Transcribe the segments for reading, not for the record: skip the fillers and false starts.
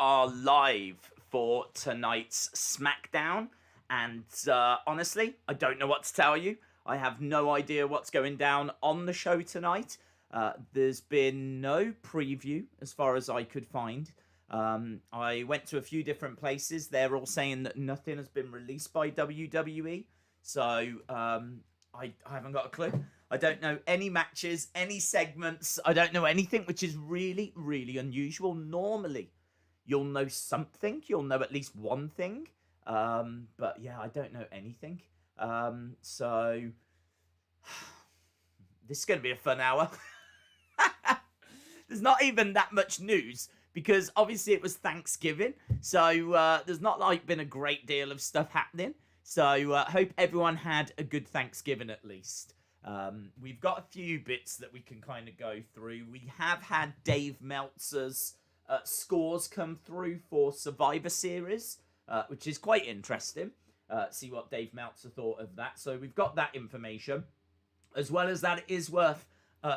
are live for tonight's Smackdown, and honestly, I don't know what to tell you. I have no idea what's going down on the show tonight. There's been no preview as far as I could find. I went to a few different places. They're all saying that nothing has been released by WWE, so I haven't got a clue. I don't know any matches, any segments. I don't know anything, which is really, really unusual. Normally, you'll know something. You'll know at least one thing. But yeah, I don't know anything. So this is going to be a fun hour. There's not even that much news because obviously it was Thanksgiving. So there's not like been a great deal of stuff happening. So hope everyone had a good Thanksgiving at least. We've got a few bits that we can kind of go through. We have had Dave Meltzer's scores come through for Survivor Series, which is quite interesting. See what Dave Meltzer thought of that. So we've got that information. As well as that, it is worth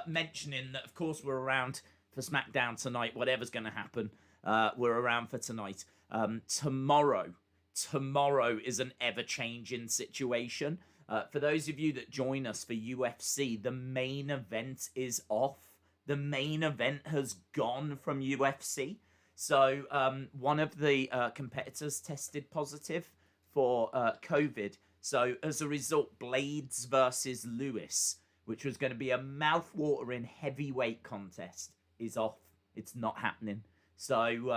mentioning that, of course, we're around for SmackDown tonight. Whatever's going to happen, we're around for tonight. Tomorrow is an ever-changing situation. For those of you that join us for UFC, the main event is off. The main event has gone from UFC. So one of the competitors tested positive for COVID. So as a result, Blades versus Lewis, which was going to be a mouth-watering heavyweight contest, is off. It's not happening. So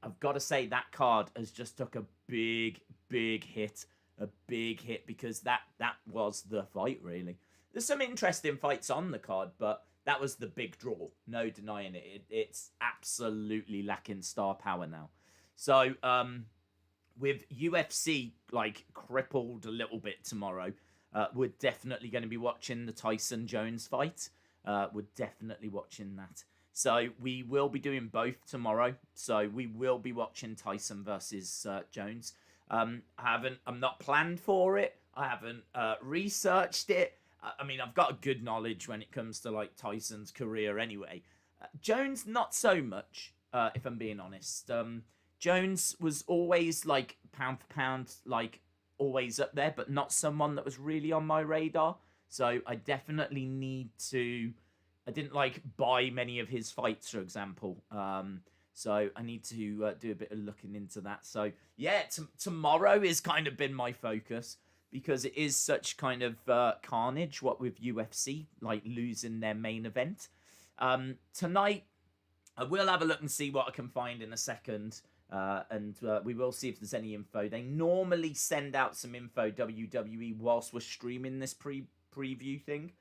I've got to say that card has just took a big hit. A big hit because that was the fight, really. There's some interesting fights on the card, but that was the big draw. No denying it. It's absolutely lacking star power now. So with UFC like crippled a little bit tomorrow, we're definitely going to be watching the Tyson Jones fight. We're definitely watching that. So we will be doing both tomorrow. So we will be watching Tyson versus Jones. I'm not planned for it. I haven't researched it. I mean, I've got a good knowledge when it comes to like Tyson's career anyway. Jones, not so much, if I'm being honest. Jones was always like pound for pound, like always up there, but not someone that was really on my radar. So I definitely need to. I didn't like buy many of his fights, for example. So I need to do a bit of looking into that. So yeah, tomorrow has kind of been my focus because it is such kind of carnage, what with UFC, like losing their main event. Tonight, I will have a look and see what I can find in a second. And we will see if there's any info. They normally send out some info, WWE, whilst we're streaming this preview thing.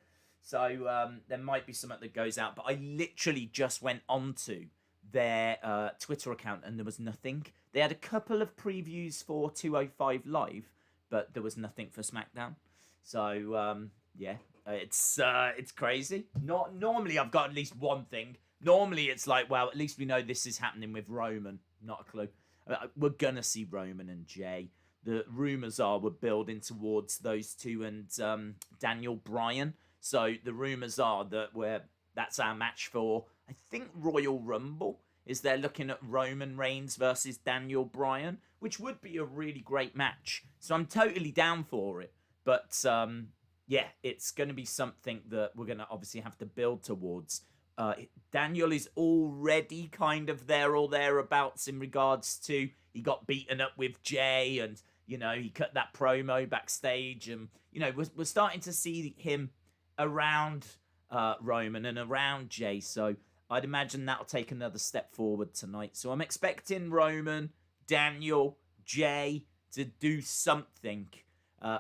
So there might be something that goes out. But I literally just went onto their Twitter account and there was nothing. They had a couple of previews for 205 Live, but there was nothing for SmackDown. So yeah, it's crazy. Normally I've got at least one thing. Normally it's like, well, at least we know this is happening with Roman. Not a clue. We're gonna see Roman and Jey. The rumors are we're building towards those two and Daniel Bryan. So the rumors are that that's our match for, I think, Royal Rumble. Is they're looking at Roman Reigns versus Daniel Bryan, which would be a really great match. So I'm totally down for it. But yeah, it's going to be something that we're going to obviously have to build towards. Daniel is already kind of there or thereabouts in regards to he got beaten up with Jey and, you know, he cut that promo backstage. And, you know, we're starting to see him around Roman and around Jey. So I'd imagine that'll take another step forward tonight. So I'm expecting Roman, Daniel, Jey to do something.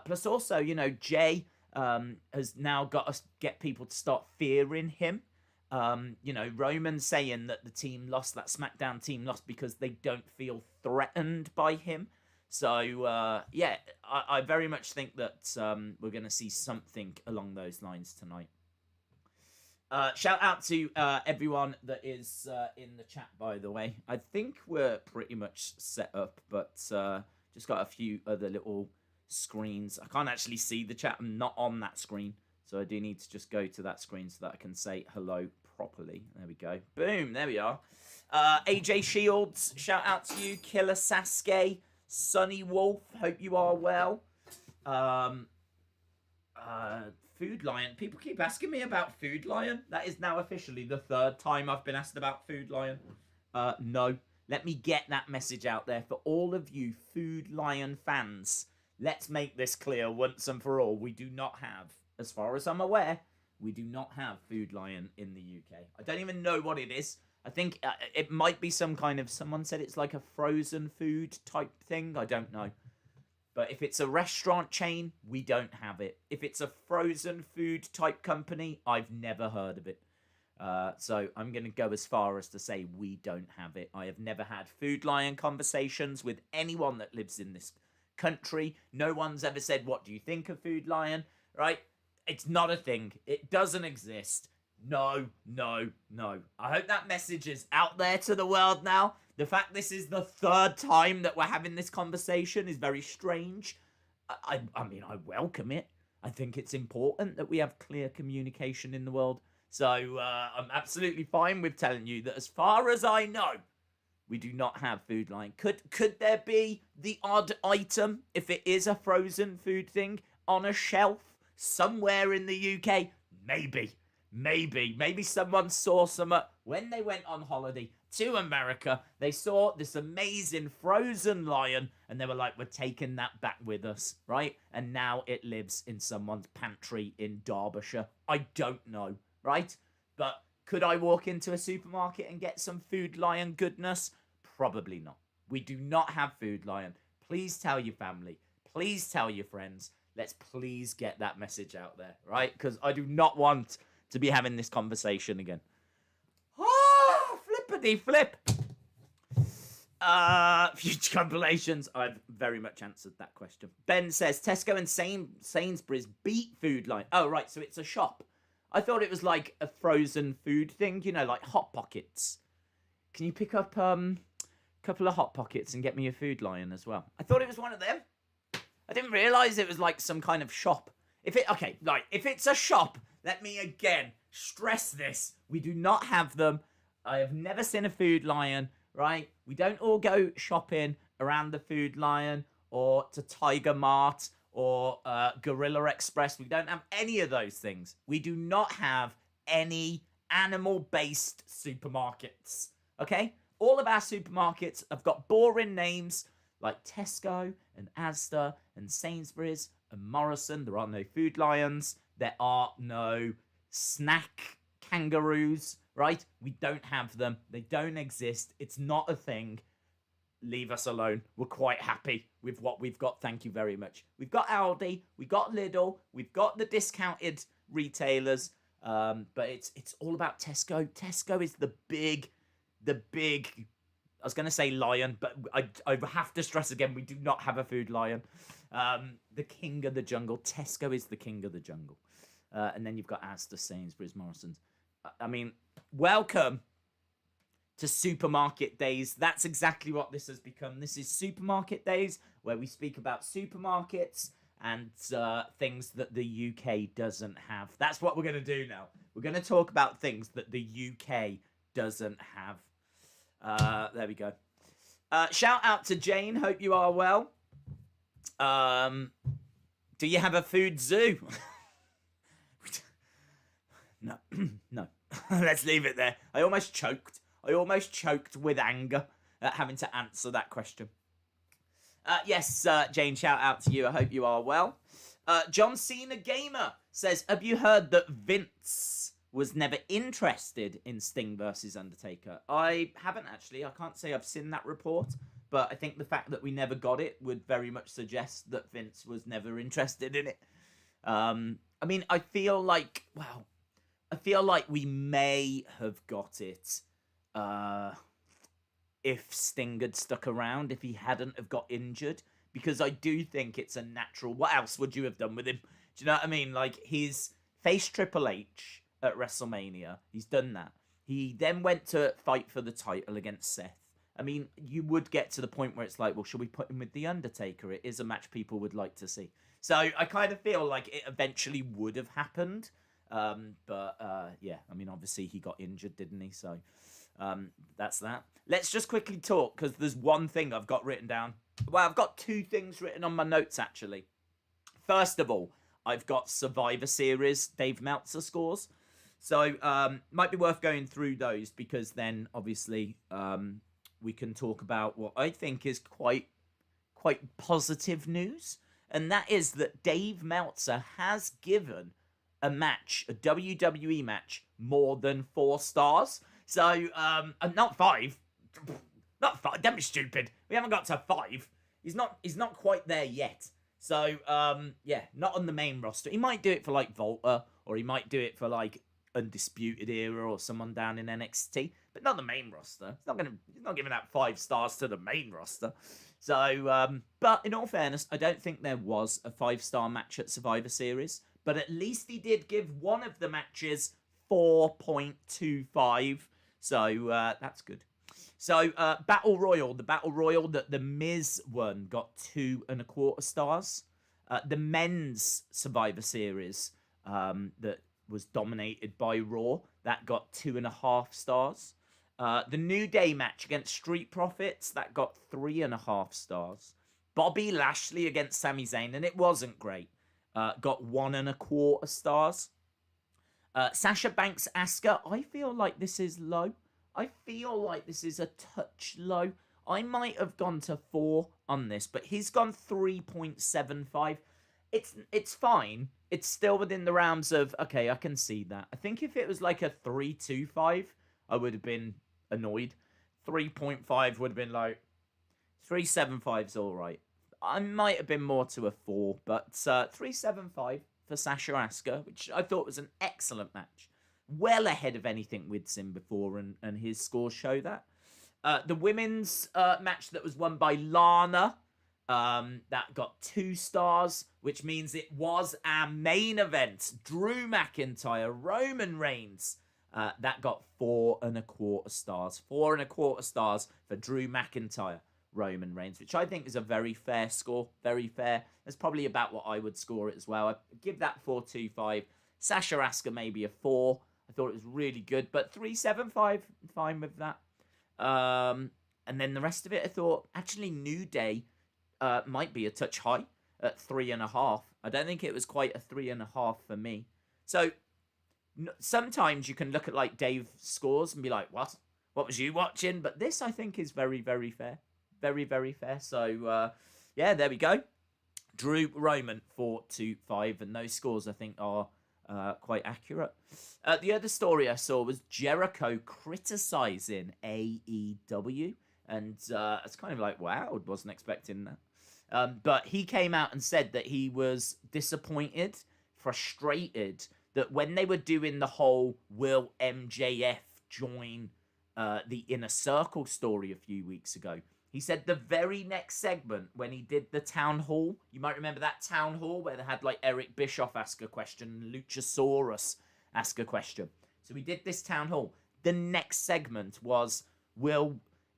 Plus also, you know, Jey has now got to get people to start fearing him. You know, Roman saying that the team lost, that SmackDown team lost because they don't feel threatened by him. So, yeah, I very much think that we're going to see something along those lines tonight. Shout out to everyone that is in the chat, by the way. I think we're pretty much set up, but just got a few other little screens. I can't actually see the chat. I'm not on that screen. So I do need to just go to that screen so that I can say hello properly. There we go. Boom. There we are. AJ Shields, shout out to you. Killer Sasuke, Sunny Wolf, hope you are well. Food Lion. People keep asking me about Food Lion. That is now officially the 3rd time I've been asked about Food Lion. No. Let me get that message out there for all of you Food Lion fans. Let's make this clear once and for all. We do not have, as far as I'm aware, we do not have Food Lion in the UK. I don't even know what it is. I think it might be some kind of, someone said it's like a frozen food type thing. I don't know. But if it's a restaurant chain, we don't have it. If it's a frozen food type company, I've never heard of it. So I'm going to go as far as to say we don't have it. I have never had Food Lion conversations with anyone that lives in this country. No one's ever said, what do you think of Food Lion? Right? It's not a thing. It doesn't exist. No, no, no. I hope that message is out there to the world now. The fact this is the 3rd time that we're having this conversation is very strange. I mean, I welcome it. I think it's important that we have clear communication in the world. So I'm absolutely fine with telling you that as far as I know, we do not have Food Lion. Could there be the odd item, if it is a frozen food thing, on a shelf somewhere in the UK? Maybe. Maybe someone saw some when they went on holiday to America. They saw this amazing frozen lion and they were like, we're taking that back with us, right? And now it lives in someone's pantry in Derbyshire. I don't know, right? But could I walk into a supermarket and get some Food Lion goodness? Probably not. We do not have Food Lion. Please tell your family. Please tell your friends. Let's please get that message out there, right? Because I do not want to be having this conversation again. Oh, flippity flip. Future compilations. I've very much answered that question. Ben says, Tesco and Sainsbury's beat Food Lion. Oh, right, so it's a shop. I thought it was like a frozen food thing, you know, like Hot Pockets. Can you pick up a couple of Hot Pockets and get me a Food Lion as well? I thought it was one of them. I didn't realise it was like some kind of shop. If it's a shop, let me again stress this. We do not have them. I have never seen a Food Lion, right? We don't all go shopping around the Food Lion or to Tiger Mart or Gorilla Express. We don't have any of those things. We do not have any animal-based supermarkets, okay? All of our supermarkets have got boring names like Tesco and Asda and Sainsbury's and Morrison. There are no Food Lions. There are no snack kangaroos, right? We don't have them. They don't exist. It's not a thing. Leave us alone. We're quite happy with what we've got. Thank you very much. We've got Aldi. We've got Lidl. We've got the discounted retailers. But it's all about Tesco. Tesco is the big, I was going to say lion, but I have to stress again, we do not have a Food Lion. The king of the jungle. Tesco is the king of the jungle. And then you've got Asda, Sainsbury's, Morrison's. I mean, welcome to Supermarket Days. That's exactly what this has become. This is Supermarket Days, where we speak about supermarkets and things that the UK doesn't have. That's what we're going to do now. We're going to talk about things that the UK doesn't have. There we go. Shout out to Jane. Hope you are well. Do you have a food zoo? No. No. Let's leave it there. I almost choked with anger at having to answer that question. Yes, Jane, shout out to you. I hope you are well. John Cena Gamer says, have you heard that Vince was never interested in Sting versus Undertaker? I haven't, actually. I can't say I've seen that report, but I think the fact that we never got it would very much suggest that Vince was never interested in it. I mean, I feel like we may have got it if Sting had stuck around, if he hadn't have got injured, because I do think it's a natural... What else would you have done with him? Do you know what I mean? Like, he's faced Triple H at WrestleMania. He's done that. He then went to fight for the title against Seth. I mean, you would get to the point where it's like, well, should we put him with The Undertaker? It is a match people would like to see. So I kind of feel like it eventually would have happened. Yeah, I mean, obviously he got injured, didn't he? So That's that. Let's just quickly talk, because there's one thing I've got written down. Well, I've got two things written on my notes, actually. First of all, I've got Survivor Series Dave Meltzer scores. So, might be worth going through those, because then, obviously, we can talk about what I think is quite positive news. And that is that Dave Meltzer has given a match, a WWE match, more than 4 stars. So, not 5. Not 5. Don't be stupid. We haven't got to 5. He's not quite there yet. So, yeah, not on the main roster. He might do it for, like, Volta, or he might do it for, like, Undisputed Era or someone down in NXT, but not the main roster. He's not giving out 5 stars to the main roster. So, but in all fairness, I don't think there was a 5-star match at Survivor Series, but at least he did give one of the matches 4.25. So, that's good. So, Battle Royal, the Battle Royal that the Miz won got 2.25 stars. The men's Survivor Series, that was dominated by Raw, that got 2.5 stars. The New Day match against Street Profits, that got 3.5 stars. Bobby Lashley against Sami Zayn, and it wasn't great, got 1.25 stars. Sasha Banks Asuka, I feel like this is low. I feel like this is a touch low. I might have gone to 4 on this, but he's gone 3.75. It's fine. It's still within the realms of, okay, I can see that. I think if it was like a 3.25, I would have been annoyed. 3.5 would have been like, 3.75's all right. I might have been more to a 4, but 3.75 for Sasha Asuka, which I thought was an excellent match. Well ahead of anything we'd seen before, and his scores show that. The women's match that was won by Lana, that got 2 stars, which means it was our main event. Drew McIntyre, Roman Reigns. That got 4.25 stars. 4.25 stars for Drew McIntyre, Roman Reigns, which I think is a very fair score. Very fair. That's probably about what I would score it as well. I'd give that 4.25. Sasha Asuka maybe a 4. I thought it was really good, but 3.75, fine with that. And then the rest of it, I thought, actually, New Day might be a touch high at 3.5. I don't think it was quite a 3.5 for me. So sometimes you can look at like Dave's scores and be like, what was you watching? But this, I think, is very, very fair. Very, very fair. So, yeah, there we go. Drew Roman 4.25, and those scores, I think, are quite accurate. The other story I saw was Jericho criticizing AEW, and it's kind of like, wow, I wasn't expecting that. But he came out and said that he was disappointed, frustrated, that when they were doing the whole will MJF join the Inner Circle story a few weeks ago, he said the very next segment, when he did the town hall, you might remember that town hall where they had like Eric Bischoff ask a question and Luchasaurus ask a question. So we did this town hall. The next segment was,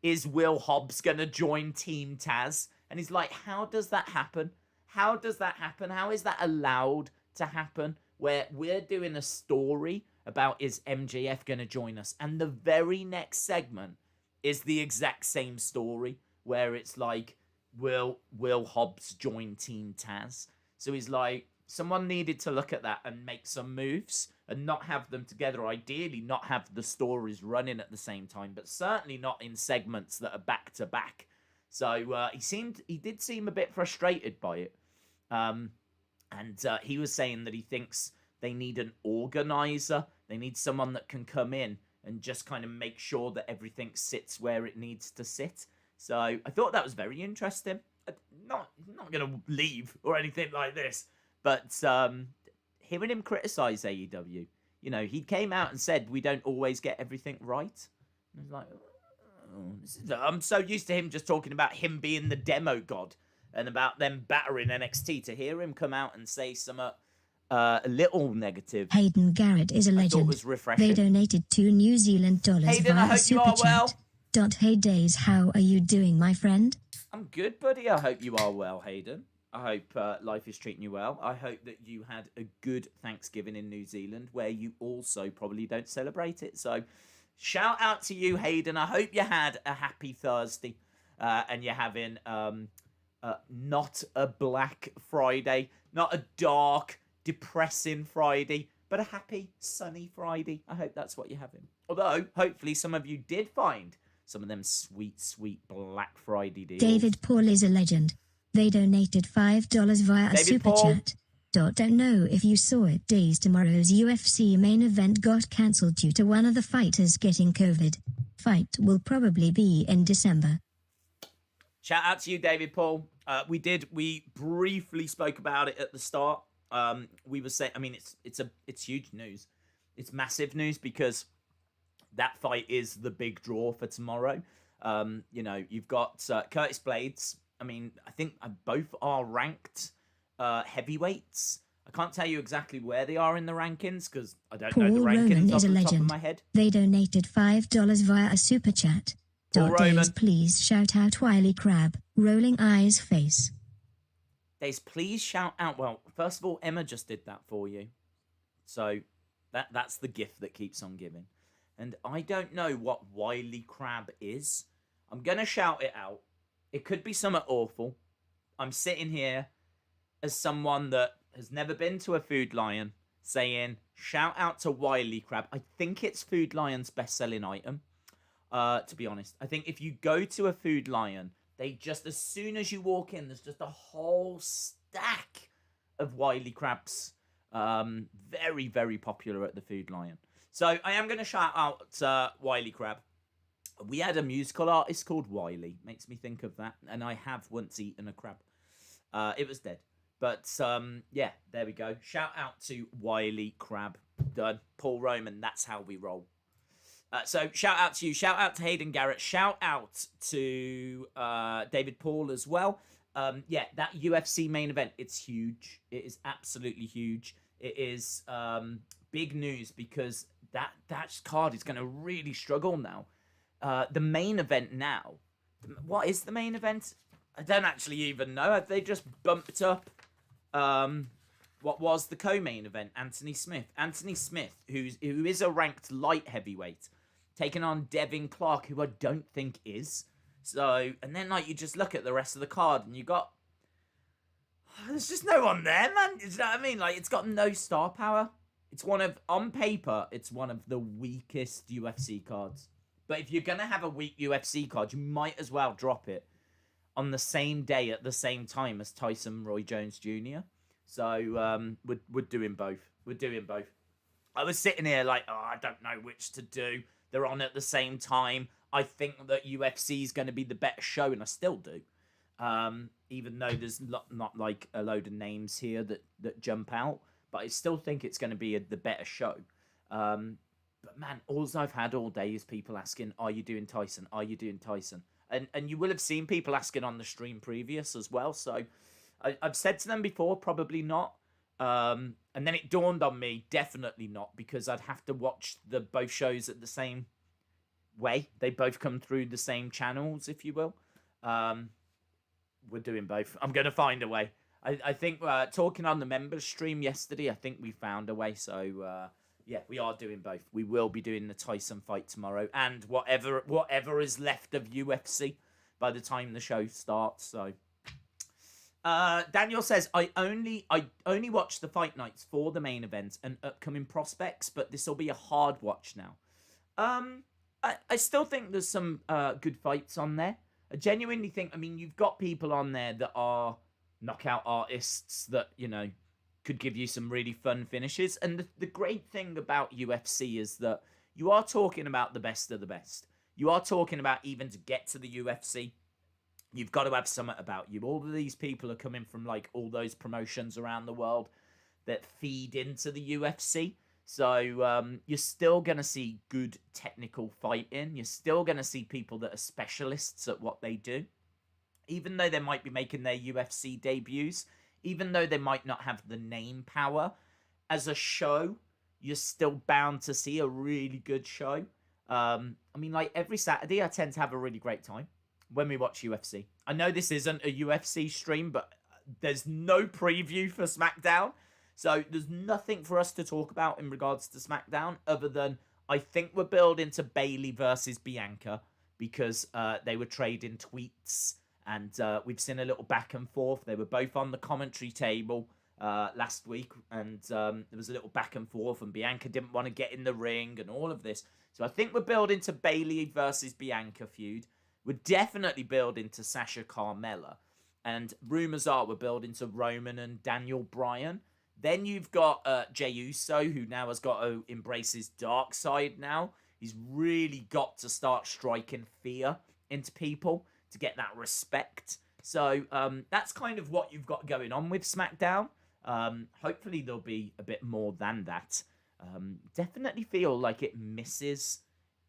is Will Hobbs going to join Team Taz? And he's like, how does that happen? How does that happen? How is that allowed to happen? Where we're doing a story about, is MJF going to join us? And the very next segment is the exact same story, where it's like, will Hobbs join Team Taz? So he's like, someone needed to look at that and make some moves and not have them together. Ideally, not have the stories running at the same time, but certainly not in segments that are back to back. So he did seem a bit frustrated by it. And he was saying that he thinks they need an organizer. They need someone that can come in and just kind of make sure that everything sits where it needs to sit. So I thought that was very interesting. Not going to leave or anything like this, but hearing him criticize AEW, you know, he came out and said we don't always get everything right. I was like, I'm so used to him just talking about him being the demo god and about them battering NXT. To hear him come out and say some a little negative, Hayden Garrett is a legend. Was refreshing. They donated $2 New Zealand Hayden, I via hope you are well. Hey Daze, how are you doing, my friend? I'm good, buddy. I hope you are well, Hayden. I hope life is treating you well. I hope that you had a good Thanksgiving in New Zealand, where you also probably don't celebrate it. So, shout out to you, Hayden. I hope you had a happy Thursday and you're having not a Black Friday, not a dark, depressing Friday, but a happy, sunny Friday. I hope that's what you're having. Although, hopefully, some of you did find some of them sweet, sweet Black Friday deals. David Paul is a legend. They donated $5 via a super chat. Don't know if you saw it. Daze, tomorrow's UFC main event got cancelled due to one of the fighters getting COVID. Fight will probably be in December. Shout out to you, David Paul. We briefly spoke about it at the start. We were saying, I mean, it's huge news. It's massive news because that fight is the big draw for tomorrow. You know, you've got Curtis Blades. I mean, I think both are ranked heavyweights. I can't tell you exactly where they are in the rankings because I don't know the rankings off the top of my head. They donated $5 via a super chat. Daze, please shout out Wiley Crab, rolling eyes face. Daze, please shout out. Well, first of all, Emma just did that for you. So that's the gift that keeps on giving. And I don't know what Wiley Crab is. I'm going to shout it out. It could be something awful. I'm sitting here as someone that has never been to a Food Lion saying, shout out to Wiley Crab. I think it's Food Lion's best-selling item, to be honest. I think if you go to a Food Lion, they just, as soon as you walk in, there's just a whole stack of Wiley Crabs. Very, very popular at the Food Lion. So I am going to shout out Wiley Crab. We had a musical artist called Wiley. Makes me think of that. And I have once eaten a crab. It was dead. But, yeah, there we go. Shout out to Wiley Crab. Done. Paul Roman, that's how we roll. So, shout out to you. Shout out to Hayden Garrett. Shout out to David Paul as well. Yeah, that UFC main event, it's huge. It is absolutely huge. It is big news because that card is going to really struggle now. The main event now. What is the main event? I don't actually even know. Have they just bumped up what was the co-main event? Anthony Smith. Anthony Smith, who is a ranked light heavyweight, taking on Devin Clark, who I don't think is. So, and then like you just look at the rest of the card and you got, there's just no one there, man. You know what I mean? Like, it's got no star power. It's on paper, it's one of the weakest UFC cards. But if you're going to have a weak UFC card, you might as well drop it on the same day at the same time as Tyson Roy Jones Jr. So we're doing both. We're doing both. I was sitting here like, oh, I don't know which to do. They're on at the same time. I think that UFC is going to be the better show, and I still do. Even though there's not like a load of names here that jump out. But I still think it's going to be the better show. But man, all I've had all day is people asking, are you doing Tyson? Are you doing Tyson? And you will have seen people asking on the stream previous as well. So I've said to them before, probably not. And then it dawned on me, definitely not, because I'd have to watch both shows at the same way. They both come through the same channels, if you will. We're doing both. I'm going to find a way. I think talking on the members stream yesterday, I think we found a way. So, yeah, we are doing both. We will be doing the Tyson fight tomorrow and whatever is left of UFC by the time the show starts. So, Daniel says, I only watch the fight nights for the main event and upcoming prospects, but this will be a hard watch now. I still think there's some good fights on there. I genuinely think, I mean, you've got people on there that are knockout artists that, you know, could give you some really fun finishes. And the great thing about UFC is that you are talking about the best of the best. You are talking about, even to get to the UFC, you've got to have something about you. All of these people are coming from like all those promotions around the world that feed into the UFC. So you're still going to see good technical fighting. You're still going to see people that are specialists at what they do. Even though they might be making their UFC debuts, even though they might not have the name power, as a show, you're still bound to see a really good show. I mean, like every Saturday, I tend to have a really great time when we watch UFC. I know this isn't a UFC stream, but there's no preview for SmackDown. So there's nothing for us to talk about in regards to SmackDown other than I think we're building to Bayley versus Bianca because they were trading tweets, and we've seen a little back and forth. They were both on the commentary table last week, and there was a little back and forth, and Bianca didn't want to get in the ring and all of this. So I think we're building to Bayley versus Bianca feud. We're definitely building to Sasha Carmella. And rumours are we're building to Roman and Daniel Bryan. Then you've got Jey Uso, who now has got to embrace his dark side now. He's really got to start striking fear into people to get that respect. So that's kind of what you've got going on with SmackDown. Hopefully there'll be a bit more than that. Definitely feel like it misses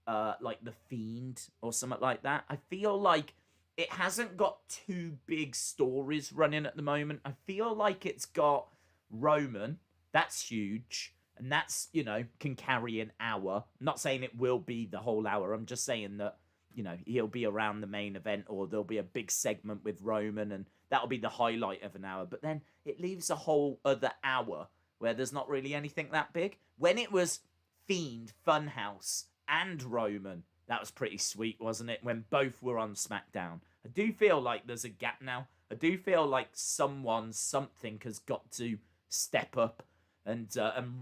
like The Fiend or something like that. I feel like it hasn't got two big stories running at the moment. I feel like it's got Roman, that's huge, and that's, you know, can carry an hour. I'm not saying it will be the whole hour. I'm just saying that, you know, he'll be around the main event, or there'll be a big segment with Roman, and that'll be the highlight of an hour. But then it leaves a whole other hour where there's not really anything that big. When it was Fiend, Funhouse, and Roman, that was pretty sweet, wasn't it? When both were on SmackDown. I do feel like there's a gap now. I do feel like something has got to step up and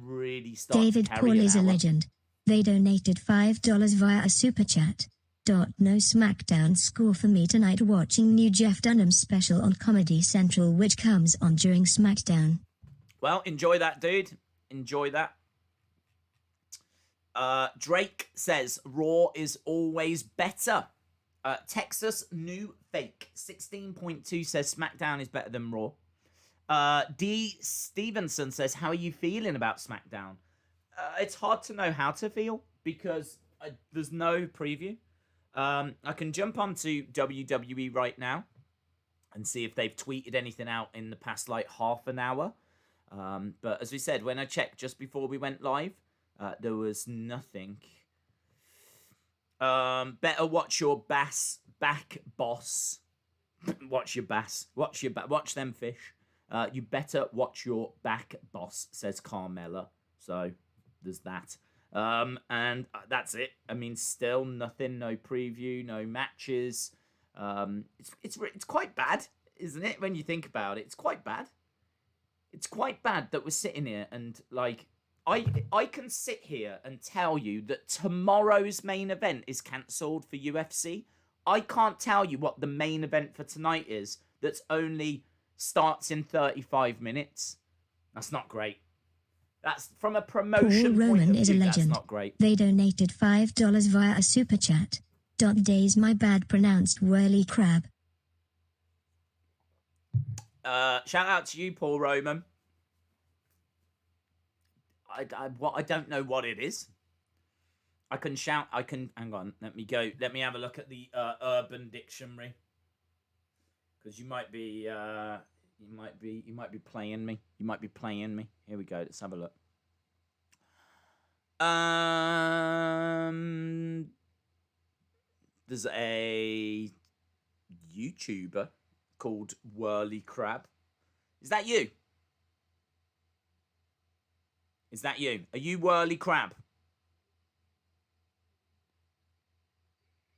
really start David to carry Paul an is a hour. legend. They donated $5 via a super chat. No SmackDown score for me tonight watching new Jeff Dunham special on Comedy Central, which comes on during SmackDown. Well, enjoy that, dude. Enjoy that. Drake says Raw is always better. Texas New Fake 16.2 says SmackDown is better than Raw. D. Stevenson says, how are you feeling about SmackDown? It's hard to know how to feel because there's no preview. I can jump onto WWE right now and see if they've tweeted anything out in the past like half an hour. But as we said, when I checked just before we went live, there was nothing. Better watch your back, boss. Watch your bass. Watch them fish. You better watch your back, boss, says Carmella. So there's that. And that's it. I mean, still nothing. No preview. No matches. It's quite bad, isn't it? When you think about it, it's quite bad. It's quite bad that we're sitting here and like I can sit here and tell you that tomorrow's main event is cancelled for UFC. I can't tell you what the main event for tonight is that's only starts in 35 minutes. That's not great. That's from a promotion Paul point Roman of is a view, that's legend. not great. They donated $5 via a super chat. Daze, my bad pronounced whirly crab. Shout out to you, Paul Roman. I don't know what it is. I can hang on, let me have a look at the Urban Dictionary. Because you might be playing me. You might be playing me. Here we go, let's have a look. There's a YouTuber called Whirly Crab. Is that you? Is that you? Are you Whirly Crab?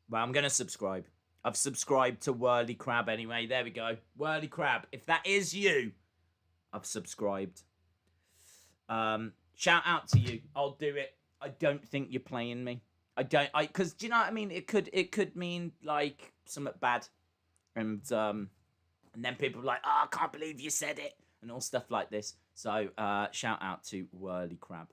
Well, I'm going to subscribe. I've subscribed to Whirly Crab anyway. There we go. Whirly Crab. If that is you, I've subscribed. Shout out to you. I'll do it. I don't think you're playing me. Because do you know what I mean? It could mean like something bad. And then people are like, oh, I can't believe you said it. And all stuff like this. So, shout out to Whirly Crab.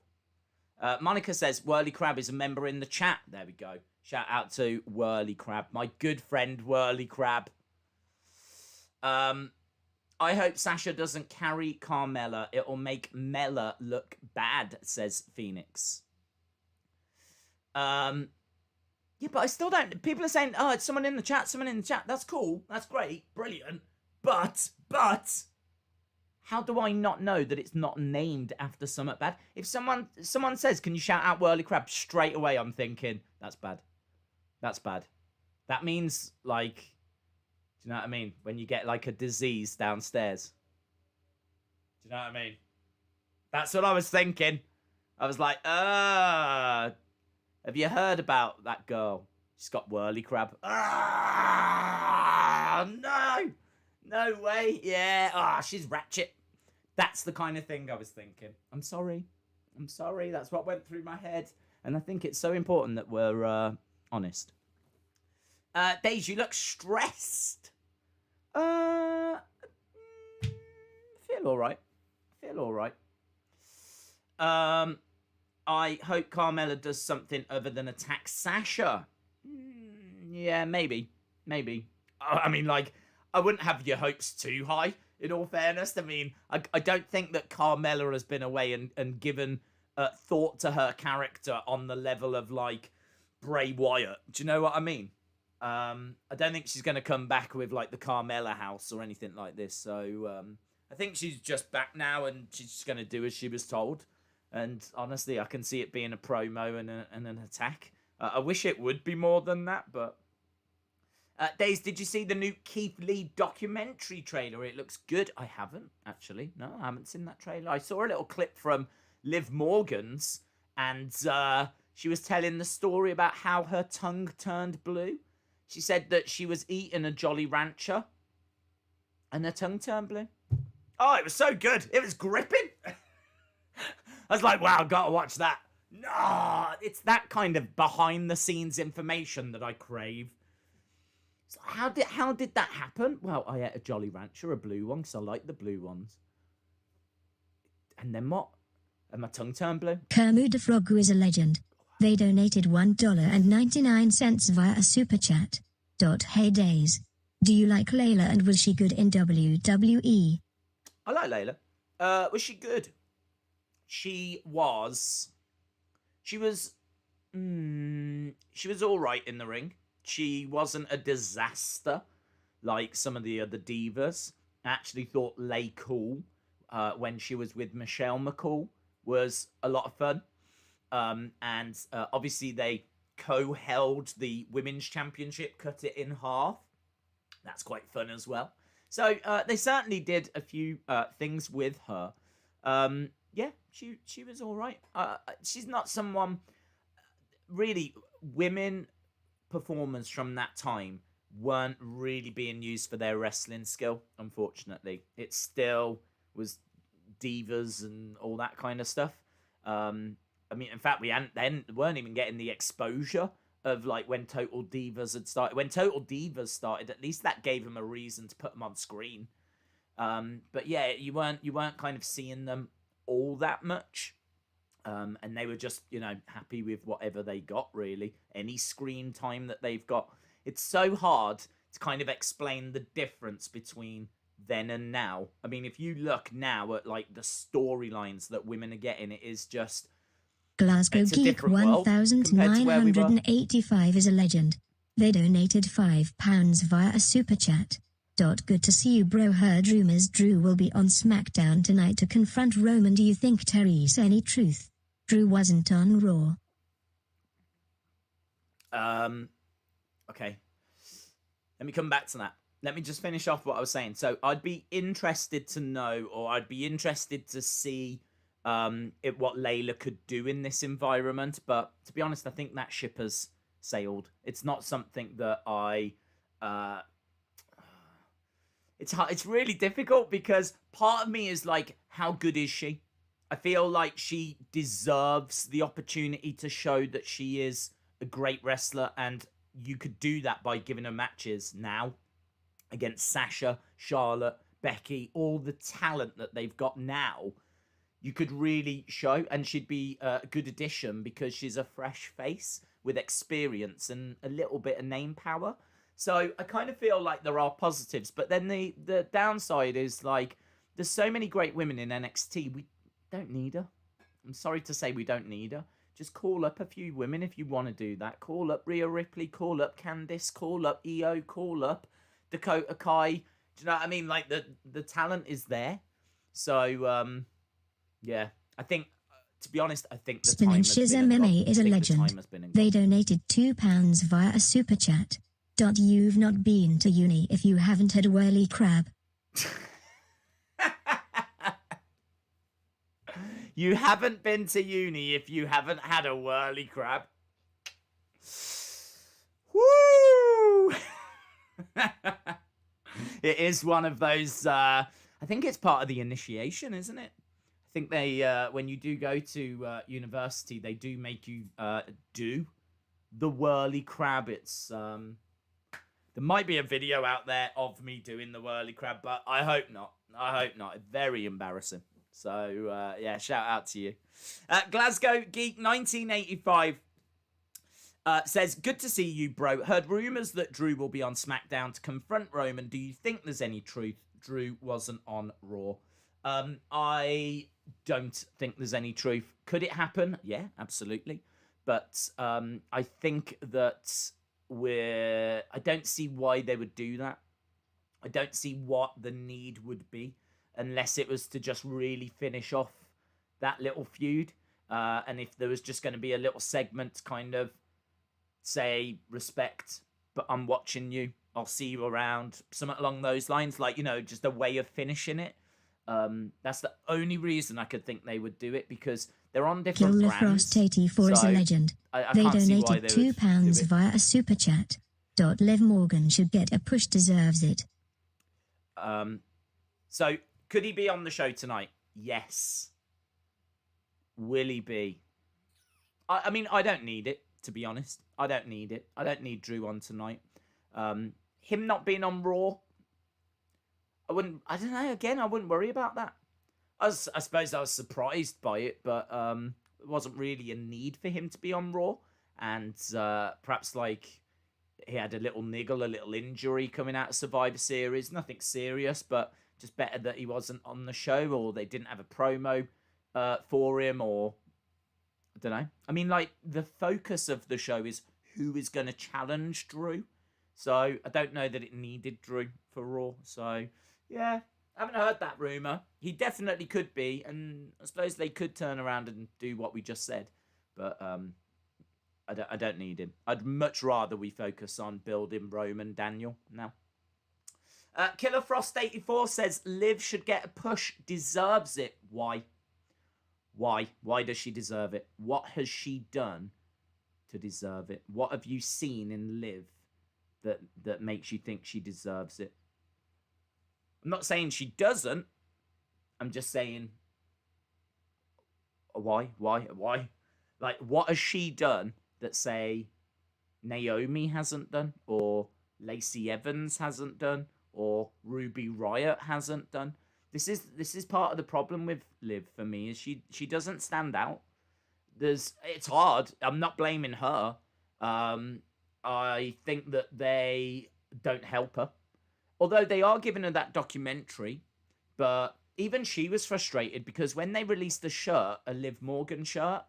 Monica says, Whirly Crab is a member in the chat. There we go. Shout out to Whirly Crab. My good friend, Whirly Crab. I hope Sasha doesn't carry Carmella. It'll make Mella look bad, says Phoenix. Yeah, but I still don't... People are saying, oh, it's someone in the chat, That's cool. That's great. Brilliant. But... How do I not know that it's not named after something bad? If someone says, can you shout out Whirly Crab? Straight away I'm thinking, that's bad. That's bad. That means, like, do you know what I mean? When you get, like, a disease downstairs. Do you know what I mean? That's what I was thinking. I was like, Have you heard about that girl? She's got whirly crab. No! No way. Yeah. She's ratchet. That's the kind of thing I was thinking. I'm sorry. That's what went through my head. And I think it's so important that we're honest. Daze, you look stressed. Feel all right. I hope Carmella does something other than attack Sasha. Yeah, maybe. I mean, like, I wouldn't have your hopes too high, in all fairness. I mean, I don't think that Carmella has been away and given thought to her character on the level of, like, Bray Wyatt. Do you know what I mean? I don't think she's going to come back with, like, the Carmella house or anything like this. So, I think she's just back now and she's just going to do as she was told. And honestly, I can see it being a promo and an attack. I wish it would be more than that, but... Daze, did you see the new Keith Lee documentary trailer? It looks good. I haven't, actually. No, I haven't seen that trailer. I saw a little clip from Liv Morgan's, and she was telling the story about how her tongue turned blue. She said that she was eating a Jolly Rancher, and her tongue turned blue. Oh, it was so good. It was gripping. I was like, wow, gotta watch that. No, it's that kind of behind-the-scenes information that I crave. So how did that happen? Well, I ate a Jolly Rancher, a blue one, because I like the blue ones. And then what? And my tongue turned blue? Kermit the Frog, who is a legend. They donated $1.99 via a super chat. Hey Daze. Do you like Layla and was she good in WWE? I like Layla. Was she good? She was all right in the ring. She wasn't a disaster like some of the other divas. I actually thought Lay Cool, when she was with Michelle McCool, was a lot of fun. And obviously they co-held the Women's Championship, cut it in half. That's quite fun as well. So they certainly did a few things with her. Yeah, she was all right. She's not someone... Really, women... performers from that time weren't really being used for their wrestling skill, unfortunately. It still was divas and all that kind of stuff. I mean, in fact, we weren't even getting the exposure of, like, when Total Divas had started. When Total Divas started, at least that gave them a reason to put them on screen. But yeah, you weren't kind of seeing them all that much. And they were just, happy with whatever they got, really. Any screen time that they've got. It's so hard to kind of explain the difference between then and now. I mean, if you look now at, like, the storylines that women are getting, it is just... Glasgow Geek 1985 is a legend. They donated £5 via a super chat. Good to see you, bro. Heard rumors Drew will be on SmackDown tonight to confront Roman. Do you think Terry's any truth? Drew wasn't on Raw. Okay. Let me come back to that. Let me just finish off what I was saying. So I'd be interested to know, or I'd be interested to see what Layla could do in this environment. But to be honest, I think that ship has sailed. It's not something that I... It's really difficult because part of me is like, how good is she? I feel like she deserves the opportunity to show that she is a great wrestler, and you could do that by giving her matches now against Sasha, Charlotte, Becky, all the talent that they've got now. You could really show, and she'd be a good addition because she's a fresh face with experience and a little bit of name power. So I kind of feel like there are positives, but then the downside is, like, there's so many great women in NXT. We don't need her. I'm sorry to say we don't need her. Just call up a few women if you want to do that. Call up Rhea Ripley, call up Candice, call up Io, call up Dakota Kai. Do you know what I mean? Like, the talent is there. So, yeah, I think, to be honest, I think the time has been Meme is a legend. They donated £2 via a super chat. You've not been to uni if you haven't had a whirly crab. You haven't been to uni if you haven't had a whirly crab. Woo! It is one of those, I think it's part of the initiation, isn't it? I think they, when you do go to university, they do make you do the whirly crab. It's, there might be a video out there of me doing the whirly crab, but I hope not. I hope not. Very embarrassing. So, yeah, shout out to you. Glasgow Geek 1985 says, good to see you, bro. Heard rumours that Drew will be on SmackDown to confront Roman. Do you think there's any truth Drew wasn't on Raw? I don't think there's any truth. Could it happen? Yeah, absolutely. But I think that I don't see why they would do that. I don't see what the need would be unless it was to just really finish off that little feud. And if there was just going to be a little segment kind of say, respect, but I'm watching you, I'll see you around, something along those lines, like, you know, just a way of finishing it. That's the only reason I could think they would do it, because they're on different brands. Frost 84 is a legend. They donated £2 via a super chat. Liv Morgan should get a push, deserves it. So could he be on the show tonight? Yes. Will he be? I mean, I don't need it, to be honest. I don't need it. I don't need Drew on tonight. Him not being on Raw, I don't know, again, I wouldn't worry about that. I suppose I was surprised by it, but it wasn't really a need for him to be on Raw. And perhaps, like, he had a little niggle, a little injury coming out of Survivor Series. Nothing serious, but just better that he wasn't on the show, or they didn't have a promo for him, or I don't know. I mean, like, the focus of the show is who is going to challenge Drew. So I don't know that it needed Drew for Raw. So, yeah, I haven't heard that rumor. He definitely could be, and I suppose they could turn around and do what we just said. But I don't need him. I'd much rather we focus on building Roman Daniel now. Killer Frost 84 says Liv should get a push, deserves it. Why? Why does she deserve it? What has she done to deserve it? What have you seen in Liv that makes you think she deserves it? I'm not saying she doesn't. I'm just saying, why? Like, what has she done that, say, Naomi hasn't done, or Lacey Evans hasn't done, or Ruby Riott hasn't done? This is part of the problem with Liv for me, is she doesn't stand out. It's hard. I'm not blaming her. I think that they don't help her. Although they are giving her that documentary, but even she was frustrated because when they released the shirt, a Liv Morgan shirt,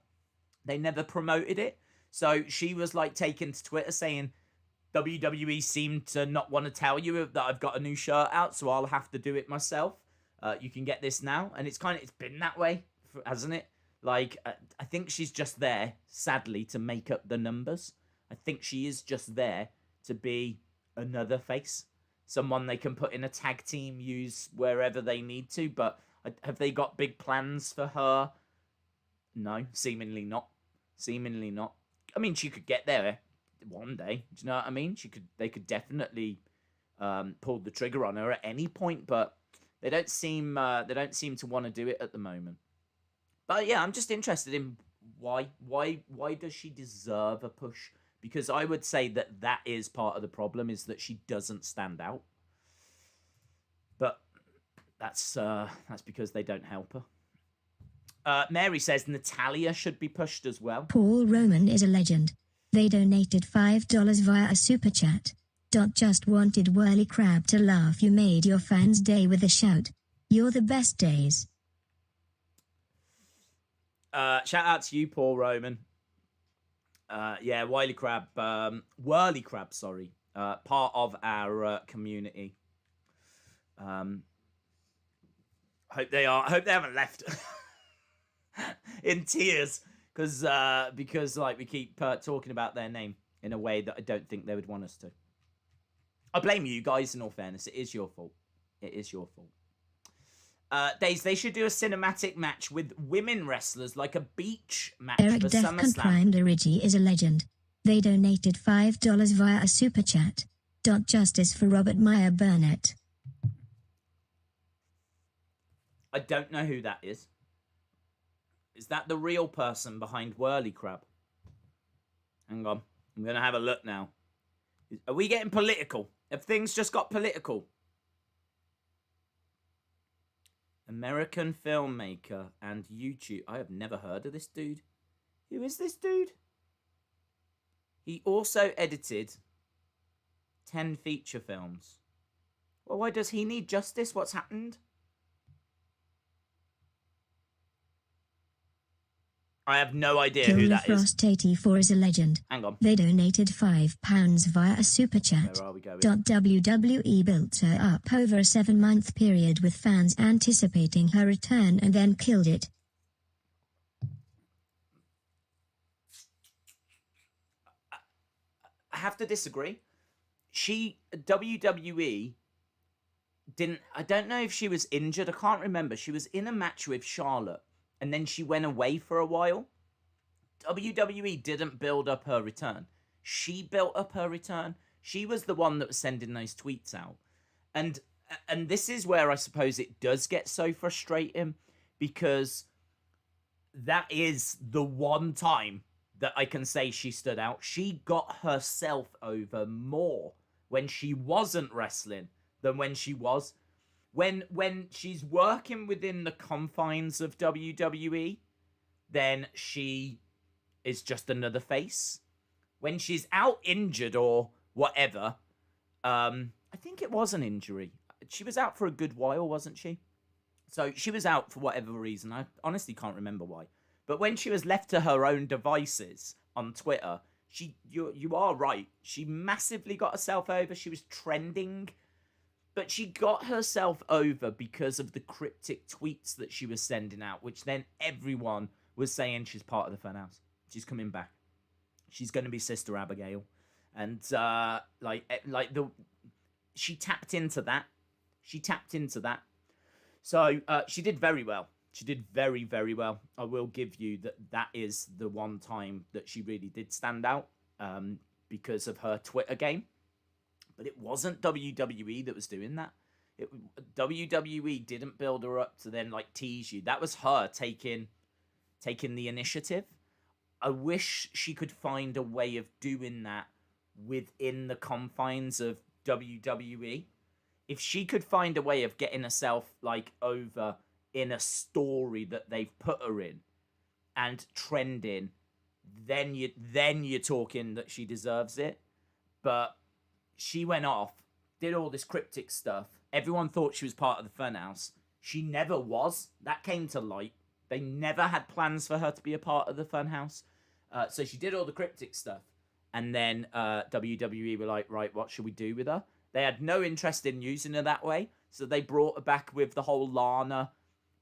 they never promoted it. So she was like taking to Twitter saying, WWE seemed to not want to tell you that I've got a new shirt out, so I'll have to do it myself. You can get this now. And it's been that way, hasn't it? Like, I think she's just there, sadly, to make up the numbers. I think she is just there to be another face. Someone they can put in a tag team, use wherever they need to. But have they got big plans for her? No, seemingly not. Seemingly not. I mean, she could get there one day. Do you know what I mean? They could definitely pull the trigger on her at any point, but they don't seem to want to do it at the moment. But yeah, I'm just interested in why does she deserve a push? Because I would say that is part of the problem, is that she doesn't stand out. But that's because they don't help her. Mary says Natalya should be pushed as well. Paul Roman is a legend. They donated $5 via a super chat. Just wanted Whirly Crab to laugh. You made your fans' day with a shout. You're the best, Daze. Shout out to you, Paul Roman. Yeah, Whirly Crab, sorry. Part of our community. Hope they haven't left in tears because like we keep talking about their name in a way that I don't think they would want us to. I blame you guys, in all fairness. It is your fault. It is your fault. Daze, they should do a cinematic match with women wrestlers, like a beach match Eric for Death SummerSlam. Crime Luigi is a legend. They donated $5 via a super chat. Justice for Robert Myer Burnett. I don't know who that is. Is that the real person behind Whirly Crab? Hang on. I'm going to have a look now. Are we getting political? Have things just got political? American filmmaker and YouTube. I have never heard of this dude. Who is this dude? He also edited 10 feature films. Well, why does he need justice? What's happened? I have no idea who that is. Frost 84 is a legend. Hang on. They donated £5 via a super chat. Where are we going? WWE built her up over a 7-month period with fans anticipating her return and then killed it. I have to disagree. WWE didn't, I don't know if she was injured. I can't remember. She was in a match with Charlotte and then she went away for a while. WWE didn't build up her return. She built up her return. She was the one that was sending those tweets out. And this is where I suppose it does get so frustrating, because that is the one time that I can say she stood out. She got herself over more when she wasn't wrestling than when she was. When she's working within the confines of WWE, then she is just another face. When she's out injured or whatever, I think it was an injury. She was out for a good while, wasn't she? So she was out for whatever reason. I honestly can't remember why. But when she was left to her own devices on Twitter, you are right. She massively got herself over. She was trending. But she got herself over because of the cryptic tweets that she was sending out, which then everyone was saying she's part of the Funhouse. She's coming back. She's going to be Sister Abigail. And she tapped into that. She tapped into that. So she did very well. She did very, very well. I will give you that is the one time that she really did stand out because of her Twitter game. But it wasn't WWE that was doing that. WWE didn't build her up to then like tease you. That was her taking the initiative. I wish she could find a way of doing that within the confines of WWE. If she could find a way of getting herself like over in a story that they've put her in and trending, then you're talking that she deserves it. But she went off, did all this cryptic stuff. Everyone thought she was part of the Funhouse. She never was. That came to light. They never had plans for her to be a part of the Funhouse. So she did all the cryptic stuff. And then WWE were like, right, what should we do with her? They had no interest in using her that way. So they brought her back with the whole Lana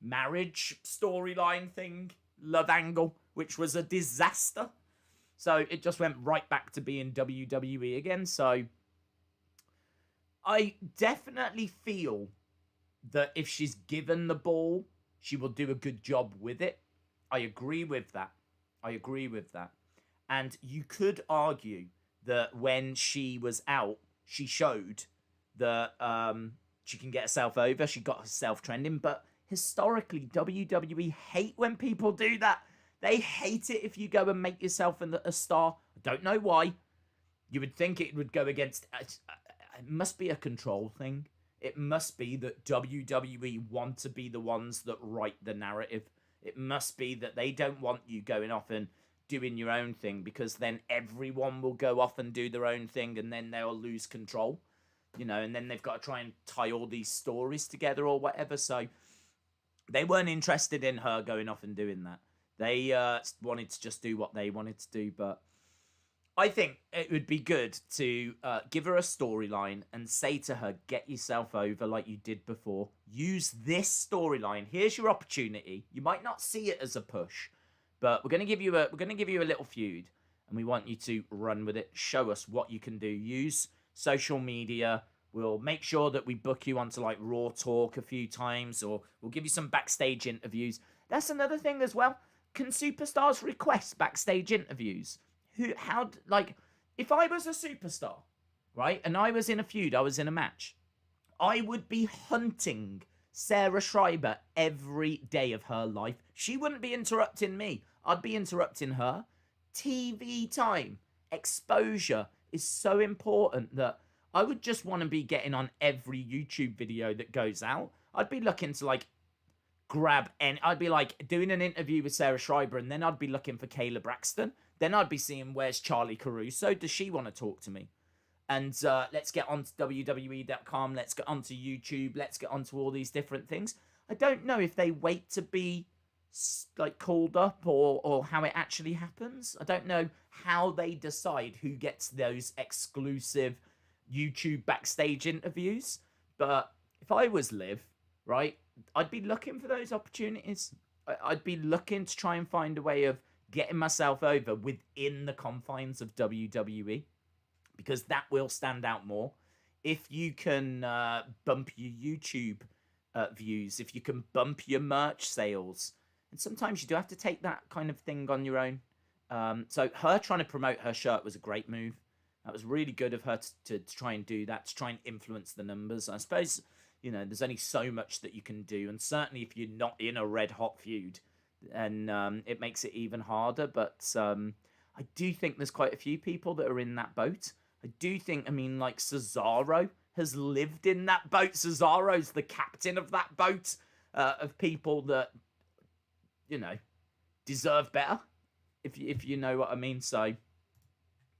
marriage storyline thing, love angle, which was a disaster. So it just went right back to being WWE again. So I definitely feel that if she's given the ball, she will do a good job with it. I agree with that. And you could argue that when she was out, she showed that she can get herself over. She got herself trending. But historically, WWE hate when people do that. They hate it if you go and make yourself a star. I don't know why. You would think it would go against... It must be a control thing. It must be that WWE want to be the ones that write the narrative. It must be that they don't want you going off and doing your own thing, because then everyone will go off and do their own thing and then they'll lose control. You know, and then they've got to try and tie all these stories together or whatever. So they weren't interested in her going off and doing that. They wanted to just do what they wanted to do. But I think it would be good to give her a storyline and say to her, get yourself over like you did before. Use this storyline. Here's your opportunity. You might not see it as a push, but we're going to give you a little feud, and we want you to run with it. Show us what you can do. Use social media. We'll make sure that we book you onto like Raw Talk a few times, or we'll give you some backstage interviews. That's another thing as well. Can superstars request backstage interviews? if I was a superstar, right, and I was in a feud, I was in a match, I would be hunting Sarah Schreiber every day of her life. She wouldn't be interrupting me. I'd be interrupting her. TV time, exposure is so important that I would just want to be getting on every YouTube video that goes out. I'd be looking to I'd be doing an interview with Sarah Schreiber, and then I'd be looking for Kayla Braxton. Then I'd be seeing, where's Charlie Caruso? Does she want to talk to me? And let's get onto WWE.com. Let's get onto YouTube. Let's get onto all these different things. I don't know if they wait to be called up or how it actually happens. I don't know how they decide who gets those exclusive YouTube backstage interviews. But if I was Liv, right, I'd be looking for those opportunities. I'd be looking to try and find a way of getting myself over within the confines of WWE, because that will stand out more. If you can bump your YouTube views, if you can bump your merch sales, and sometimes you do have to take that kind of thing on your own. So her trying to promote her shirt was a great move. That was really good of her to try and do that, to try and influence the numbers. I suppose, there's only so much that you can do. And certainly if you're not in a red-hot feud, and it makes it even harder. But I do think there's quite a few people that are in that boat. I do think, Cesaro has lived in that boat. Cesaro's the captain of that boat of people that, deserve better, if you know what I mean. So,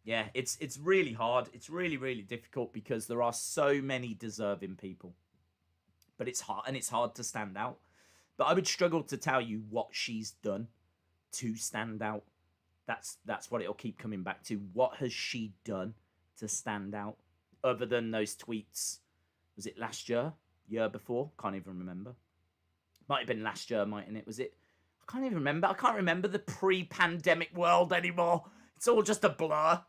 yeah, it's really hard. It's really, really difficult because there are so many deserving people. But it's hard, and it's hard to stand out. But I would struggle to tell you what she's done to stand out. That's what it'll keep coming back to. What has she done to stand out, other than those tweets? Was it last year? Year before? Can't even remember. Might have been last year, mightn't it? Was it? I can't even remember. I can't remember the pre-pandemic world anymore. It's all just a blur.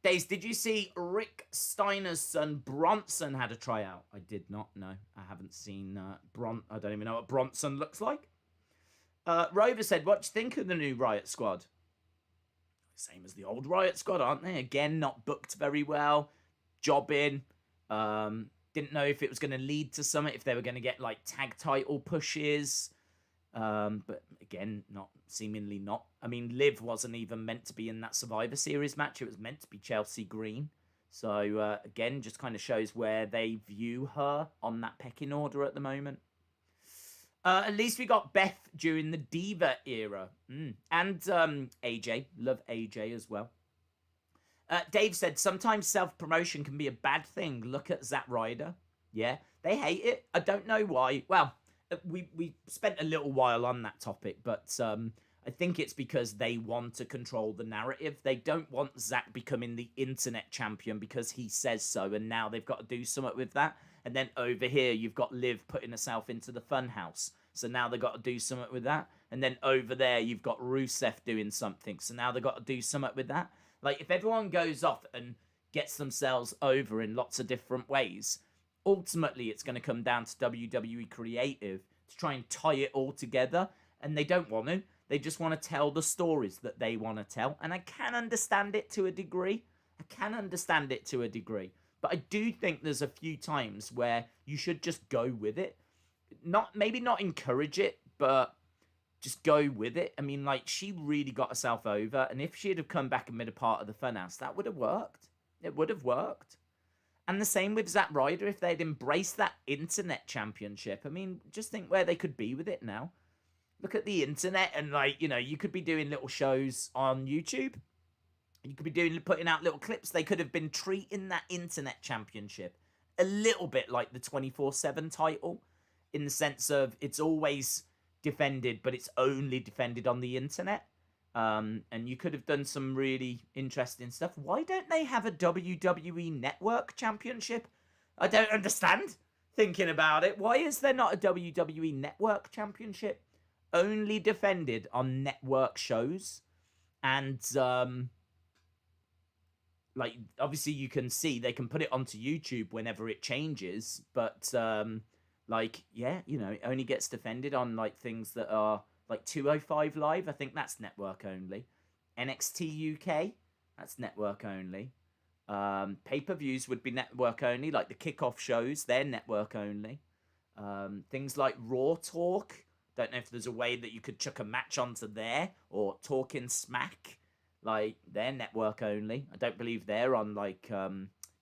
Daze, did you see Rick Steiner's son Bronson had a tryout? I did not. No, I haven't seen I don't even know what Bronson looks like. Rover said, what do you think of the new Riot Squad? Same as the old Riot Squad, aren't they? Again, not booked very well. Jobbing. Didn't know if it was going to lead to something, if they were going to get tag title pushes. But again, seemingly not. I mean, Liv wasn't even meant to be in that Survivor Series match. It was meant to be Chelsea Green. So again, just kind of shows where they view her on that pecking order at the moment. At least we got Beth during the Diva era. And AJ. Love AJ as well. Dave said, sometimes self-promotion can be a bad thing. Look at Zack Ryder. Yeah, they hate it. I don't know why. Well, we spent a little while on that topic, but I think it's because they want to control the narrative. They don't want Zack becoming the internet champion because he says so, and now they've got to do something with that. And then over here, you've got Liv putting herself into the funhouse. So now they've got to do something with that. And then over there, you've got Rusev doing something. So now they've got to do something with that. If everyone goes off and gets themselves over in lots of different ways, ultimately it's going to come down to WWE Creative to try and tie it all together. And they don't want to. They just want to tell the stories that they want to tell. And I can understand it to a degree. But I do think there's a few times where you should just go with it. Maybe not encourage it, but just go with it. I mean, she really got herself over. And if she'd have come back and been a part of the Funhouse, that would have worked. It would have worked. And the same with Zack Ryder, if they'd embraced that internet championship. I mean, just think where they could be with it now. Look at the internet and, you could be doing little shows on YouTube. You could be putting out little clips. They could have been treating that internet championship a little bit like the 24/7 title, in the sense of it's always defended, but it's only defended on the internet. And you could have done some really interesting stuff. Why don't they have a WWE Network Championship? I don't understand, thinking about it. Why is there not a WWE Network Championship? Only defended on network shows. And, obviously you can see they can put it onto YouTube whenever it changes. But, it only gets defended on, things that are 205 Live. I think that's network only. NXT UK, that's network only. Pay-per-views would be network only, like the kickoff shows, they're network only. Things like Raw Talk, don't know if there's a way that you could chuck a match onto there, or Talking Smack, like they're network only. I don't believe they're on like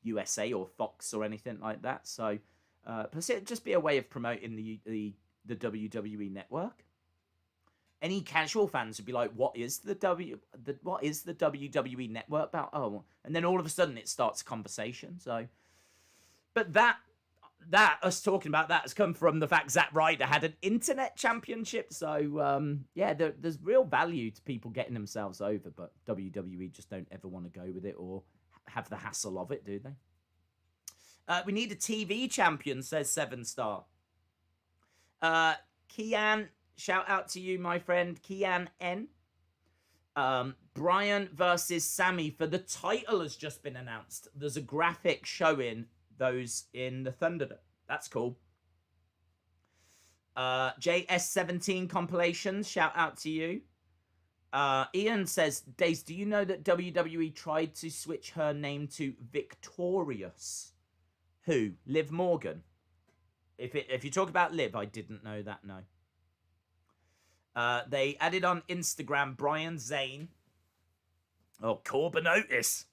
USA or Fox or anything like that. So plus it'd just be a way of promoting the WWE network. Any casual fans would be like, what is the WWE network about? Oh, and then all of a sudden it starts a conversation. So, but that us talking about that has come from the fact Zack Ryder had an internet championship. So yeah, there's real value to people getting themselves over, but WWE just don't ever want to go with it or have the hassle of it, do they? We need a TV champion, says 7-star. Kian, shout out to you, my friend. Kian N. Bryan versus Sami for the title has just been announced. There's a graphic showing those in the Thunderdome. That's cool. JS17 compilations, shout out to you. Ian says, Daze, do you know that WWE tried to switch her name to Victorious? Who? Liv Morgan? If you talk about Liv, I didn't know that, no. They added on Instagram Brian Zayn. Oh, Corbin Otis.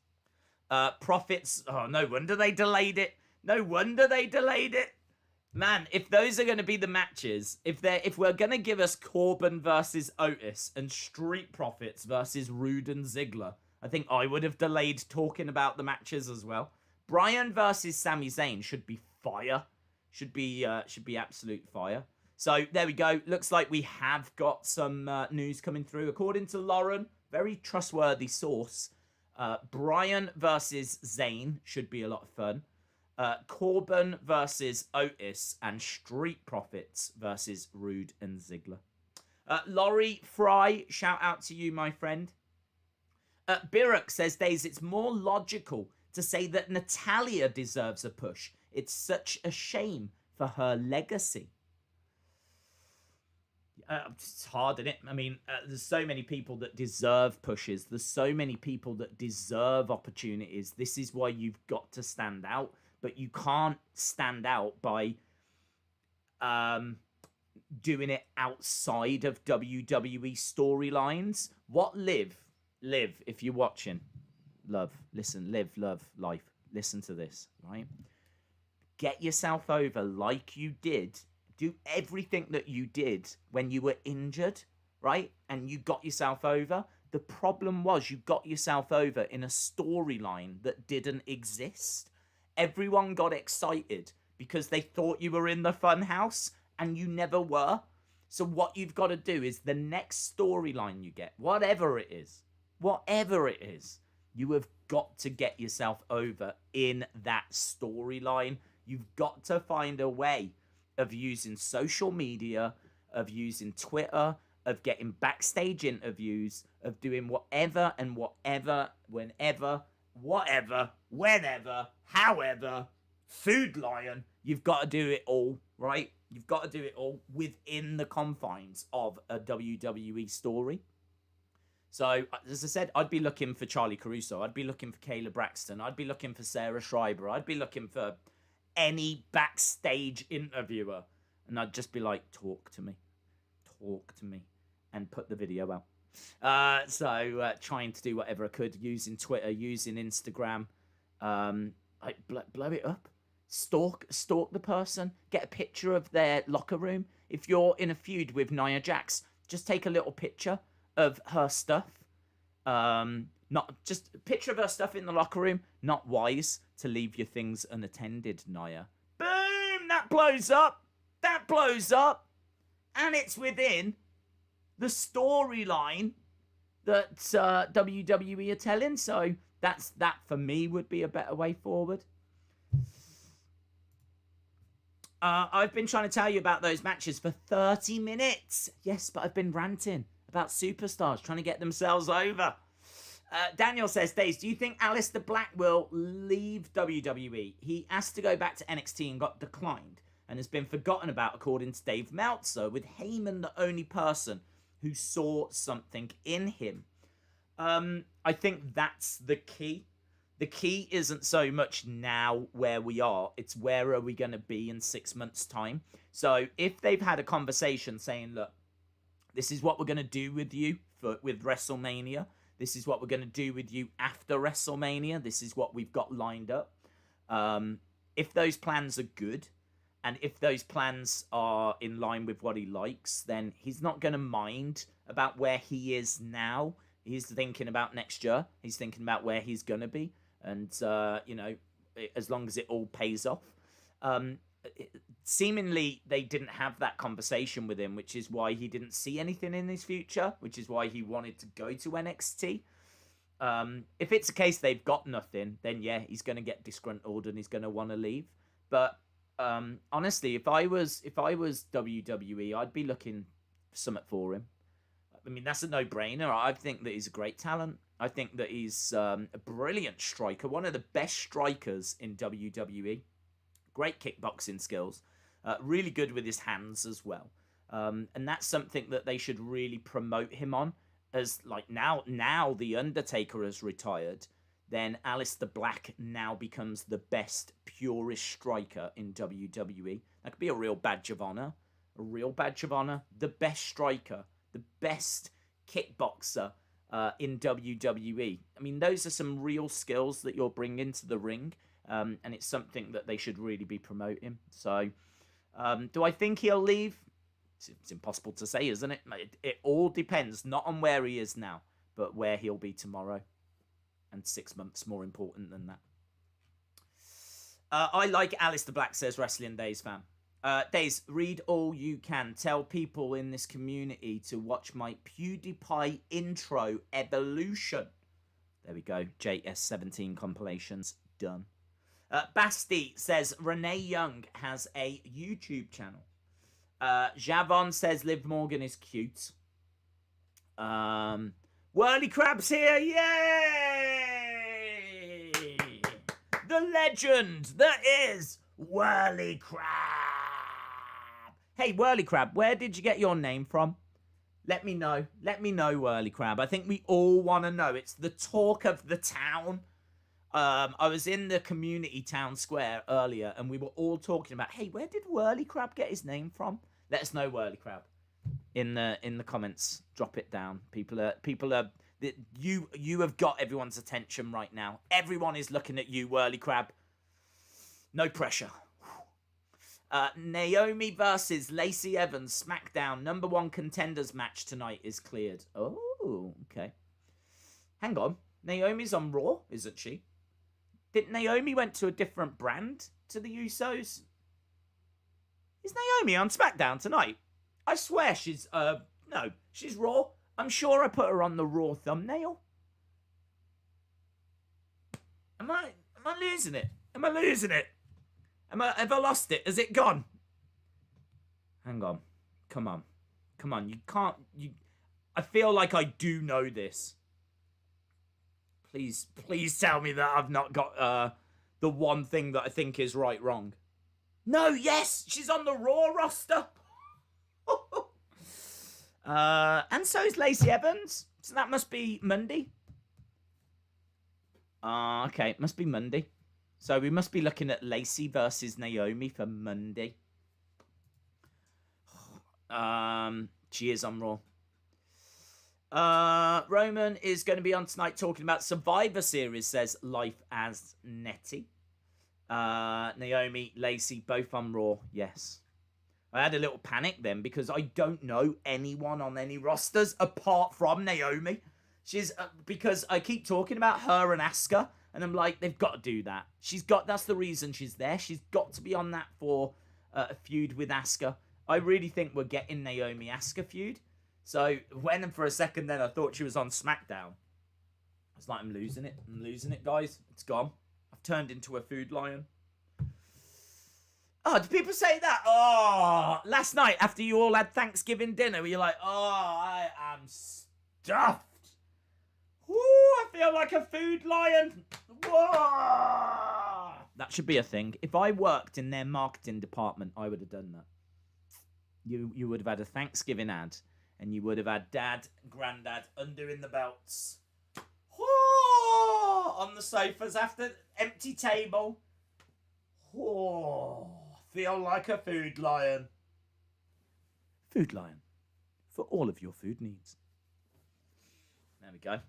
Profits. Oh, no wonder they delayed it. No wonder they delayed it. Man, if those are going to be the matches, if we're going to give us Corbin versus Otis and Street Profits versus Roode and Ziggler, I think I would have delayed talking about the matches as well. Bryan versus Sami Zayn should be fire. Should be absolute fire. So there we go. Looks like we have got some news coming through. According to Lauren, very trustworthy source, Bryan versus Zayn should be a lot of fun. Corbin versus Otis and Street Profits versus Roode and Ziggler. Laurie Fry, shout out to you, my friend. Biruk says, Daze, it's more logical to say that Natalya deserves a push. It's such a shame for her legacy. It's hard, isn't it? I mean, there's so many people that deserve pushes. There's so many people that deserve opportunities. This is why you've got to stand out. But you can't stand out by doing it outside of WWE storylines. What Liv, if you're watching, love, listen, live, love, life. Listen to this, right? Get yourself over like you did. Do everything that you did when you were injured, right? And you got yourself over. The problem was you got yourself over in a storyline that didn't exist. Everyone got excited because they thought you were in the fun house and you never were. So what you've got to do is the next storyline you get, whatever it is, you have got to get yourself over in that storyline. You've got to find a way of using social media, of using Twitter, of getting backstage interviews, of doing whatever and whatever, whenever, whatever, whenever, however, Food Lion. You've got to do it all, right? You've got to do it all within the confines of a WWE story. So, as I said, I'd be looking for Charlie Caruso. I'd be looking for Kayla Braxton. I'd be looking for Sarah Schreiber. I'd be looking for any backstage interviewer. And I'd just be like, talk to me, and put the video out. Trying to do whatever I could, using Twitter, using Instagram, blow it up, stalk the person, get a picture of their locker room. If you're in a feud with Nia Jax, just take a little picture of her stuff. Not just a picture of her stuff in the locker room. Not wise to leave your things unattended, Nia. Boom! That blows up. And it's within the storyline that WWE are telling. So that for me would be a better way forward. I've been trying to tell you about those matches for 30 minutes. Yes, but I've been ranting about superstars trying to get themselves over. Daniel says, Daze, do you think Aleister Black will leave WWE? He asked to go back to NXT and got declined and has been forgotten about, according to Dave Meltzer, with Heyman the only person who saw something in him. I think that's the key. The key isn't so much now where we are, it's where are we going to be in 6 months' time. So if they've had a conversation saying, look, this is what we're going to do with you with WrestleMania. This is what we're going to do with you after WrestleMania. This is what we've got lined up. If those plans are good, and if those plans are in line with what he likes, then he's not going to mind about where he is now. He's thinking about next year. He's thinking about where he's going to be. And, as long as it all pays off. Seemingly, they didn't have that conversation with him, which is why he didn't see anything in his future, which is why he wanted to go to NXT. If it's a case they've got nothing, then yeah, he's going to get disgruntled and he's going to want to leave. But honestly, if I was WWE, I'd be looking for something for him. I mean, that's a no-brainer. I think that he's a great talent. I think that he's a brilliant striker, one of the best strikers in WWE. Great kickboxing skills, really good with his hands as well. And that's something that they should really promote him on. As like now the Undertaker has retired, then Aleister Black now becomes the best, purest striker in WWE. That could be a real badge of honor. A real badge of honor. The best striker, the best kickboxer in WWE. I mean, those are some real skills that you're bringing to the ring. And it's something that they should really be promoting. So, do I think he'll leave? It's impossible to say, isn't it? It all depends, not on where he is now, but where he'll be tomorrow. And 6 months more important than that. I like Aleister Black, says Wrestling Daze fan. Daze, read all you can. Tell people in this community to watch my PewDiePie intro evolution. There we go. JS17 compilations done. Basti says Renee Young has a YouTube channel. Javon says Liv Morgan is cute. Whirly Crab's here. Yay! The legend that is Whirly Crab. Hey, Whirly Crab, where did you get your name from? Let me know. Let me know, Whirly Crab. I think we all want to know. It's the talk of the town. I was in the community town square earlier, and we were all talking about, hey, where did Whirly Crab get his name from? Let us know, Whirly Crab, in the comments. Drop it down. People are. You have got everyone's attention right now. Everyone is looking at you, Whirly Crab. No pressure. Naomi versus Lacey Evans Smackdown #1 contenders match tonight is cleared. Oh, okay. Hang on. Naomi's on Raw, isn't she? Did Naomi went to a different brand to the Usos? Is Naomi on SmackDown tonight? I swear she's, no, she's Raw. I'm sure I put her on the Raw thumbnail. Am I losing it? Am I losing it? Have I lost it? Has it gone? Hang on. Come on. Come on. You can't, I feel like I do know this. Please tell me that I've not got the one thing that I think is wrong. No, yes, she's on the Raw roster. And so is Lacey Evans. So that must be Monday. Okay, it must be Monday. So we must be looking at Lacey versus Naomi for Monday. She is on Raw. Roman is going to be on tonight talking about Survivor Series, says Life as Nettie. Naomi, Lacey, both on Raw, yes. I had a little panic then because I don't know anyone on any rosters apart from Naomi. She's because I keep talking about her and Asuka, and I'm like, they've got to do that. That's the reason she's there. She's got to be on that for a feud with Asuka. I really think we're getting Naomi Asuka feud. So when for a second then I thought she was on SmackDown. I was like, I'm losing it, guys. It's gone. I've turned into a food lion. Oh, do people say that? Oh, last night after you all had Thanksgiving dinner, were you like, oh, I am stuffed. Woo, I feel like a food lion. Whoa. That should be a thing. If I worked in their marketing department, I would have done that. You would have had a Thanksgiving ad, and you would have had dad, granddad undoing the belts. Oh, on the sofas after empty table. Oh, feel like a food lion. Food lion. For all of your food needs. There we go.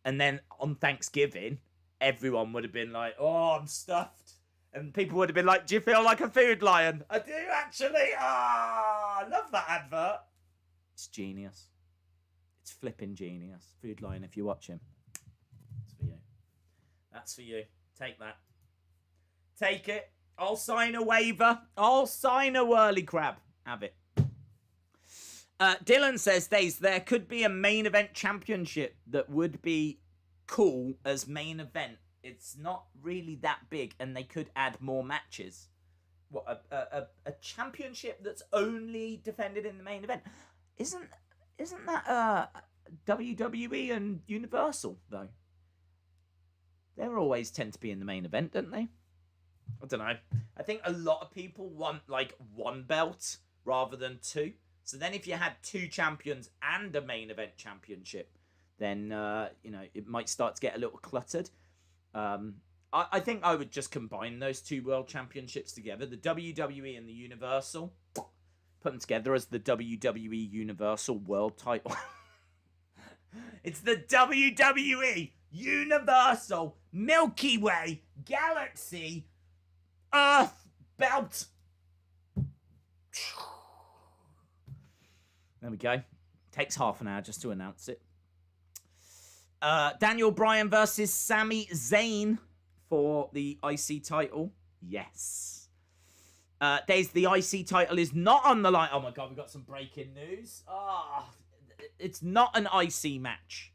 And then on Thanksgiving, everyone would have been like, oh, I'm stuffed. And people would have been like, do you feel like a food lion? I do, actually. Ah, I love that advert. It's genius. It's flipping genius. Food lion, if you watch him. It's for you. That's for you. Take that. Take it. I'll sign a waiver. I'll sign a whirly crab. Have it. Dylan says, Daze, there could be a main event championship that would be cool as main event. It's not really that big, and they could add more matches. What, a championship that's only defended in the main event? Isn't that WWE and Universal, though? They always tend to be in the main event, don't they? I don't know. I think a lot of people want, like, one belt rather than two. So then if you had two champions and a main event championship, then, it might start to get a little cluttered. I think I would just combine those two world championships together, the WWE and the Universal, put them together as the WWE Universal World title. It's the WWE Universal Milky Way Galaxy Earth Belt. There we go. Takes half an hour just to announce it. Daniel Bryan versus Sami Zayn for the IC title. Yes. Daze, the IC title is not on the line. Oh my God, we got some breaking news. It's not an IC match.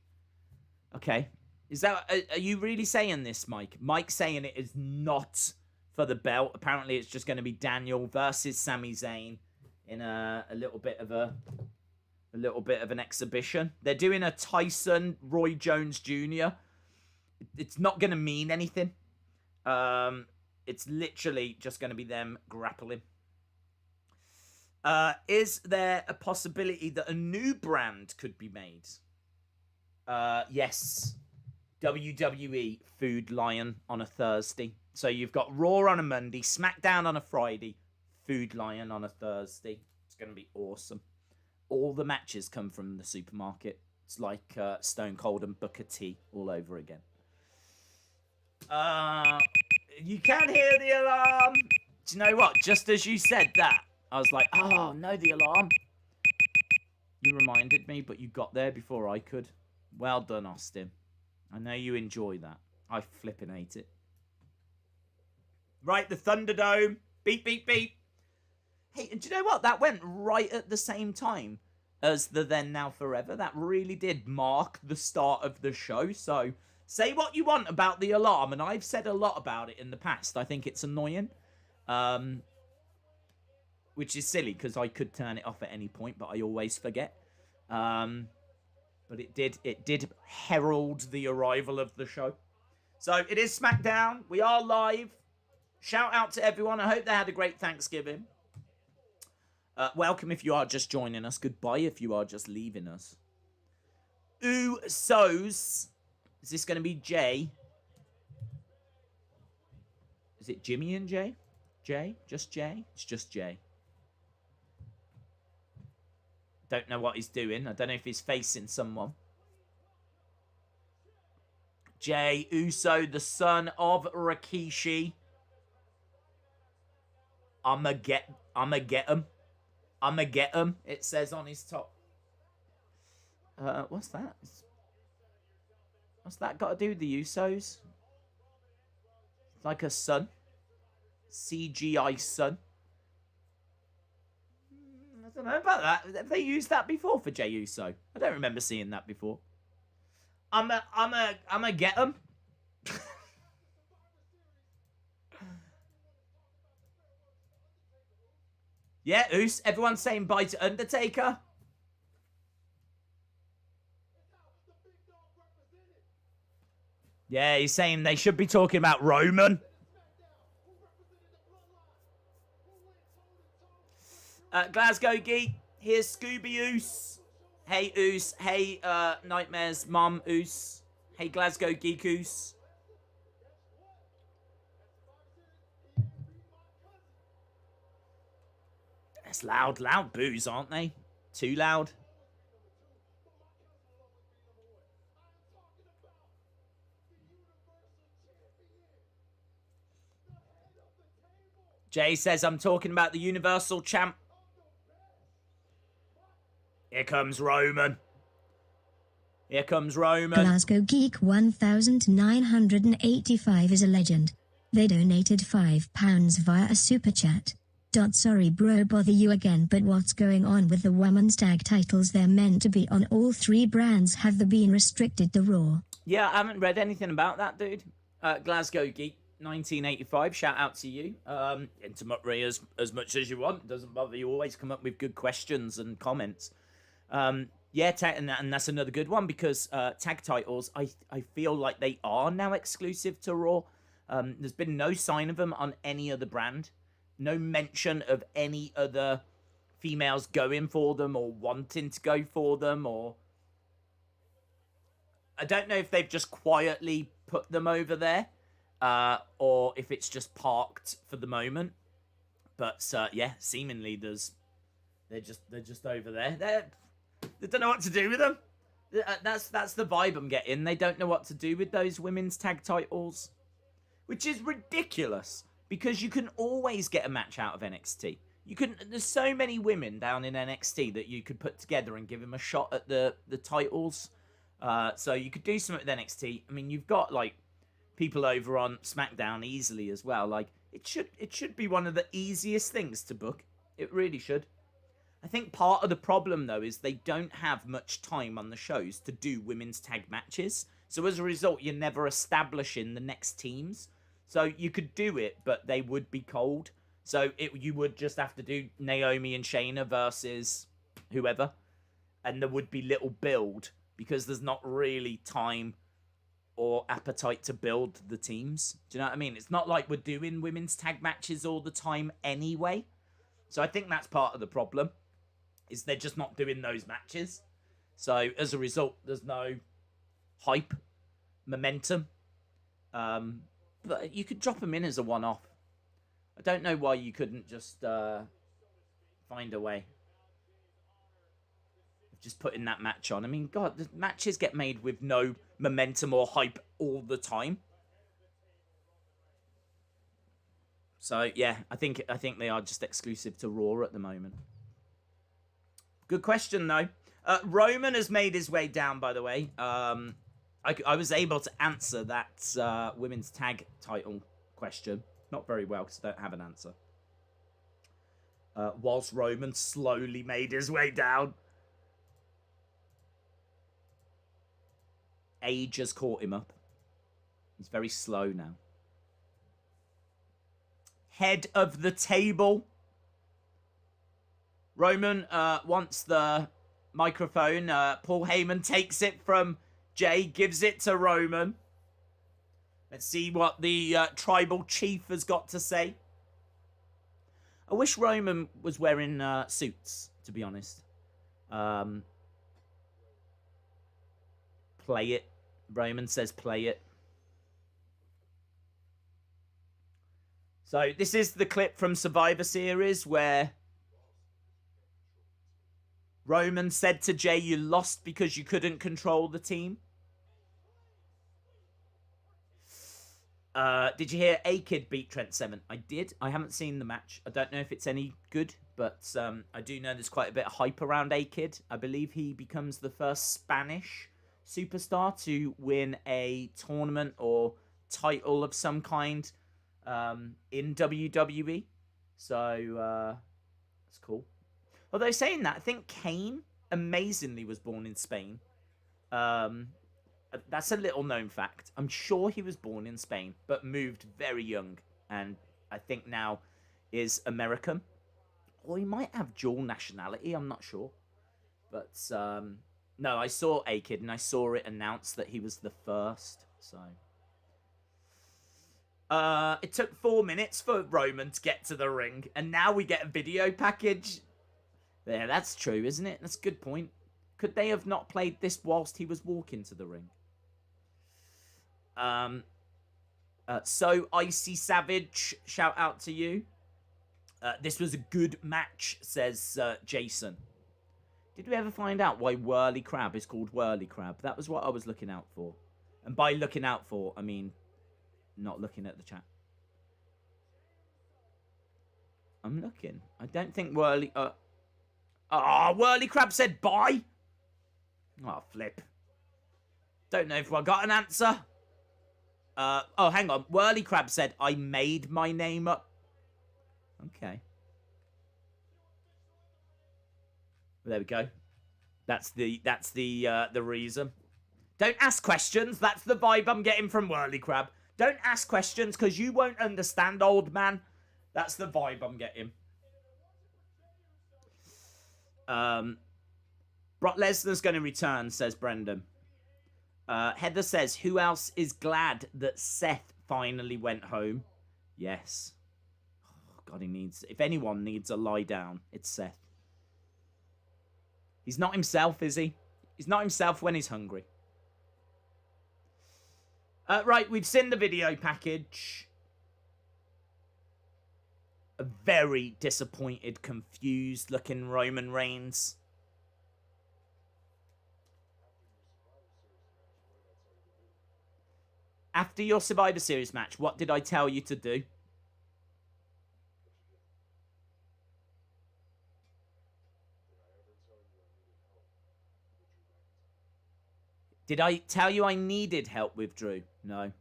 Okay. Is that? Are you really saying this, Mike? Mike's saying it is not for the belt. Apparently, it's just going to be Daniel versus Sami Zayn in a little bit of an exhibition. They're doing a Tyson Roy Jones Jr. It's not going to mean anything. It's literally just going to be them grappling. Is there a possibility that a new brand could be made? Yes. WWE Food Lion on a Thursday. So you've got Raw on a Monday, SmackDown on a Friday, Food Lion on a Thursday. It's going to be awesome. All the matches come from the supermarket. It's like Stone Cold and Booker T all over again. You can hear the alarm. Do you know what? Just as you said that, I was like, oh, no, the alarm. You reminded me, but you got there before I could. Well done, Austin. I know you enjoy that. I flipping hate it. Right, the Thunderdome. Beep, beep, beep. Hey, do you know what? That went right at the same time as the Then Now Forever. That really did mark the start of the show. So, say what you want about the alarm, and I've said a lot about it in the past. I think it's annoying. Which is silly, because I could turn it off at any point, but I always forget. But it did herald the arrival of the show. So, it is SmackDown. We are live. Shout out to everyone. I hope they had a great Thanksgiving. Welcome if you are just joining us. Goodbye if you are just leaving us. Usos. Is this going to be Jay? Is it Jimmy and Jay? Jay? Just Jay? It's just Jay. Don't know what he's doing. I don't know if he's facing someone. Jay Uso, the son of Rikishi. I'ma get him. I'ma get him, it says on his top. What's that? What's that got to do with the Usos? It's like a sun. CGI sun. I don't know about that. Have they used that before for Jey Uso? I don't remember seeing that before. I'ma get him. Yeah, Us. Everyone's saying bye to Undertaker. Yeah, he's saying they should be talking about Roman. Glasgow Geek. Here's Scooby Oos. Hey, Oos. Hey, Nightmare's mum, Oos. Hey, Glasgow Geekoos. That's loud boos, aren't they? Too loud. Jay says, I'm talking about the Universal Champ. Here comes Roman. Here comes Roman. Glasgow Geek 1985 is a legend. They donated £5 via a super chat. Sorry bro, bother you again, but what's going on with the women's tag titles? They're meant to be on all three brands. Have they been restricted to Raw? Yeah, I haven't read anything about that, dude. Glasgow Geek 1985, shout out to you. Intimate Ray as much as you want. Doesn't bother you. Always come up with good questions and comments. Yeah, and that's another good one because tag titles, I feel like they are now exclusive to Raw. There's been no sign of them on any other brand. No mention of any other females going for them or wanting to go for them, or I don't know if they've just quietly put them over there, or if it's just parked for the moment. But yeah, seemingly they're just over there. They don't know what to do with them. That's the vibe I'm getting. They don't know what to do with those women's tag titles, which is ridiculous. Because you can always get a match out of NXT. There's so many women down in NXT that you could put together and give them a shot at the titles. So you could do something with NXT. I mean, you've got like people over on SmackDown easily as well. Like it should be one of the easiest things to book. It really should. I think part of the problem though is they don't have much time on the shows to do women's tag matches. So as a result, you're never establishing the next teams. So you could do it, but they would be cold. So you would just have to do Naomi and Shayna versus whoever. And there would be little build because there's not really time or appetite to build the teams. Do you know what I mean? It's not like we're doing women's tag matches all the time anyway. So I think that's part of the problem, is they're just not doing those matches. So as a result, there's no hype, momentum. But you could drop them in as a one-off. I don't know why you couldn't just find a way of just putting that match on. I mean, God, the matches get made with no momentum or hype all the time. So yeah, I think they are just exclusive to Raw at the moment. Good question though. Roman has made his way down, by the way. I was able to answer that women's tag title question. Not very well, because I don't have an answer. Whilst Roman slowly made his way down. Age has caught him up. He's very slow now. Head of the table. Roman wants the microphone. Paul Heyman takes it from Jay, gives it to Roman. Let's see what the tribal chief has got to say. I wish Roman was wearing suits, to be honest. Play it. Roman says play it. So this is the clip from Survivor Series where Roman said to Jay, you lost because you couldn't control the team. Did you hear A-Kid beat Trent Seven? I did. I haven't seen the match. I don't know if it's any good, but I do know there's quite a bit of hype around A-Kid. I believe he becomes the first Spanish superstar to win a tournament or title of some kind in WWE. So, that's cool. Although saying that, I think Kane amazingly was born in Spain. That's a little known fact. I'm sure he was born in Spain, but moved very young, and I think now is American. Or he might have dual nationality, I'm not sure. But, no, I saw A-Kid, and I saw it announced that he was the first, so... it took 4 minutes for Roman to get to the ring, and now we get a video package. Yeah, that's true, isn't it? That's a good point. Could they have not played this whilst he was walking to the ring? So Icy Savage, shout out to you. This was a good match, says Jason. Did we ever find out why Whirly Crab is called Whirly Crab? That was what I was looking out for. And by looking out for, I mean not looking at the chat. I'm looking. I don't think Whirly... Whirly Crab said bye. Oh, flip. Don't know if I got an answer. Oh, hang on. Whirly Crab said, I made my name up. Okay. Well, there we go. That's the reason. Don't ask questions. That's the vibe I'm getting from Whirly Crab. Don't ask questions because you won't understand, old man. That's the vibe I'm getting. Brock Lesnar's going to return, says Brendan. Heather says, who else is glad that Seth finally went home? Yes. Oh, God, he needs... If anyone needs a lie down, it's Seth. He's not himself, is he? He's not himself when he's hungry. Right, we've seen the video package. A very disappointed, confused-looking Roman Reigns. After your Survivor Series match, what did I tell you to do? Did I tell you I needed help with Drew? No.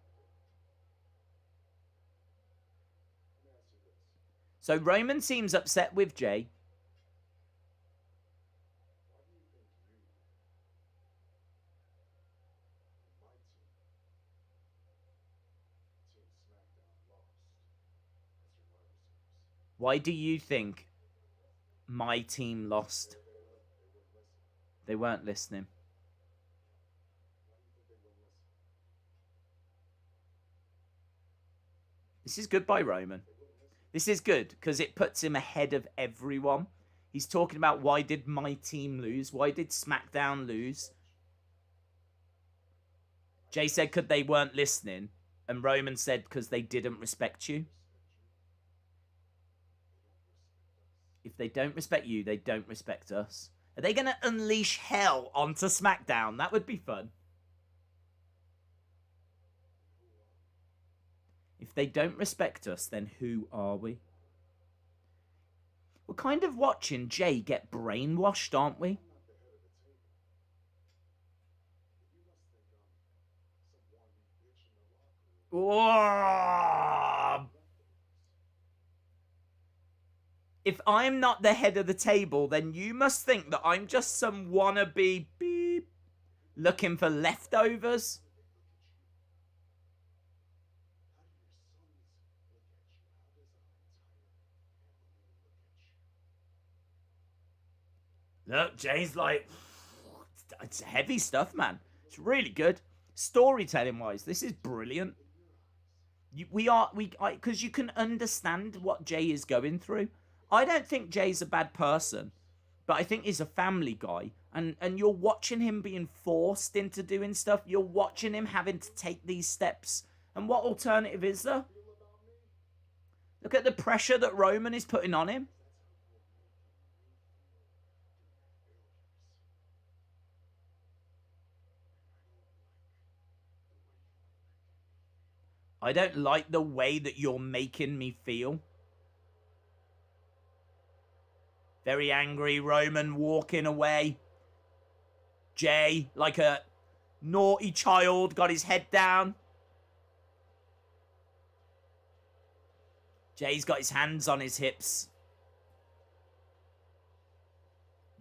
So Roman seems upset with Jey. Why do you think my team lost? They weren't listening. This is good by Roman. This is good because it puts him ahead of everyone. He's talking about why did my team lose? Why did SmackDown lose? Jey said because they weren't listening. And Roman said because they didn't respect you. If they don't respect you, they don't respect us. Are they going to unleash hell onto SmackDown? That would be fun. If they don't respect us, then who are we? We're kind of watching Jey get brainwashed, aren't we? Whoa! If I'm not the head of the table, then you must think that I'm just some wannabe beep looking for leftovers. Look, Jey's like, it's heavy stuff, man. It's really good. Storytelling-wise, this is brilliant. Because you can understand what Jey is going through. I don't think Jey's a bad person, but I think he's a family guy. And you're watching him being forced into doing stuff. You're watching him having to take these steps. And what alternative is there? Look at the pressure that Roman is putting on him. I don't like the way that you're making me feel. Very angry Roman walking away. Jey, like a naughty child, got his head down. Jey's got his hands on his hips.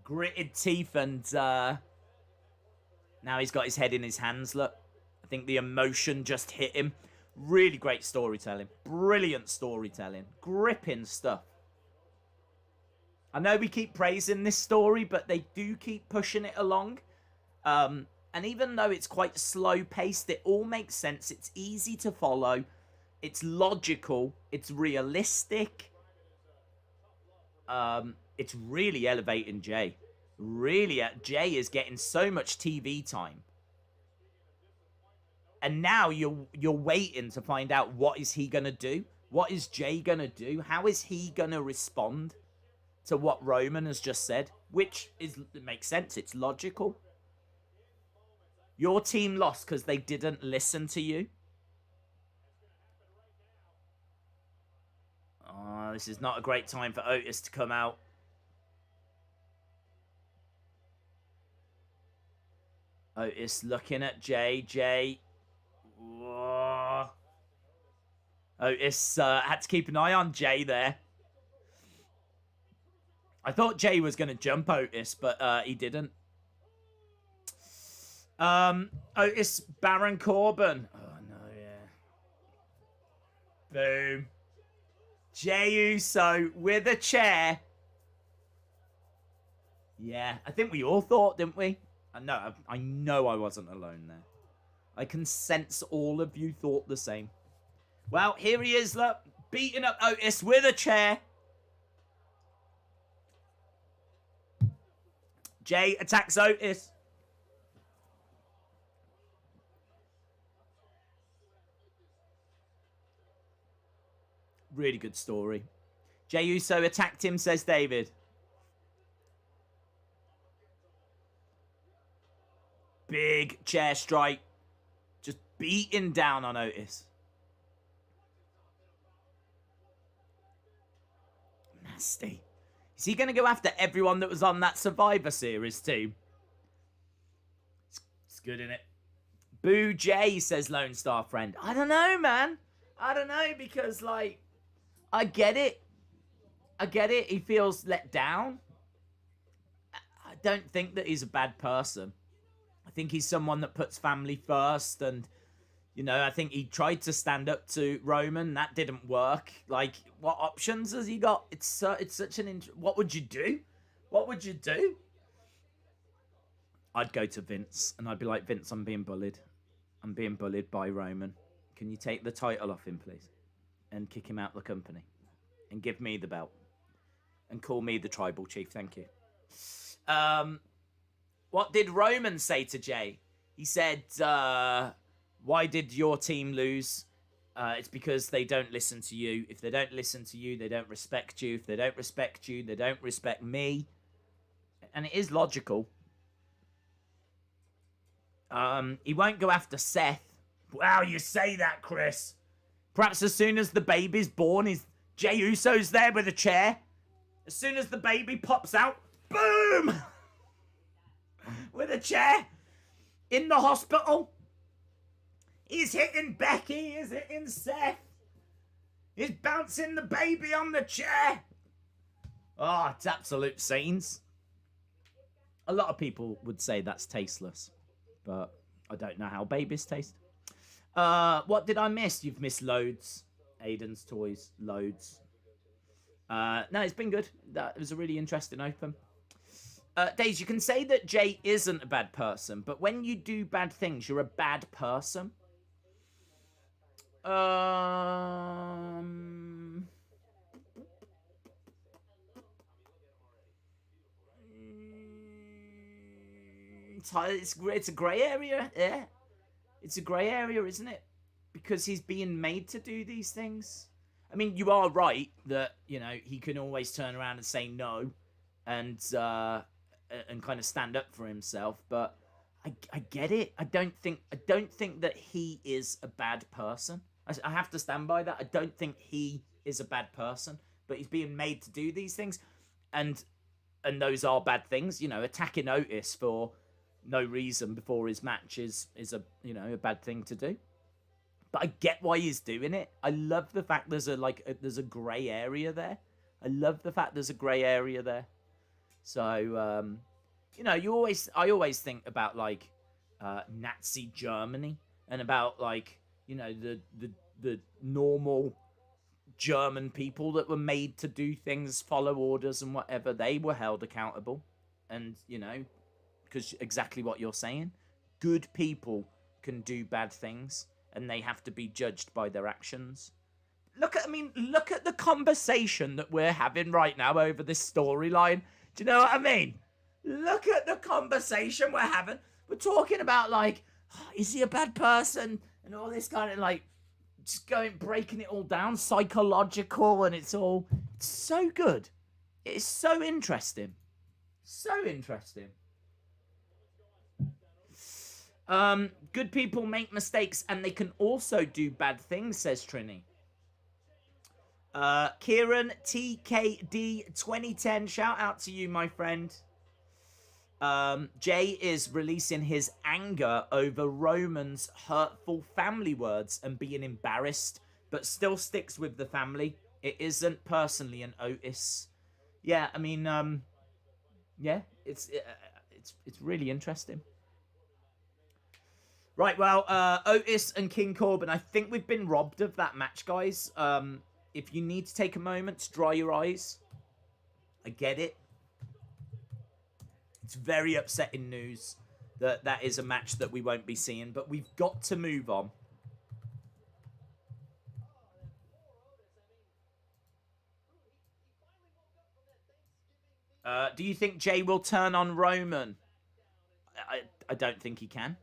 Gritted teeth and now he's got his head in his hands, look. I think the emotion just hit him. Really great storytelling. Brilliant storytelling. Gripping stuff. I know we keep praising this story, but they do keep pushing it along. And even though it's quite slow-paced, it all makes sense. It's easy to follow. It's logical. It's realistic. It's really elevating Jey. Really, Jey is getting so much TV time. And now you're waiting to find out what is he going to do? What is Jey going to do? How is he going to respond to what Roman has just said? Which it makes sense. It's logical. Your team lost because they didn't listen to you. Oh, this is not a great time for Otis to come out. Otis looking at Jey. Jey. Whoa. Otis had to keep an eye on Jey there. I thought Jey was going to jump Otis, but he didn't. Otis, Baron Corbin. Oh, no, yeah. Boom. Jey Uso with a chair. Yeah, I think we all thought, didn't we? I know I wasn't alone there. I can sense all of you thought the same. Well, here he is, look. Beating up Otis with a chair. Jey attacks Otis. Really good story. Jey Uso attacked him, says David. Big chair strike. Just beating down on Otis. Nasty. Is he going to go after everyone that was on that Survivor Series team? It's good, innit? Boo Jey, says Lone Star Friend. I don't know, man. I don't know, because, like, I get it. I get it. He feels let down. I don't think that he's a bad person. I think he's someone that puts family first, and, you know, I think he tried to stand up to Roman. That didn't work. Like, what options has he got? It's such an... What would you do? What would you do? I'd go to Vince, and I'd be like, Vince, I'm being bullied. I'm being bullied by Roman. Can you take the title off him, please? And kick him out of the company. And give me the belt. And call me the tribal chief. Thank you. What did Roman say to Jey? He said, why did your team lose? It's because they don't listen to you. If they don't listen to you, they don't respect you. If they don't respect you, they don't respect me. And it is logical. He won't go after Seth. Wow, you say that, Chris. Perhaps as soon as the baby's born, Jey Uso's there with a chair. As soon as the baby pops out, boom! With a chair. In the hospital. He's hitting Becky. He's hitting Seth. He's bouncing the baby on the chair. Oh, it's absolute scenes. A lot of people would say that's tasteless. But I don't know how babies taste. What did I miss? You've missed loads. Aiden's toys. Loads. No, it's been good. That was a really interesting open. Daze, you can say that Jey isn't a bad person, but when you do bad things, you're a bad person. It's a grey area, yeah. It's a grey area, isn't it? Because he's being made to do these things. I mean, you are right that, you know, he can always turn around and say no and kind of stand up for himself, but I get it. I don't think that he is a bad person. I have to stand by that. I don't think he is a bad person, but he's being made to do these things, and those are bad things. You know, attacking Otis for no reason before his match is a, you know, a bad thing to do. But I get why he's doing it. I love the fact there's a grey area there. I love the fact there's a grey area there. So, you know, I always think about, like, Nazi Germany and about, like, you know, the normal German people that were made to do things, follow orders and whatever. They were held accountable. And, you know, because exactly what you're saying, good people can do bad things and they have to be judged by their actions. Look at the conversation that we're having right now over this storyline. Do you know what I mean? Look at the conversation we're having. We're talking about, like, oh, is he a bad person? and all this kind of like just breaking it all down, psychological, and it's so good. It's so interesting. So interesting. Good people make mistakes and they can also do bad things, says Trini. Kieran TKD 2010, shout out to you, my friend. Jey is releasing his anger over Roman's hurtful family words and being embarrassed, but still sticks with the family. It isn't personally an Otis. Yeah, I mean, yeah, it's really interesting. Right, well, Otis and King Corbin, I think we've been robbed of that match, guys. If you need to take a moment to dry your eyes, I get it. It's very upsetting news that that is a match that we won't be seeing, but we've got to move on. Do you think Jey will turn on Roman? I don't think he can.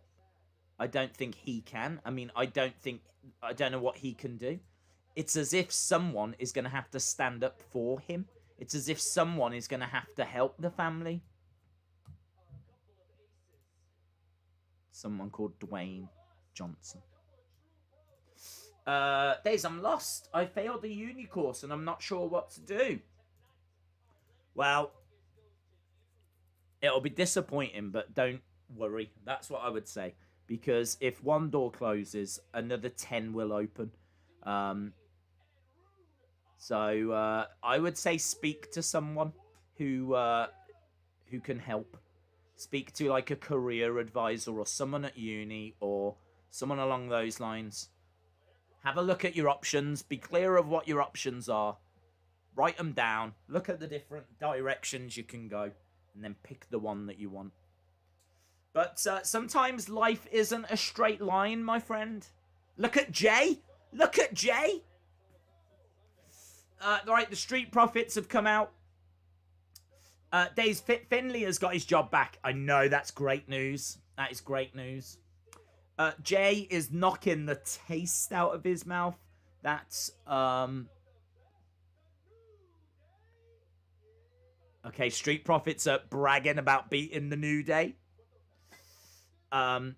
I don't think he can. I mean, I don't know what he can do. It's as if someone is going to have to stand up for him. It's as if someone is going to have to help the family. Someone called Dwayne Johnson. Daze, I'm lost. I failed the uni course and I'm not sure what to do. Well, it'll be disappointing, but don't worry. That's what I would say. Because if one door closes, another 10 will open. So I would say speak to someone who can help. Speak to like a career advisor or someone at uni or someone along those lines. Have a look at your options. Be clear of what your options are. Write them down. Look at the different directions you can go. And then pick the one that you want. But sometimes life isn't a straight line, my friend. Look at Jey. Look at Jey. Right, the Street Profits have come out. Daze Finley has got his job back. I know, that's great news. That is great news. Jey is knocking the taste out of his mouth. That's, okay, Street Profits are bragging about beating the New Day. The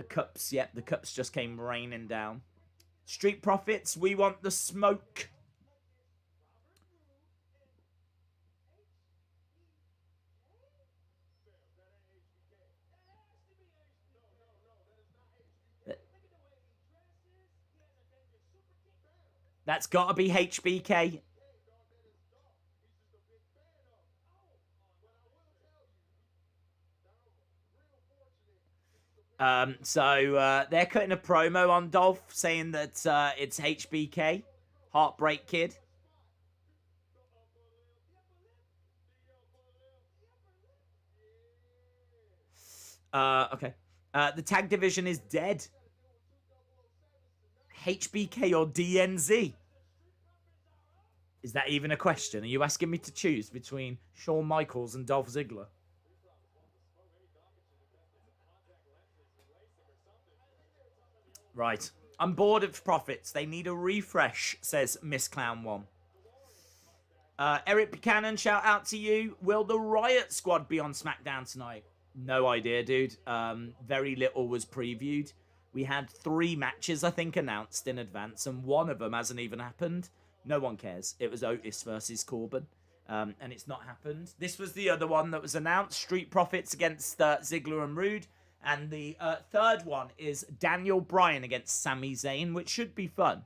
cups, yeah, the cups just came raining down. Street Profits, we want the smoke. That's got to be HBK. So they're cutting a promo on Dolph saying that it's HBK, Heartbreak Kid. Okay. The tag division is dead. HBK or DNZ? Is that even a question? Are you asking me to choose between Shawn Michaels and Dolph Ziggler? Right. I'm bored of Profits. They need a refresh, says Miss Clown 1. Eric Buchanan, shout out to you. Will the Riot Squad be on SmackDown tonight? No idea, dude. Very little was previewed. We had 3 matches, I think, announced in advance, and one of them hasn't even happened. No one cares. It was Otis versus Corbin, and it's not happened. This was the other one that was announced, Street Profits against Ziggler and Roode, and the third one is Daniel Bryan against Sami Zayn, which should be fun.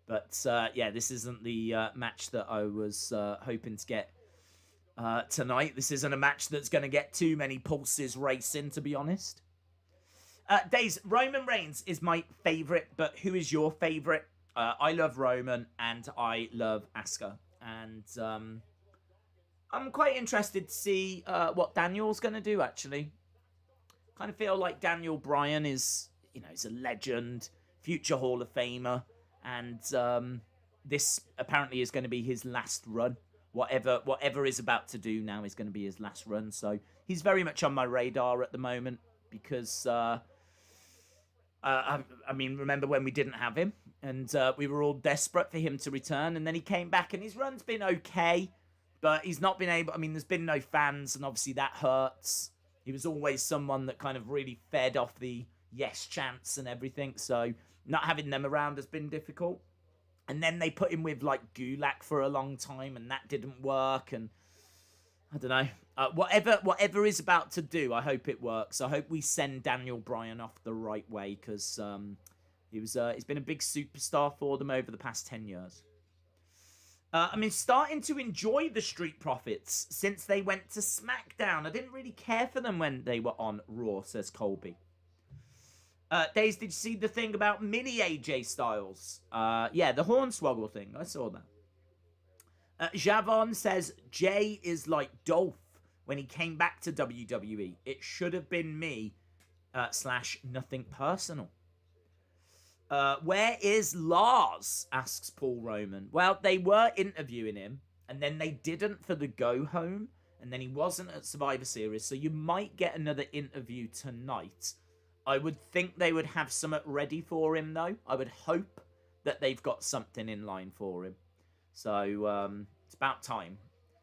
But, yeah, this isn't the match that I was hoping to get tonight. This isn't a match that's going to get too many pulses racing, to be honest. Daze, Roman Reigns is my favourite, but who is your favourite? I love Roman, and I love Asuka. And I'm quite interested to see what Daniel's going to do, actually. Kind of feel like Daniel Bryan is, you know, he's a legend, future Hall of Famer. And this apparently is going to be his last run. Whatever is about to do now is going to be his last run. So he's very much on my radar at the moment because I mean, remember when we didn't have him and we were all desperate for him to return, and then he came back and his run's been okay, but he's not been able. I mean, there's been no fans, and obviously that hurts. He was always someone that kind of really fed off the yes chants and everything, so not having them around has been difficult. And then they put him with like Gulak for a long time, and that didn't work. And I don't know. Whatever is about to do, I hope it works. I hope we send Daniel Bryan off the right way, because he's been a big superstar for them over the past 10 years. I mean, starting to enjoy the Street Profits since they went to SmackDown. I didn't really care for them when they were on Raw, says Colby. Daze, did you see the thing about mini AJ Styles? Yeah, the Hornswoggle thing. I saw that. Javon says, Jay is like Dolph when he came back to WWE. It should have been me, / nothing personal. Where is Lars? Asks Paul Roman. Well, they were interviewing him, and then they didn't for the go home, and then he wasn't at Survivor Series, so you might get another interview tonight. I would think they would have something ready for him, though. I would hope that they've got something in line for him. So, it's about time.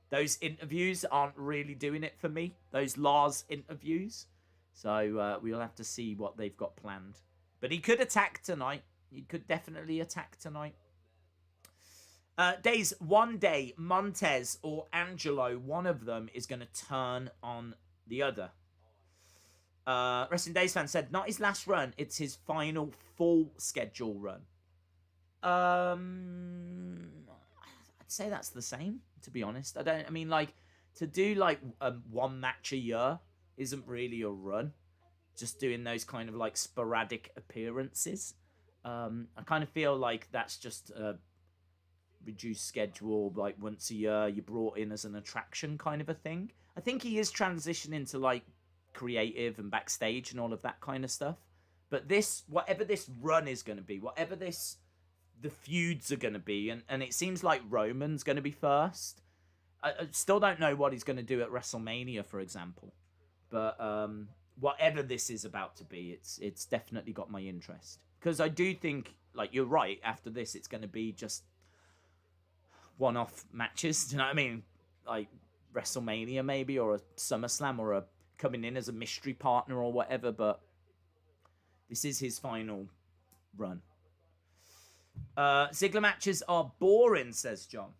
Those interviews aren't really doing it for me. Those Lars interviews. So, we'll have to see what they've got planned. But he could attack tonight. He could definitely attack tonight. Days, one day, Montez or Angelo, one of them is going to turn on the other. Wrestling Days fan said, not his last run, it's his final full schedule run. I'd say that's the same, to be honest. I mean, like, to do, like, one match a year isn't really a run. Just doing those kind of, like, sporadic appearances. I kind of feel like that's just a reduced schedule, like, once a year, you're brought in as an attraction kind of a thing. I think he is transitioning to, like, creative and backstage and all of that kind of stuff. But this, whatever this run is going to be, whatever the feuds are going to be, and it seems like Roman's going to be first. I still don't know what he's going to do at WrestleMania, for example. But whatever this is about to be, it's definitely got my interest. Because I do think, like, you're right, after this it's going to be just one-off matches. Do you know what I mean? Like WrestleMania maybe, or a SummerSlam, or a coming in as a mystery partner or whatever, but this is his final run. Ziggler matches are boring, says John.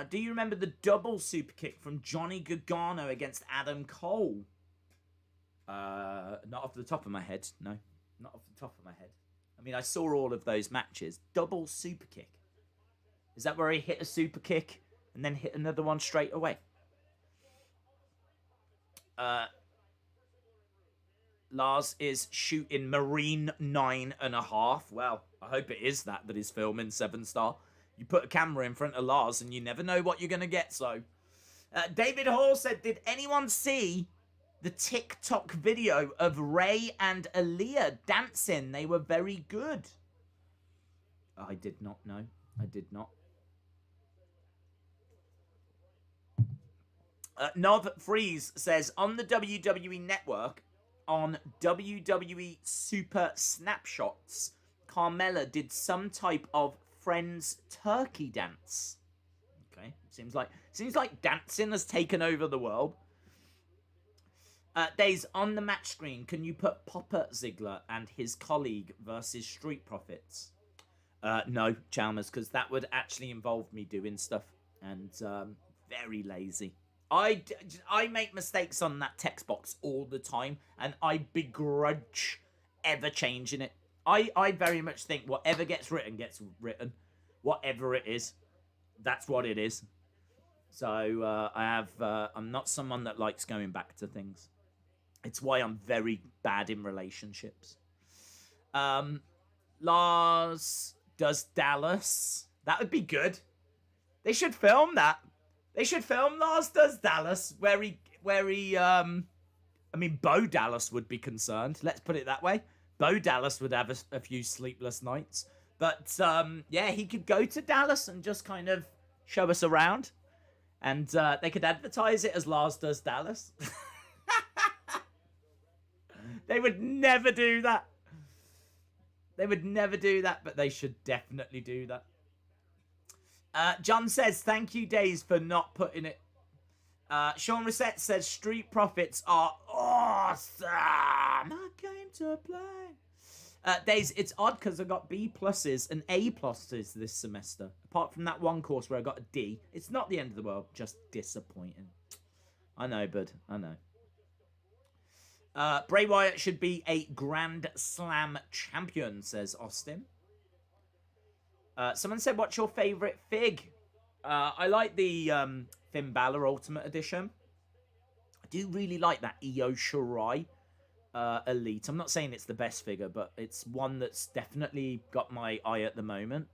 Do you remember the double super kick from Johnny Gargano against Adam Cole? Not off the top of my head. No, not off the top of my head. I mean, I saw all of those matches. Double super kick. Is that where he hit a super kick and then hit another one straight away? Lars is shooting Marine 9.5. Well, I hope it is that is filming 7-star. You put a camera in front of Lars and you never know what you're going to get, so. David Hall said, did anyone see the TikTok video of Ray and Aaliyah dancing? They were very good. I did not know. I did not. Nov Freeze says, on the WWE Network, on WWE Super Snapshots, Carmella did some type of Friends turkey dance. Okay, seems like dancing has taken over the world. Days, on the match screen, can you put Papa Ziggler and his colleague versus Street Profits? No, Chalmers, because that would actually involve me doing stuff, and very lazy. I make mistakes on that text box all the time, and I begrudge ever changing it. I very much think whatever gets written. Whatever it is, that's what it is. So I'm not someone that likes going back to things. It's why I'm very bad in relationships. Lars does Dallas. That would be good. They should film that. They should film Lars does Dallas, where he I mean, Bo Dallas would be concerned. Let's put it that way. Bo Dallas would have a few sleepless nights. But, yeah, he could go to Dallas and just kind of show us around. And they could advertise it as Lars does Dallas. They would never do that. They would never do that, but they should definitely do that. John says, thank you, Daze, for not putting it. Sean Reset says, Street Profits are awesome. I came to play. Daze, it's odd because I got B pluses and A pluses this semester. Apart from that one course where I got a D. It's not the end of the world, just disappointing. I know, bud. I know. Bray Wyatt should be a Grand Slam champion, says Austin. Someone said, what's your favourite fig? I like the Finn Balor Ultimate Edition. I do really like that Io Shirai Elite. I'm not saying it's the best figure, but it's one that's definitely got my eye at the moment.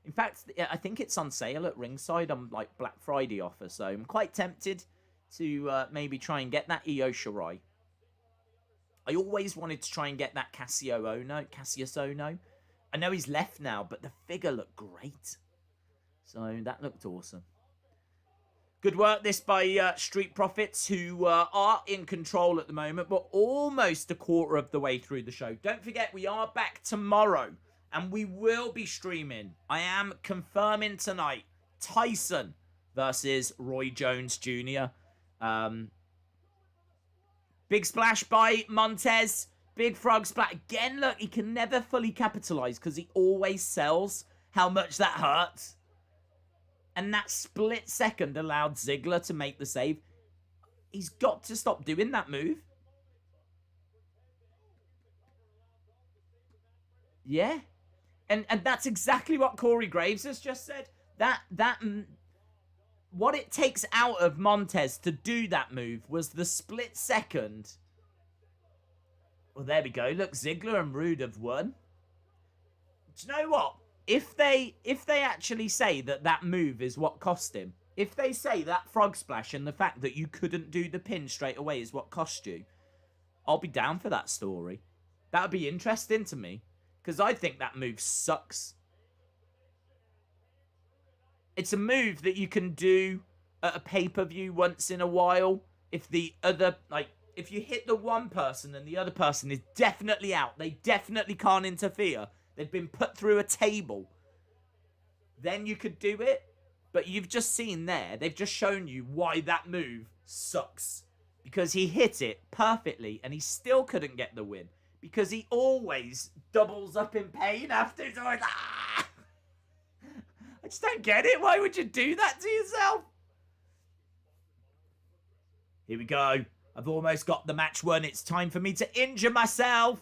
In fact, I think it's on sale at Ringside on like Black Friday offer, so I'm quite tempted to maybe try and get that Io Shirai. I always wanted to try and get that Cassius Ono. I know he's left now, but the figure looked great. So that looked awesome. Good work this by Street Profits, who are in control at the moment, but almost a quarter of the way through the show. Don't forget, we are back tomorrow, and we will be streaming. I am confirming tonight, Tyson versus Roy Jones Jr. Big splash by Montez. Big frog splash. Again, look, he can never fully capitalize because he always sells how much that hurts. And that split second allowed Ziggler to make the save. He's got to stop doing that move. Yeah. And that's exactly what Corey Graves has just said. What it takes out of Montez to do that move was the split second. Well, there we go. Look, Ziggler and Roode have won. Do you know what? If they actually say that move is what cost him, if they say that frog splash and the fact that you couldn't do the pin straight away is what cost you, I'll be down for that story. That would be interesting to me, because I think that move sucks. It's a move that you can do at a pay-per-view once in a while. If the other, if you hit the one person and the other person is definitely out, they definitely can't interfere, they've been put through a table, then you could do it. But you've just seen there, they've just shown you why that move sucks. Because he hit it perfectly and he still couldn't get the win. Because he always doubles up in pain after. He's always, ah! I just don't get it. Why would you do that to yourself? Here we go. I've almost got the match won. It's time for me to injure myself.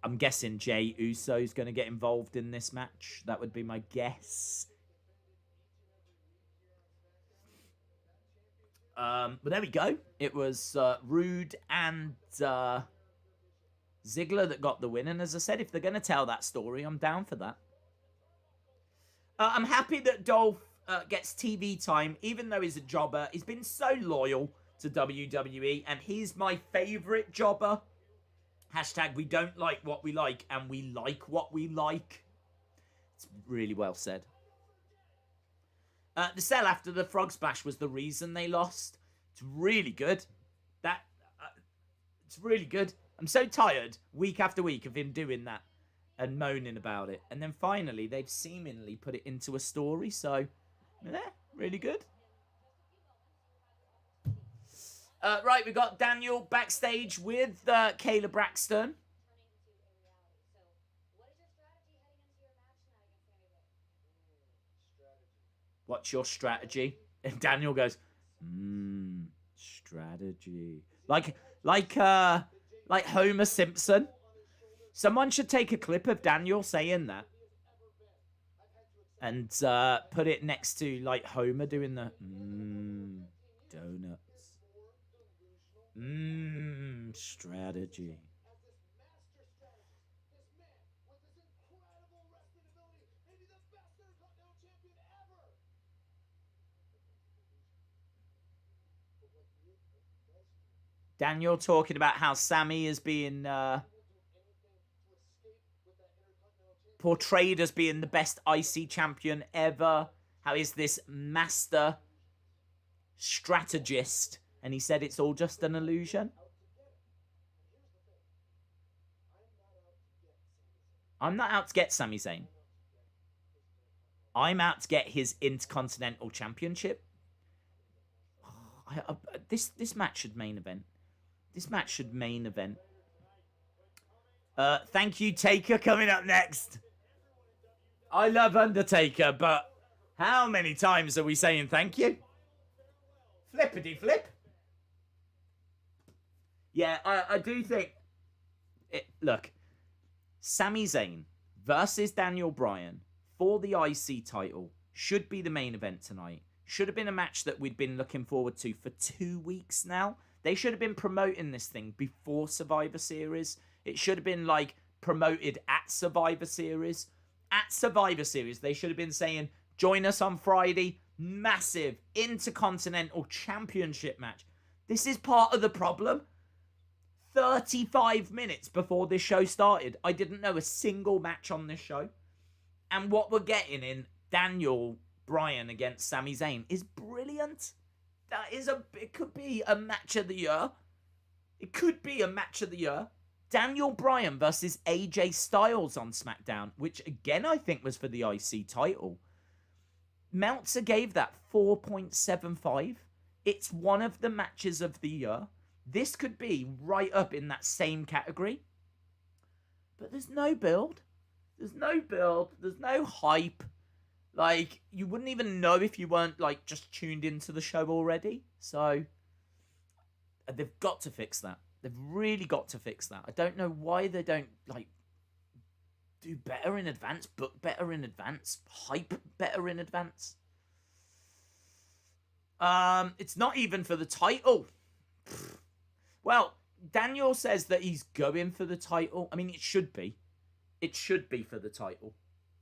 I'm guessing Jey Uso's going to get involved in this match. That would be my guess. But there we go. It was Roode and Ziggler that got the win. And as I said, if they're going to tell that story, I'm down for that. I'm happy that Dolph gets TV time, even though he's a jobber. He's been so loyal to WWE, and he's my favourite jobber. Hashtag we don't like what we like, and we like what we like. It's really well said. The sell after the frog splash was the reason they lost. It's really good. It's really good. I'm so tired week after week of him doing that and moaning about it. And then finally, they've seemingly put it into a story. So, yeah, really good. Right, we got Daniel backstage with Kayla Braxton. What's your strategy? And Daniel goes, strategy. Like Homer Simpson. Someone should take a clip of Daniel saying that and put it next to like Homer doing the donuts. Strategy. Daniel talking about how Sami is being portrayed as being the best IC champion ever. How is this master strategist And he said it's all just an illusion. I'm not out to get Sami Zayn. I'm out to get his Intercontinental Championship. This match should main event. This match should main event. Thank you, Taker, coming up next. I love Undertaker, but how many times are we saying thank you? Flippity flip. Yeah, I do think... Look, Sami Zayn versus Daniel Bryan for the IC title should be the main event tonight. Should have been a match that we'd been looking forward to for 2 weeks now. They should have been promoting this thing before Survivor Series. It should have been, like, promoted at Survivor Series. At Survivor Series, they should have been saying, join us on Friday. Massive Intercontinental Championship match. This is part of the problem. 35 minutes before this show started, I didn't know a single match on this show. And what we're getting in Daniel Bryan against Sami Zayn is brilliant. It could be a match of the year. It could be a match of the year. Daniel Bryan versus AJ Styles on SmackDown, which again I think was for the IC title. Meltzer gave that 4.75. It's one of the matches of the year. This could be right up in that same category. But there's no build. There's no build. There's no hype. Like, you wouldn't even know if you weren't, like, just tuned into the show already. So, they've got to fix that. They've really got to fix that. I don't know why they don't, like, do better in advance, book better in advance, hype better in advance. It's not even for the title. Well, Daniel says that he's going for the title. I mean, it should be. It should be for the title.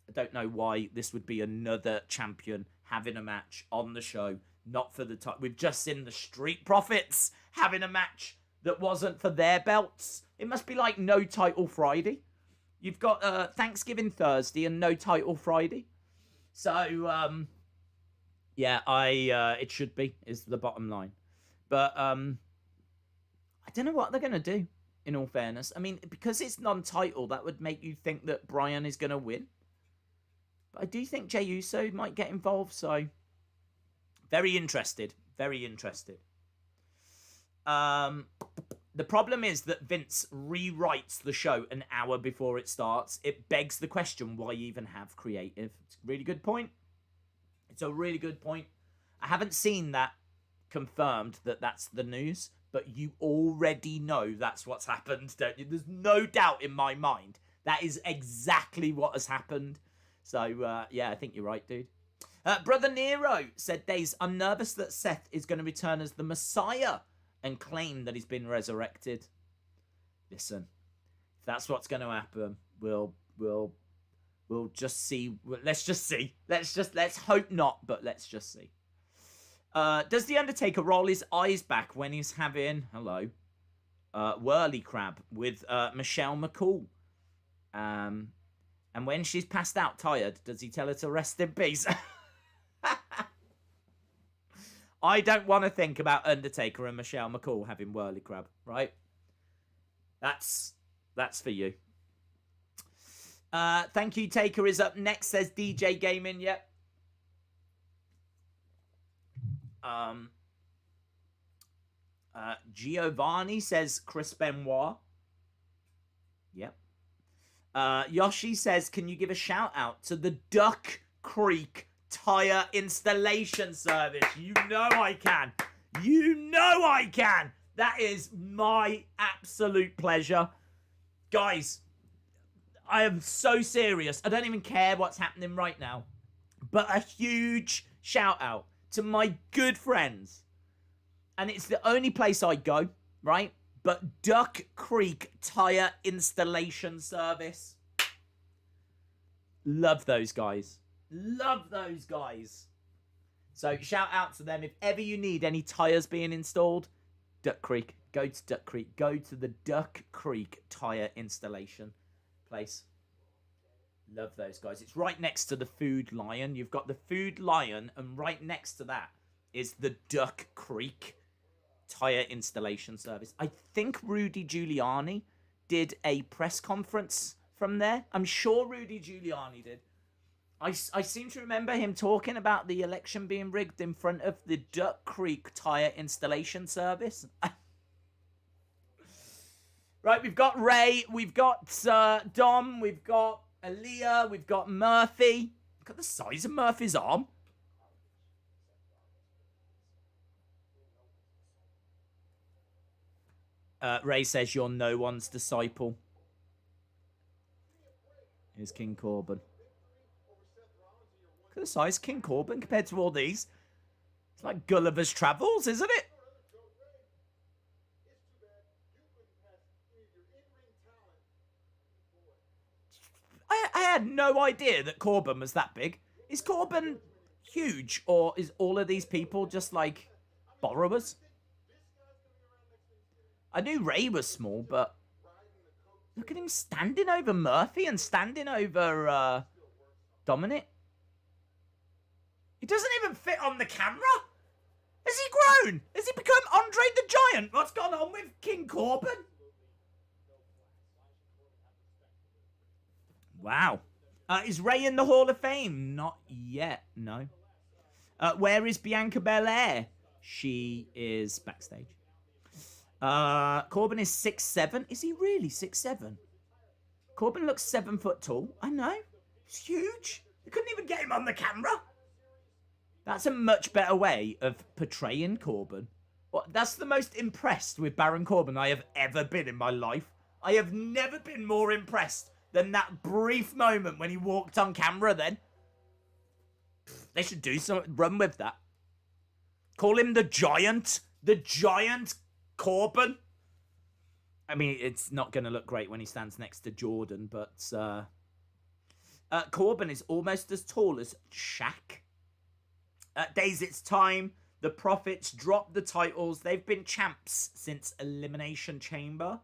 I don't know why this would be another champion having a match on the show, not for the title. We've just seen the Street Profits having a match that wasn't for their belts. It must be like no title Friday. You've got Thanksgiving Thursday and no title Friday. So, yeah, it should be, is the bottom line. But, I don't know what they're going to do, in all fairness. I mean, because it's non-title, that would make you think that Bryan is going to win. But I do think Jey Uso might get involved, so very interested. Very interested. The problem is that Vince rewrites the show an hour before it starts. It begs the question, why even have creative? It's a really good point. It's a really good point. I haven't seen that confirmed that that's the news, but you already know that's what's happened, don't you? There's no doubt in my mind that is exactly what has happened. So, yeah, I think you're right, dude. Brother Nero said, Daze, I'm nervous that Seth is going to return as the Messiah and claim that he's been resurrected. Listen, if that's what's going to happen, we'll just see. Let's just see. Let's hope not, but let's just see. Does The Undertaker roll his eyes back when he's having, whirly crab with Michelle McCool? And when she's passed out tired, does he tell her to rest in peace? I don't want to think about Undertaker and Michelle McCool having whirly crab, right? That's for you. Thank you, Taker is up next, says DJ Gaming. Yep. Giovanni says Chris Benoit. Yep. Yoshi says, can you give a shout out to the Duck Creek Tire Installation Service? You know I can. You know I can. That is my absolute pleasure. Guys, I am so serious. I don't even care what's happening right now. But a huge shout out to my good friends. And it's the only place I go, right? But Duck Creek Tire Installation Service. Love those guys. Love those guys. So shout out to them. If ever you need any tires being installed, Duck Creek. Go to Duck Creek. Go to the Duck Creek Tire Installation place. Love those guys. It's right next to the Food Lion. You've got the Food Lion, and right next to that is the Duck Creek tire installation service. I think Rudy Giuliani did a press conference from there. I'm sure Rudy Giuliani did. I seem to remember him talking about the election being rigged in front of the Duck Creek tire installation service. Right, we've got Ray, we've got Dom, we've got Aaliyah, we've got Murphy. Look at the size of Murphy's arm. Ray says you're no one's disciple. Here's King Corbin. Look at the size of King Corbin compared to all these. It's like Gulliver's Travels, isn't it? I had no idea that Corbin was that big. Is Corbin huge, or is all of these people just like borrowers? I knew Ray was small, but look at him standing over Murphy and standing over Dominic. He doesn't even fit on the camera. Has he grown? Has he become Andre the Giant? What's gone on with King Corbin? Wow. Is Ray in the Hall of Fame? Not yet, no. Where is Bianca Belair? She is backstage. Corbin is 6'7". Is he really 6'7"? Corbin looks 7 foot tall. I know. He's huge. They couldn't even get him on the camera. That's a much better way of portraying Corbin. Well, that's the most impressed with Baron Corbin I have ever been in my life. I have never been more impressed than that brief moment when he walked on camera then. They should do something, run with that. Call him the Giant. The Giant Corbin. I mean, it's not going to look great when he stands next to Jordan, but Corbin is almost as tall as Shaq. Daze, it's time. The Profits dropped the titles. They've been champs since Elimination Chamber.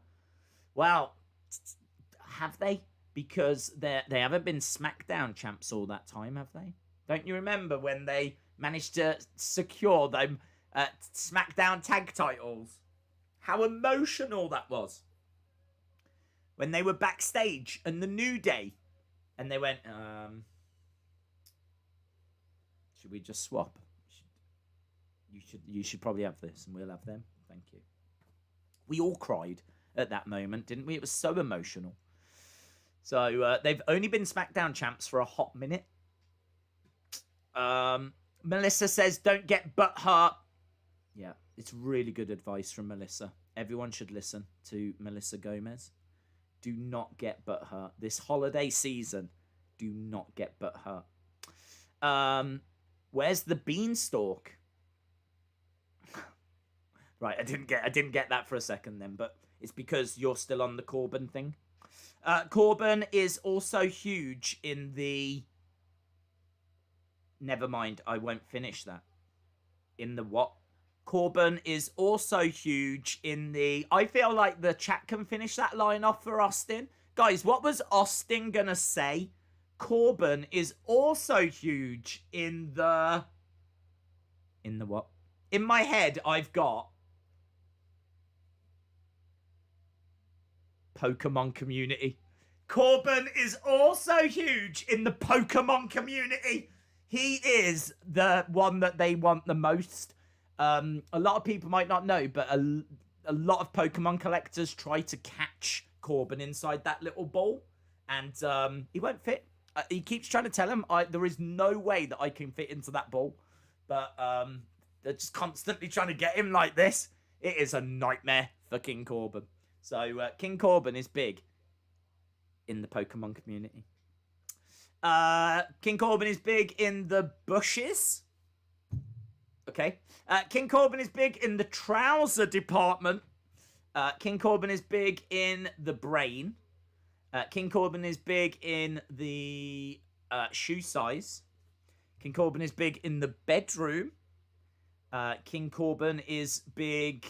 Well, have they? Because they haven't been SmackDown champs all that time, have they? Don't you remember when they managed to secure them SmackDown tag titles? How emotional that was. When they were backstage and the New Day. And they went, should we just swap? You should probably have this and we'll have them. Thank you. We all cried at that moment, didn't we? It was so emotional. So they've only been SmackDown champs for a hot minute. Melissa says, don't get butt hurt. Yeah, it's really good advice from Melissa. Everyone should listen to Melissa Gomez. Do not get butt hurt. This holiday season, do not get butt hurt. Where's the beanstalk? Right, I didn't get that for a second then, but it's because you're still on the Corbin thing. Corbin is also huge in the... Never mind, I won't finish that. In the what? Corbin is also huge in the... I feel like the chat can finish that line off for Austin. Guys, what was Austin going to say? Corbin is also huge in the... In the what? In my head, I've got... Pokemon community. Corbin is also huge in the Pokemon community. He is the one that they want the most. A lot of people might not know, but a lot of Pokemon collectors try to catch Corbin inside that little ball, and he won't fit. He keeps trying to tell him, there is no way that I can fit into that ball, but they're just constantly trying to get him like this. It is a nightmare for King Corbin. So King Corbin is big in the Pokemon community. King Corbin is big in the bushes. Okay. King Corbin is big in the trouser department. King Corbin is big in the brain. King Corbin is big in the shoe size. King Corbin is big in the bedroom. King Corbin is big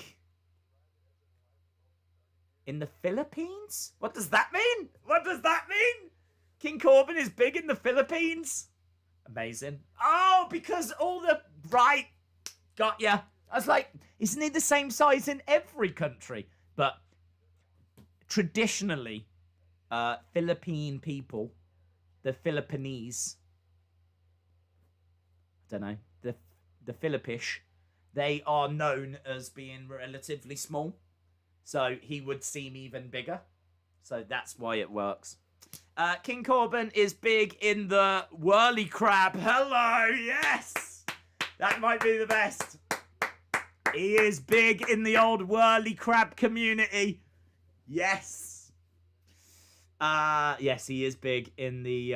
in the Philippines? What does that mean? What does that mean? King Corbin is big in the Philippines? Amazing. Oh, because all the... Right. Got ya. I was like, isn't he the same size in every country? But traditionally, Philippine people, the Philippines, I don't know, the Philippish, they are known as being relatively small. So he would seem even bigger. So that's why it works. King Corbin is big in the whirly crab. Hello, yes! That might be the best. He is big in the old whirly crab community. Yes. Yes, he is big in the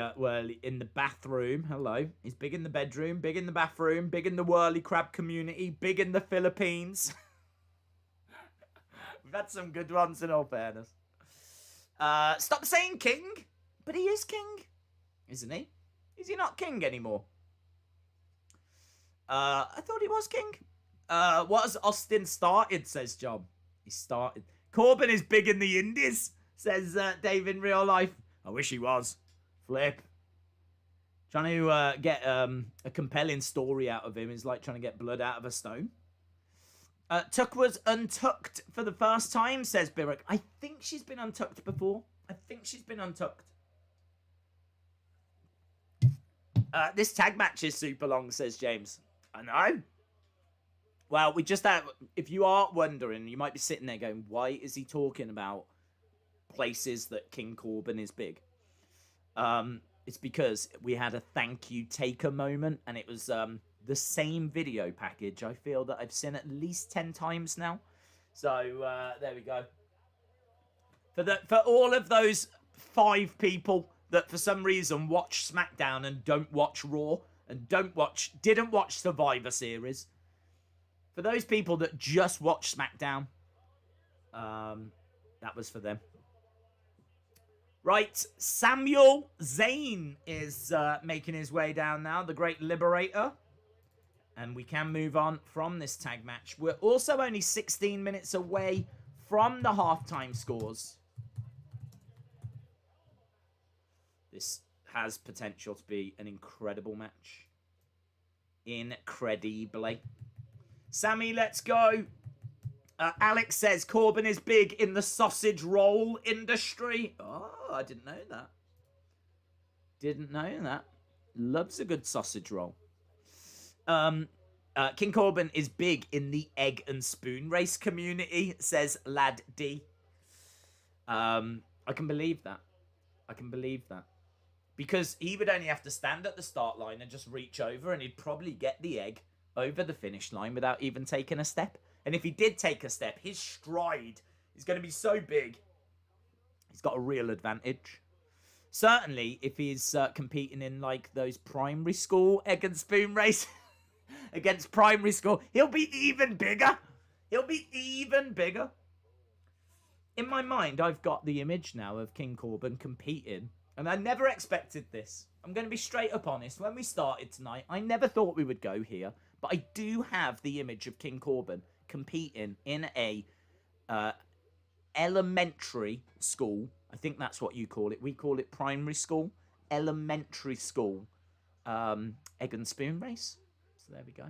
in the bathroom. Hello. He's big in the bedroom, big in the bathroom, big in the whirly crab community, big in the Philippines. We've had some good ones in all fairness. Stop saying king, but he is king, isn't he? Is he not king anymore? I thought he was king. What has Austin started, says John. He started. Corbin is big in the Indies, says Dave in real life. I wish he was. Flip. Trying to get a compelling story out of him is like trying to get blood out of a stone. Tuck was untucked for the first time, says Birak. I think she's been untucked before. This tag match is super long, says James. I know. Well, we just had... If you are wondering, you might be sitting there going, why is he talking about places that King Corbin is big? It's because we had a thank you Taker moment, and it was the same video package I feel that I've seen at least 10 times now. So, there we go. For all of those 5 people that for some reason watch SmackDown and don't watch Raw, and didn't watch Survivor Series... For those people that just watch SmackDown, that was for them. Right, Samuel Zayn is making his way down now, the Great Liberator. And we can move on from this tag match. We're also only 16 minutes away from the halftime scores. This has potential to be an incredible match. Incredibly. Sammy, let's go. Alex says Corbin is big in the sausage roll industry. Oh, I didn't know that. Loves a good sausage roll. King Corbin is big in the egg and spoon race community, says Lad D. I can believe that. Because he would only have to stand at the start line and just reach over, and he'd probably get the egg over the finish line without even taking a step. And if he did take a step, his stride is going to be so big. He's got a real advantage. Certainly, if he's competing in like those primary school egg and spoon race against primary school, he'll be even bigger. In my mind, I've got the image now of King Corbin competing. And I never expected this. I'm going to be straight up honest. When we started tonight, I never thought we would go here. But I do have the image of King Corbin competing in a elementary school. I think that's what you call it. We call it primary school. Elementary school egg and spoon race. So there we go.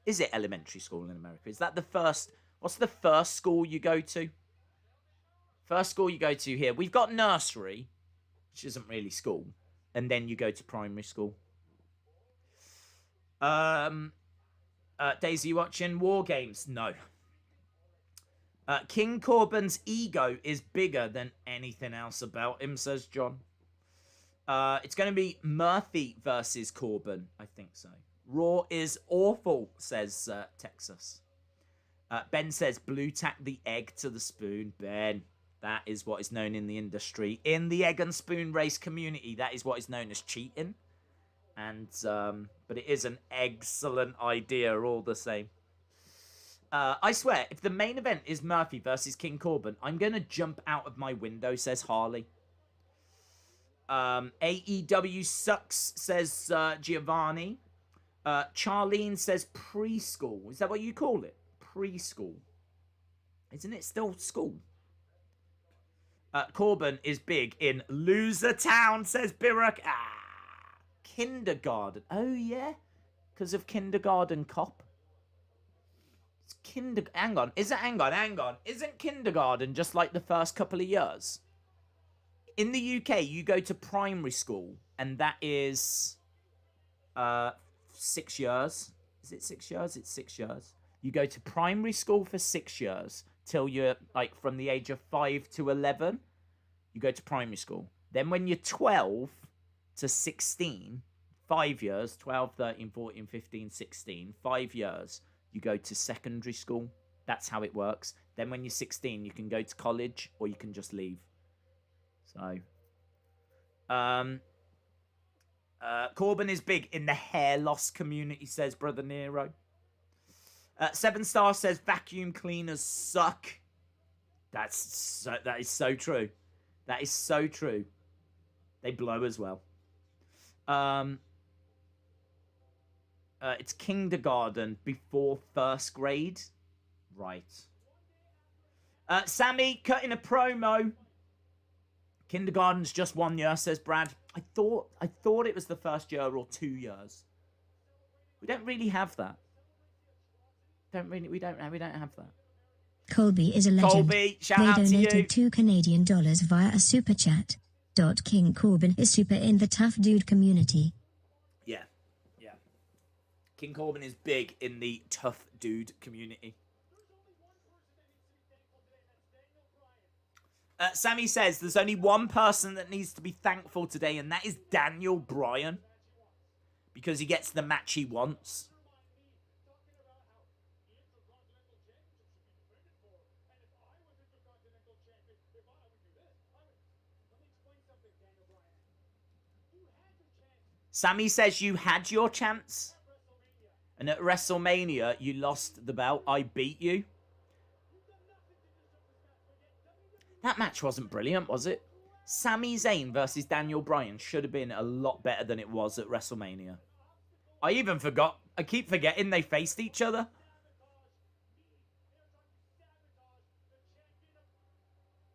Is it elementary school in America? Is that the first... What's the first school you go to? First school you go to here. We've got nursery, which isn't really school. And then you go to primary school. Daisy watching War Games? No. King Corbin's ego is bigger than anything else about him, says John. It's going to be Murphy versus Corbin. I think so. Raw is awful, says Texas. Ben says, blue tack the egg to the spoon. Ben, that is what is known in the industry. In the egg and spoon race community, that is what is known as cheating. And, but it is an excellent idea all the same. I swear, if the main event is Murphy versus King Corbin, I'm going to jump out of my window, says Harley. AEW sucks, says Giovanni. Charlene says preschool. Is that what you call it? Preschool. Isn't it still school? Corbin is big in Loser Town, says Birak. Kindergarten. Oh, yeah. Because of Kindergarten Cop. Hang on. Hang on. Isn't kindergarten just like the first couple of years? In the UK, you go to primary school, and that is 6 years. Is it 6 years? It's 6 years. You go to primary school for 6 years till you're like from the age of 5 to 11. You go to primary school. Then when you're 12 to 16, 5 years, 12, 13, 14, 15, 16, 5 years, you go to secondary school. That's how it works. Then when you're 16, you can go to college or you can just leave. So, Corbin is big in the hair loss community, says Brother Nero. 7 Star says vacuum cleaners suck. That is so true. That is so true. They blow as well. It's kindergarten before first grade. Right. Sami cutting a promo. Kindergarten's just 1 year, says Brad. I thought it was the first year or 2 years. We don't really have that. We don't have that. Colby is a legend. Colby, shout out to you. They donated $2 Canadian via a super chat. King Corbin is super in the tough dude community. Yeah. King Corbin is big in the tough dude community. Sammy says there's only one person that needs to be thankful today, and that is Daniel Bryan. Because he gets the match he wants. Sammy says you had your chance. And at WrestleMania, you lost the belt. I beat you. That match wasn't brilliant, was it? Sami Zayn versus Daniel Bryan should have been a lot better than it was at WrestleMania. I keep forgetting they faced each other.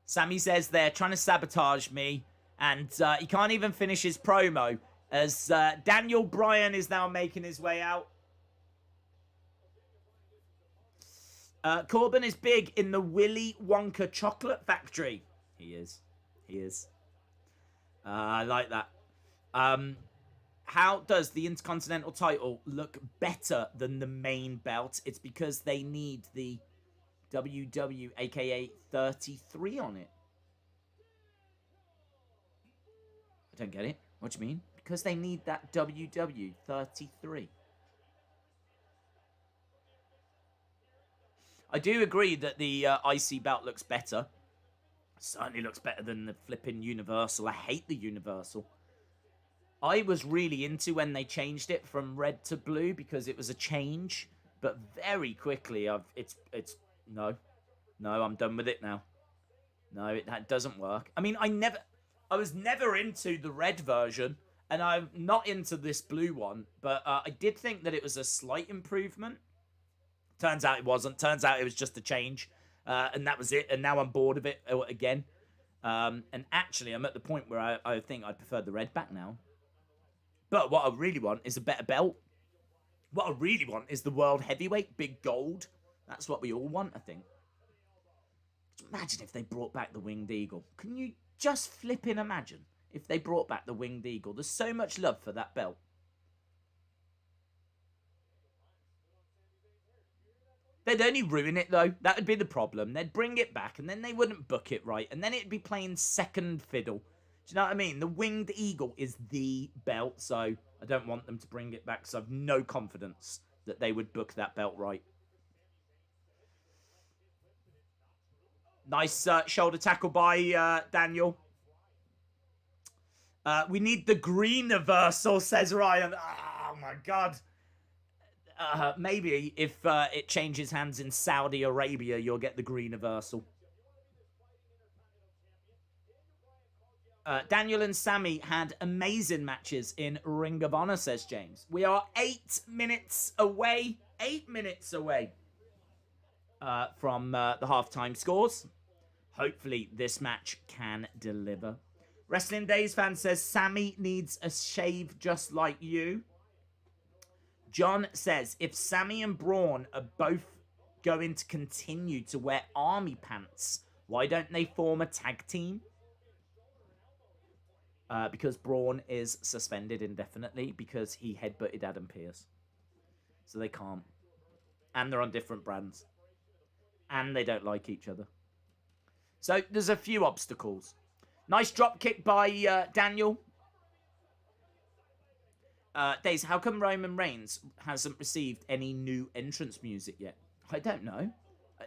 Sami says they're trying to sabotage me. And he can't even finish his promo. As Daniel Bryan is now making his way out. Corbin is big in the Willy Wonka chocolate factory. He is. I like that. How does the Intercontinental title look better than the main belt? It's because they need the WW, aka 33 on it. I don't get it. What do you mean? Because they need that WW 33. I do agree that the IC belt looks better. Certainly looks better than the flipping Universal. I hate the Universal. I was really into when they changed it from red to blue because it was a change. But very quickly, no, I'm done with it now. No, that doesn't work. I mean, I was never into the red version. And I'm not into this blue one, but I did think that it was a slight improvement. Turns out it wasn't. Turns out it was just a change. And that was it. And now I'm bored of it again. And actually, I'm at the point where I think I'd prefer the red back now. But what I really want is a better belt. What I really want is the World Heavyweight, big gold. That's what we all want, I think. Imagine if they brought back the Winged Eagle. Can you just flipping imagine? If they brought back the Winged Eagle. There's so much love for that belt. They'd only ruin it, though. That would be the problem. They'd bring it back, and then they wouldn't book it right. And then it'd be playing second fiddle. Do you know what I mean? The Winged Eagle is the belt, so I don't want them to bring it back, because I have no confidence that they would book that belt right. Nice shoulder tackle by Daniel. We need the green reversal, says Ryan. Oh, my God. Maybe if it changes hands in Saudi Arabia, you'll get the green reversal. Daniel and Sami had amazing matches in Ring of Honor, says James. We are 8 minutes away. 8 minutes away from the halftime scores. Hopefully, this match can deliver. Wrestling Days fan says, Sami needs a shave just like you. John says, if Sami and Braun are both going to continue to wear army pants? Why don't they form a tag team? Because Braun is suspended indefinitely because he headbutted Adam Pearce. So they can't. And they're on different brands. And they don't like each other. So there's a few obstacles. Nice drop kick by Daniel. Daze, how come Roman Reigns hasn't received any new entrance music yet? I don't know,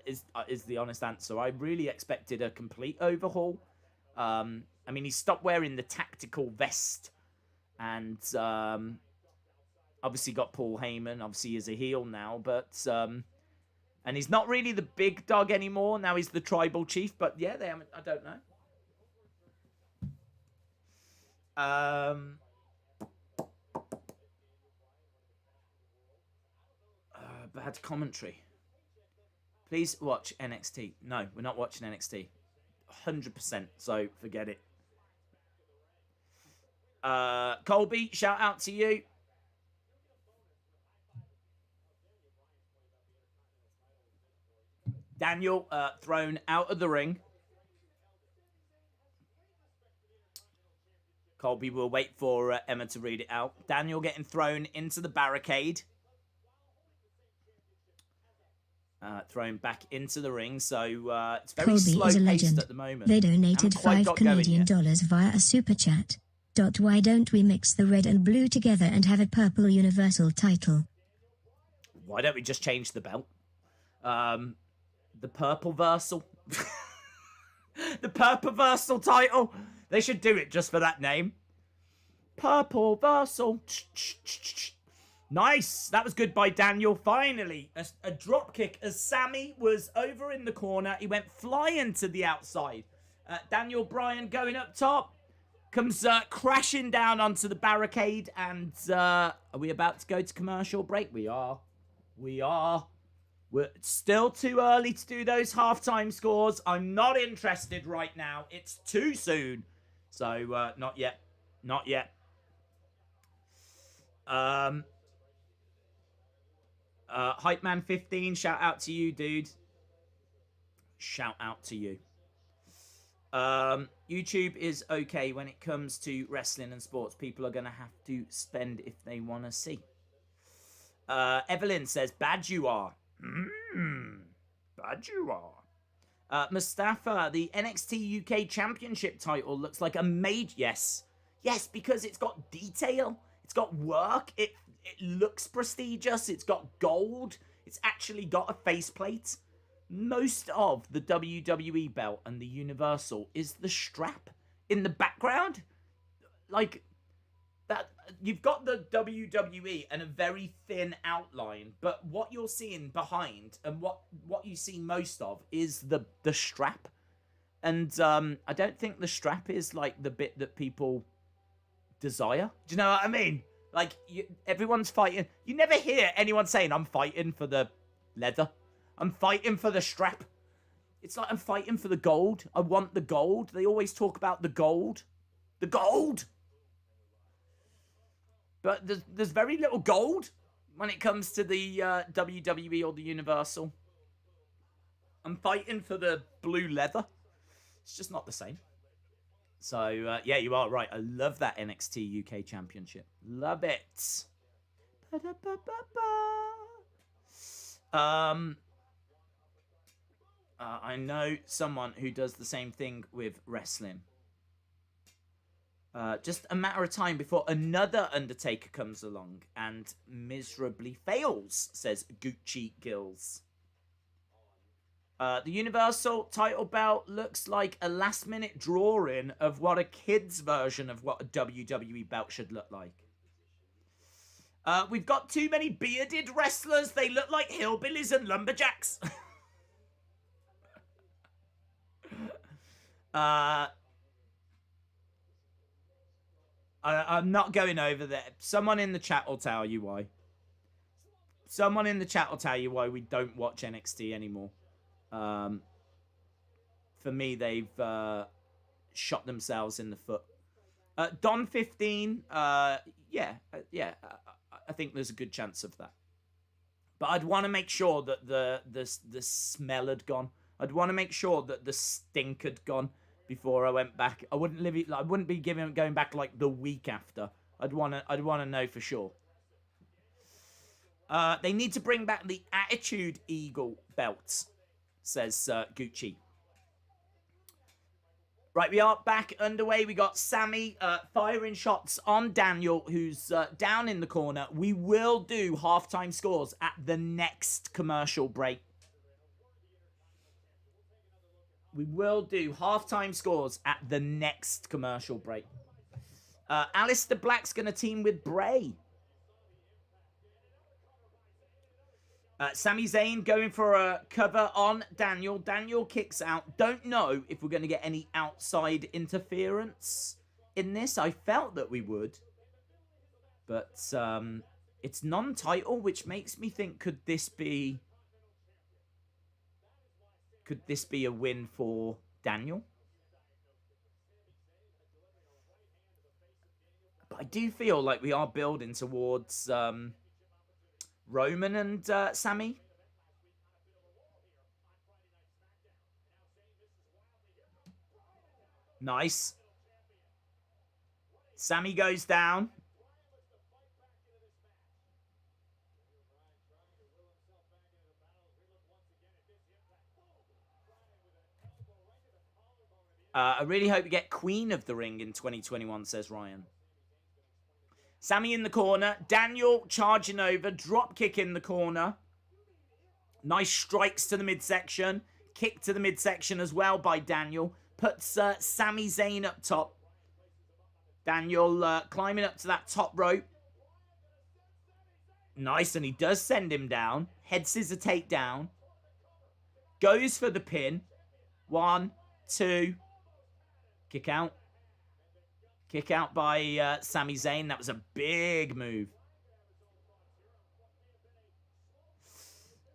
is the honest answer. I really expected a complete overhaul. I mean, he stopped wearing the tactical vest. And obviously got Paul Heyman. Obviously he's a heel now. But and he's not really the big dog anymore. Now he's the tribal chief. But yeah, they haven't, I don't know. Bad commentary. Please watch NXT. No, we're not watching NXT. 100%, so forget it. Colby, shout out to you. Daniel thrown out of the ring. Colby will wait for Emma to read it out. Daniel getting thrown into the barricade. Thrown back into the ring, so it's very slow-paced at the moment. They donated $5 via a super chat. Why don't we mix the red and blue together and have a purple universal title? Why don't we just change the belt? The purple versal. The purple versal title. They should do it just for that name. Purple versal. Nice. That was good by Daniel. Finally, a drop kick as Sami was over in the corner. He went flying to the outside. Daniel Bryan going up top. Comes crashing down onto the barricade. And are we about to go to commercial break? We are. We are. We're still too early to do those halftime scores. I'm not interested right now. It's too soon. So, not yet. Not yet. Hype Man 15, shout out to you, dude. Shout out to you. YouTube is okay when it comes to wrestling and sports. People are going to have to spend if they want to see. Evelyn says, bad you are. Bad you are. Mustafa, the NXT UK Championship title looks like a made... Yes. Yes, because it's got detail. It's got work. It looks prestigious. It's got gold. It's actually got a faceplate. Most of the WWE belt and the Universal is the strap in the background. Like, that. You've got the WWE and a very thin outline, but what you're seeing behind and what you see most of is the strap. And I don't think the strap is like the bit that people desire. Do you know what I mean? Like, everyone's fighting. You never hear anyone saying, I'm fighting for the leather. I'm fighting for the strap. It's like, I'm fighting for the gold. I want the gold. They always talk about the gold. The gold! But there's very little gold when it comes to the WWE or the Universal. I'm fighting for the blue leather. It's just not the same. So, yeah, you are right. I love that NXT UK Championship. Love it. I know someone who does the same thing with wrestling. Just a matter of time before another Undertaker comes along and miserably fails, says Gucci Gills. The Universal title belt looks like a last-minute drawing of what a kid's version of what a WWE belt should look like. We've got too many bearded wrestlers. They look like hillbillies and lumberjacks. I'm not going over there. Someone in the chat will tell you why. Someone in the chat will tell you why we don't watch NXT anymore. For me, they've shot themselves in the foot. Don 15, yeah, I think there's a good chance of that. But I'd want to make sure that the smell had gone. I'd want to make sure that the stink had gone before I went back. I wouldn't be going back like the week after. I'd want to know for sure. They need to bring back the Attitude Eagle belts, says Gucci. Right, we are back underway. We got Sami firing shots on Daniel, who's down in the corner. We will do halftime scores at the next commercial break. We will do halftime scores at the next commercial break. Aleister Black's going to team with Bray. Sami Zayn going for a cover on Daniel. Daniel kicks out. Don't know if we're going to get any outside interference in this. I felt that we would. But it's non-title, which makes me think, could this be a win for Daniel? But I do feel like we are building towards Roman and Sami. Nice. Sami goes down. I really hope we get Queen of the Ring in 2021, says Ryan. Sami in the corner. Daniel charging over. Drop kick in the corner. Nice strikes to the midsection. Kick to the midsection as well by Daniel. Puts Sami Zayn up top. Daniel climbing up to that top rope. Nice, and he does send him down. Head scissor takedown. Goes for the pin. 1, 2. Kick out. Kick out by Sami Zayn. That was a big move.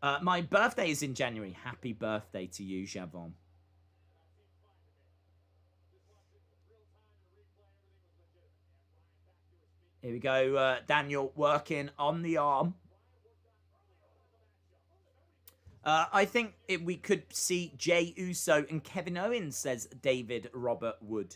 My birthday is in January. Happy birthday to you, Javon. Here we go. Daniel working on the arm. I think we could see Jey Uso and Kevin Owens, says David Robert Wood.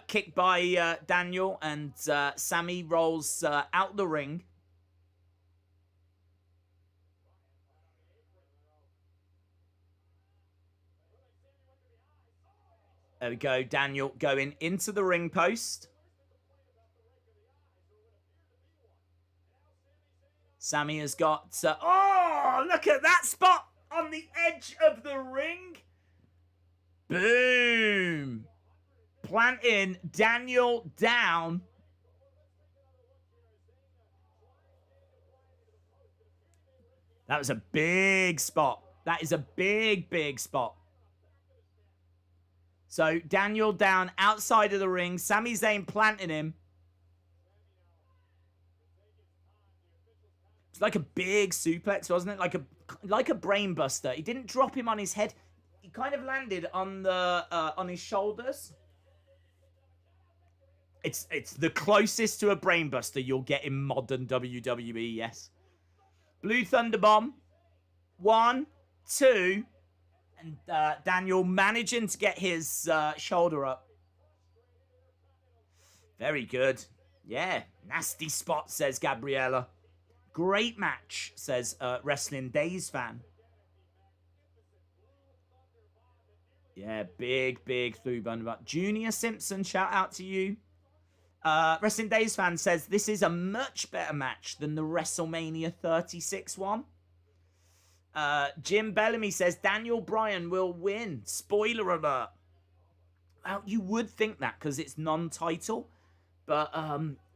Kick by Daniel, and Sami rolls out the ring. There we go. Daniel going into the ring post. Sami has got... oh, look at that spot on the edge of the ring. Boom. Planting Daniel down. That was a big spot. That is a big, big spot. So Daniel down outside of the ring. Sami Zayn planting him. It's like a big suplex, wasn't it? Like a brain buster. He didn't drop him on his head. He kind of landed on the on his shoulders. It's the closest to a brain buster you'll get in modern WWE, yes. Blue Thunder Bomb. 1, 2. And Daniel managing to get his shoulder up. Very good. Yeah, nasty spot, says Gabriella. Great match, says Wrestling Daze fan. Yeah, big through bun. Junior Simpson, shout out to you. Wrestling Days fan says this is a much better match than the WrestleMania 36 one. Jim Bellamy says Daniel Bryan will win. Spoiler alert. Well, you would think that because it's non-title, but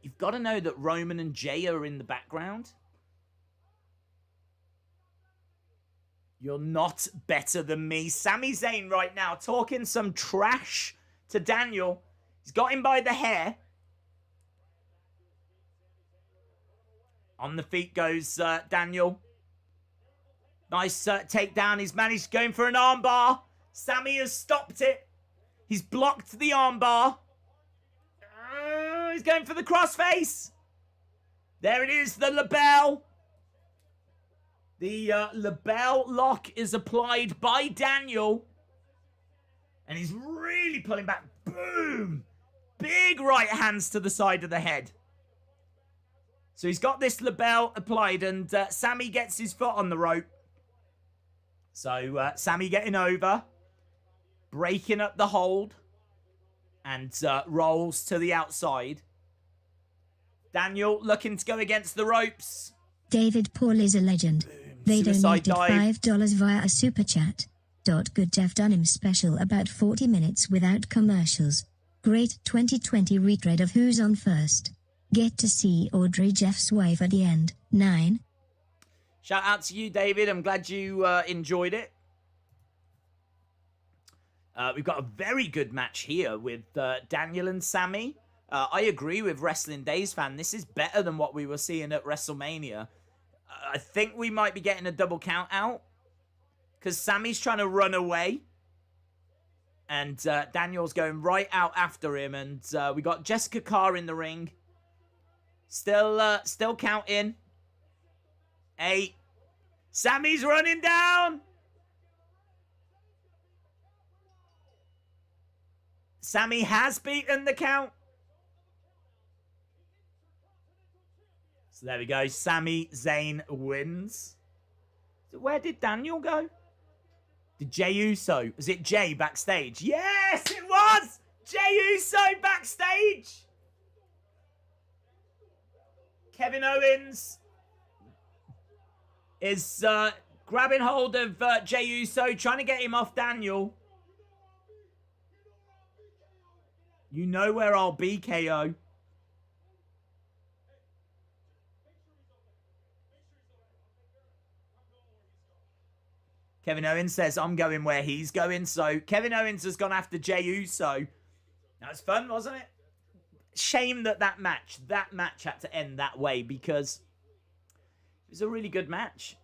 you've got to know that Roman and Jey are in the background. You're not better than me. Sami Zayn right now talking some trash to Daniel. He's got him by the hair. On the feet goes Daniel. Nice takedown. He's managed going for an armbar. Sami has stopped it. He's blocked the armbar. he's going for the crossface. There it is, the label. The label lock is applied by Daniel. And he's really pulling back. Boom! Big right hands to the side of the head. So he's got this label applied, and Sami gets his foot on the rope. So Sami getting over, breaking up the hold, and rolls to the outside. Daniel looking to go against the ropes. David Paul is a legend. Boom. They Suicide donated dive. $5 via a super chat. Good Jeff done him special about 40 minutes without commercials. Great 2020 retread of Who's on First. Get to see Audrey Jeff's wife at the end. 9. Shout out to you, David. I'm glad you enjoyed it. We've got a very good match here with Daniel and Sami. I agree with Wrestling Days fan. This is better than what we were seeing at WrestleMania. I think we might be getting a double count out, because Sami's trying to run away. And Daniel's going right out after him. And we got Jessica Carr in the ring. Still counting. 8. Sami's running down. Sami has beaten the count. So there we go. Sami Zayn wins. So where did Daniel go? Did Jey Uso? Was it Jey backstage? Yes, it was! Jey Uso backstage! Kevin Owens is grabbing hold of Jey Uso, trying to get him off Daniel. You know where I'll be, KO. Kevin Owens says, I'm going where he's going. So Kevin Owens has gone after Jey Uso. That was fun, wasn't it? Shame that match had to end that way, because it was a really good match.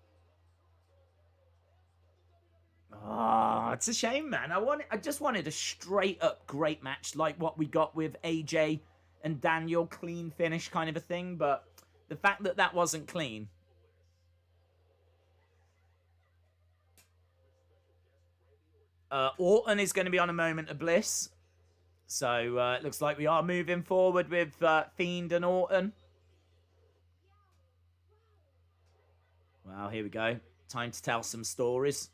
Oh, it's a shame, man. I just wanted a straight up great match like what we got with AJ and Daniel, clean finish kind of a thing. But the fact that wasn't clean. Orton is going to be on a moment of bliss. So it looks like we are moving forward with Fiend and Orton. Well, here we go. Time to tell some stories.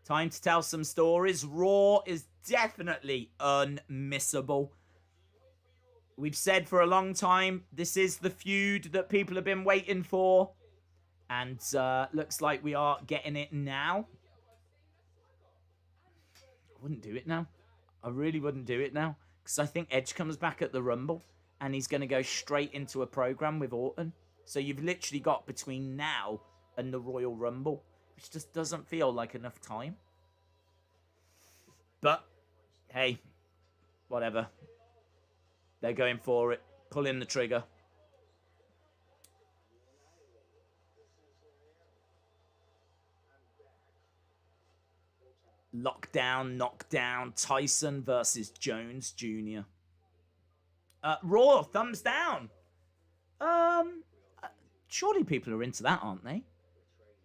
Time to tell some stories. Raw is definitely unmissable. We've said for a long time, this is the feud that people have been waiting for. And looks like we are getting it now. I wouldn't do it now. I really wouldn't do it now. Because I think Edge comes back at the Rumble. And he's going to go straight into a program with Orton. So you've literally got between now and the Royal Rumble. Which just doesn't feel like enough time. But, hey, whatever. They're going for it. Pulling the trigger. Lockdown, knockdown, Tyson versus Jones Jr. Raw, thumbs down. Surely people are into that, aren't they?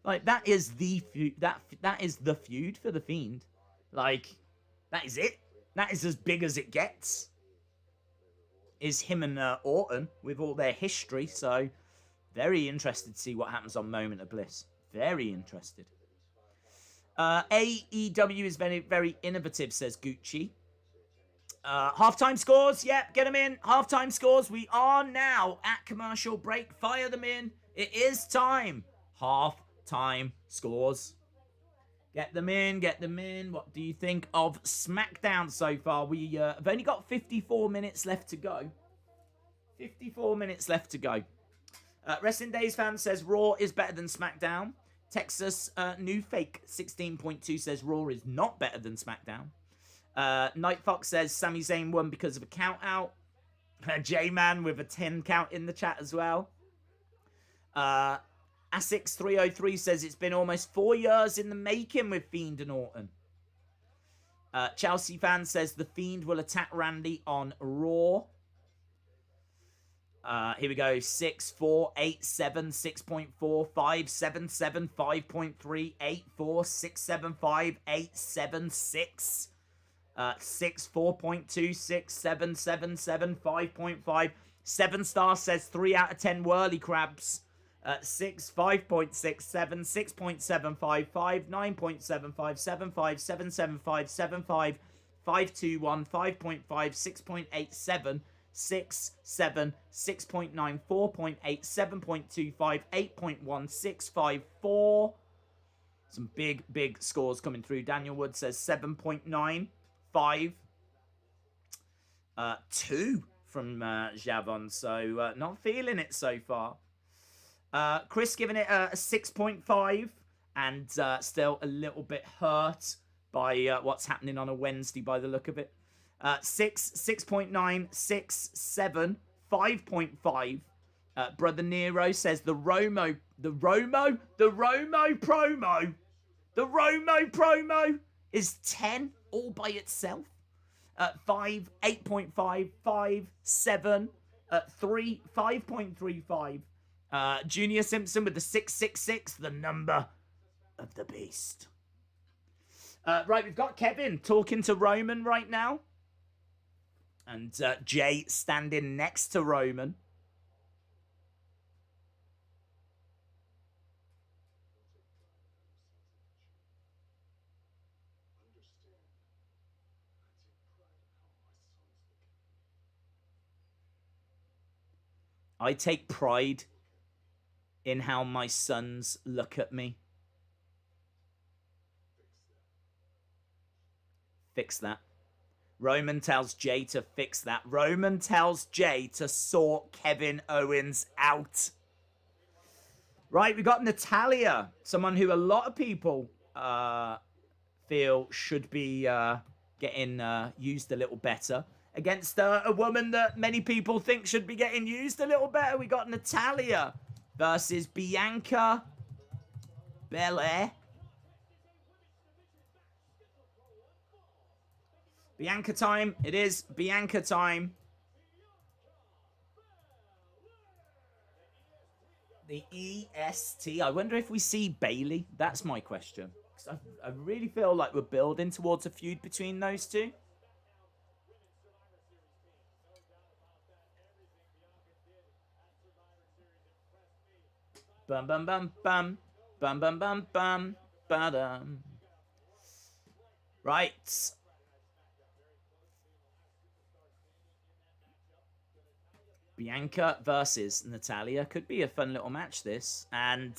Like, that is the feud. That is the feud for the Fiend. Like, that is it. That is as big as it gets. Is him and Orton with all their history. So, very interested to see what happens on Moment of Bliss. Very interested. AEW is very, very innovative, says Gucci. Halftime scores. Yep, get them in. Halftime scores. We are now at commercial break. Fire them in. It is time. Halftime scores. Get them in. Get them in. What do you think of SmackDown so far? We have only got 54 minutes left to go. 54 minutes left to go. Wrestling Days fan says Raw is better than SmackDown. Texas New Fake 16.2 says Raw is not better than SmackDown. Night Fox says Sami Zayn won because of a count out. J-Man with a 10 count in the chat as well. Asix 303 says it's been almost 4 years in the making with Fiend and Orton. Chelsea fan says the Fiend will attack Randy on Raw. Here we go. 6, 4, 8, 7, 6.4, 5, 7, 7, 5.3, 8, 4, 6, 7, 5, 8, 7, 6. 6, 4.2, 6, 7, 7, 7, 5.5. 7-star says 3 out of 10 whirly crabs. 6, 5.6, 7, 6.755, 5, 9.75, 7.5, 7.75, 7.5, 5.21, 5.5, 6.87, 6, 7, 6.9, 4.8, 7.25, 8.1, 6, 5, 4. Some big scores coming through. Daniel Wood says 7.9, 5, 2 from Javon. So not feeling it so far. Chris giving it a 6.5 and still a little bit hurt by what's happening on a Wednesday by the look of it. 6, 6.9, 6, 7, 5.5. Brother Nero says the Romo promo is 10 all by itself. 5, 8.5, 5, 7, 3, 5.35. Junior Simpson with the 666, the number of the beast. Right, we've got Kevin talking to Roman right now. And Jay standing next to Roman. I take pride in how my sons look at me. Fix that. Roman tells Jay to fix that. Roman tells Jay to sort Kevin Owens out. Right, we got Natalya, someone who a lot of people feel should be getting used a little better. Against a woman that many people think should be getting used a little better. We got Natalya versus Bianca Belair. Bianca time. It is Bianca time. The EST. I wonder if we see Bayley. That's my question. 'Cause I really feel like we're building towards a feud between those two. Bum bum bum bum. Bum bum bum bum. Ba-dum. Right. Bianca versus Natalya. Could be a fun little match, this. And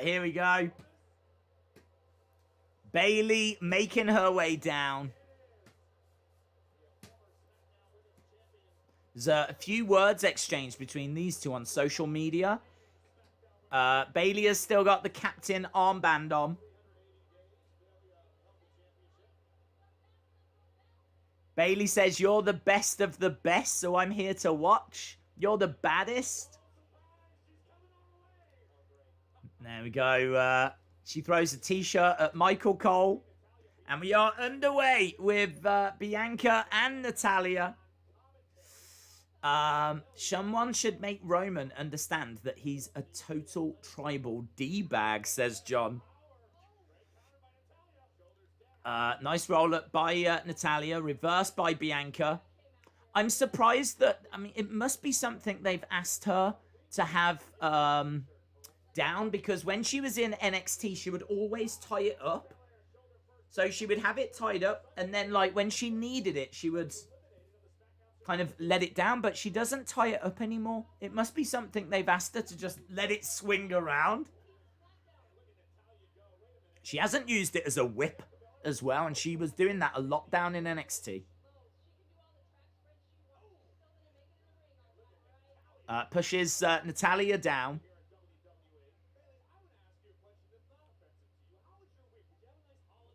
here we go. Bayley making her way down. There's a few words exchanged between these two on social media. Bayley has still got the captain armband on. Bayley says, "You're the best of the best, so I'm here to watch. You're the baddest." There we go. She throws a t-shirt at Michael Cole. And we are underway with Bianca and Natalya. Someone should make Roman understand that he's a total tribal D-bag, says John. Nice roll-up by Natalya. Reversed by Bianca. I'm surprised that... I mean, it must be something they've asked her to have down. Because when she was in NXT, she would always tie it up. So she would have it tied up. And then, like, when she needed it, she would kind of let it down. But she doesn't tie it up anymore. It must be something they've asked her to just let it swing around. She hasn't used it as a whip as well, and she was doing that a lot down in NXT. Pushes Natalya down.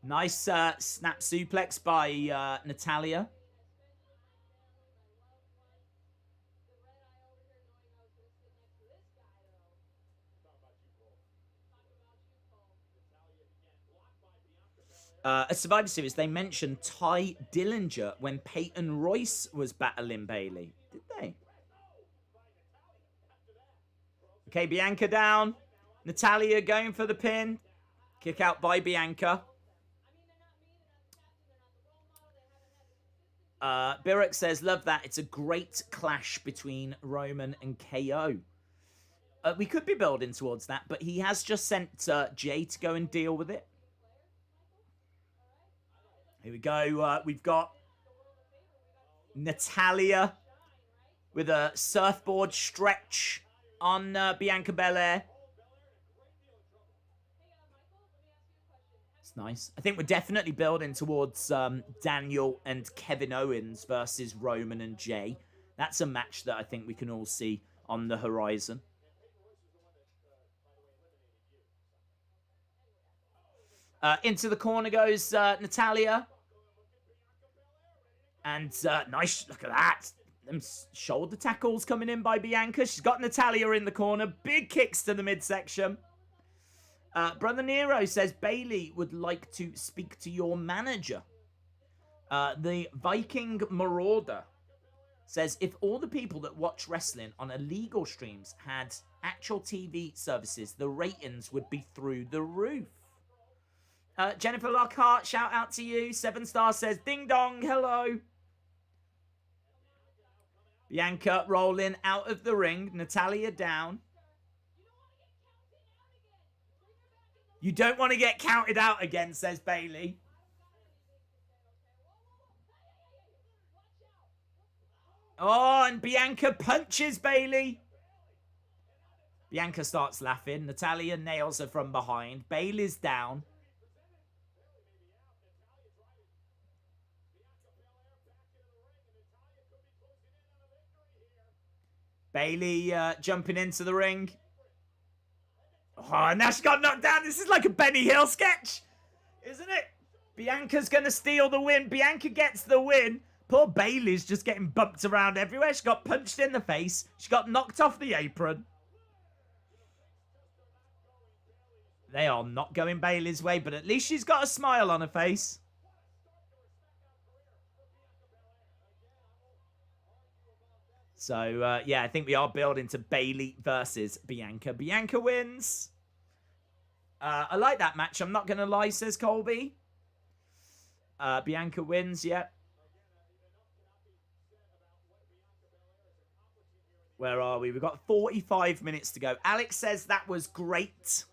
Nice snap suplex by Natalya. A Survivor Series, they mentioned Ty Dillinger when Peyton Royce was battling Bayley. Did they? Okay, Bianca down. Natalya going for the pin. Kick out by Bianca. Birek says, love that. It's a great clash between Roman and KO. We could be building towards that, but he has just sent Jey to go and deal with it. Here we go. We've got Natalya with a surfboard stretch on Bianca Belair. It's nice. I think we're definitely building towards Daniel and Kevin Owens versus Roman and Jey. That's a match that I think we can all see on the horizon. Into the corner goes Natalya. And nice, look at that. Them shoulder tackles coming in by Bianca. She's got Natalya in the corner. Big kicks to the midsection. Brother Nero says, Bailey would like to speak to your manager. The Viking Marauder says, if all the people that watch wrestling on illegal streams had actual TV services, the ratings would be through the roof. Jennifer Lockhart, shout out to you. 7-star says, ding dong, hello. Bianca rolling out of the ring. Natalya down. You don't want to get counted out again, says Bailey. Oh, and Bianca punches Bailey. Bianca starts laughing. Natalya nails her from behind. Bailey's down. Bailey jumping into the ring. Oh, now she got knocked down. This is like a Benny Hill sketch, isn't it? Bianca's going to steal the win. Bianca gets the win. Poor Bailey's just getting bumped around everywhere. She got punched in the face. She got knocked off the apron. They are not going Bailey's way, but at least she's got a smile on her face. So, yeah, I think we are building to Bailey versus Bianca. Bianca wins. I like that match. I'm not going to lie, says Colby. Bianca wins, yeah. Where are we? We've got 45 minutes to go. Alex says that was great.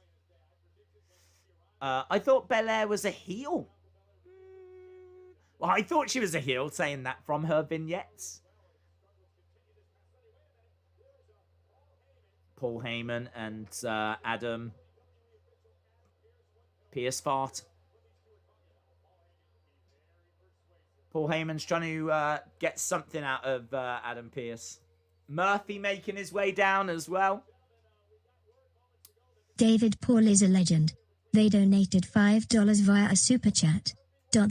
I thought Belair was a heel. Well, I thought she was a heel, saying that from her vignettes. Paul Heyman and Adam Pearce fart. Paul Heyman's trying to get something out of Adam Pearce. Murphy making his way down as well. David Paul is a legend. They donated $5 via a super chat.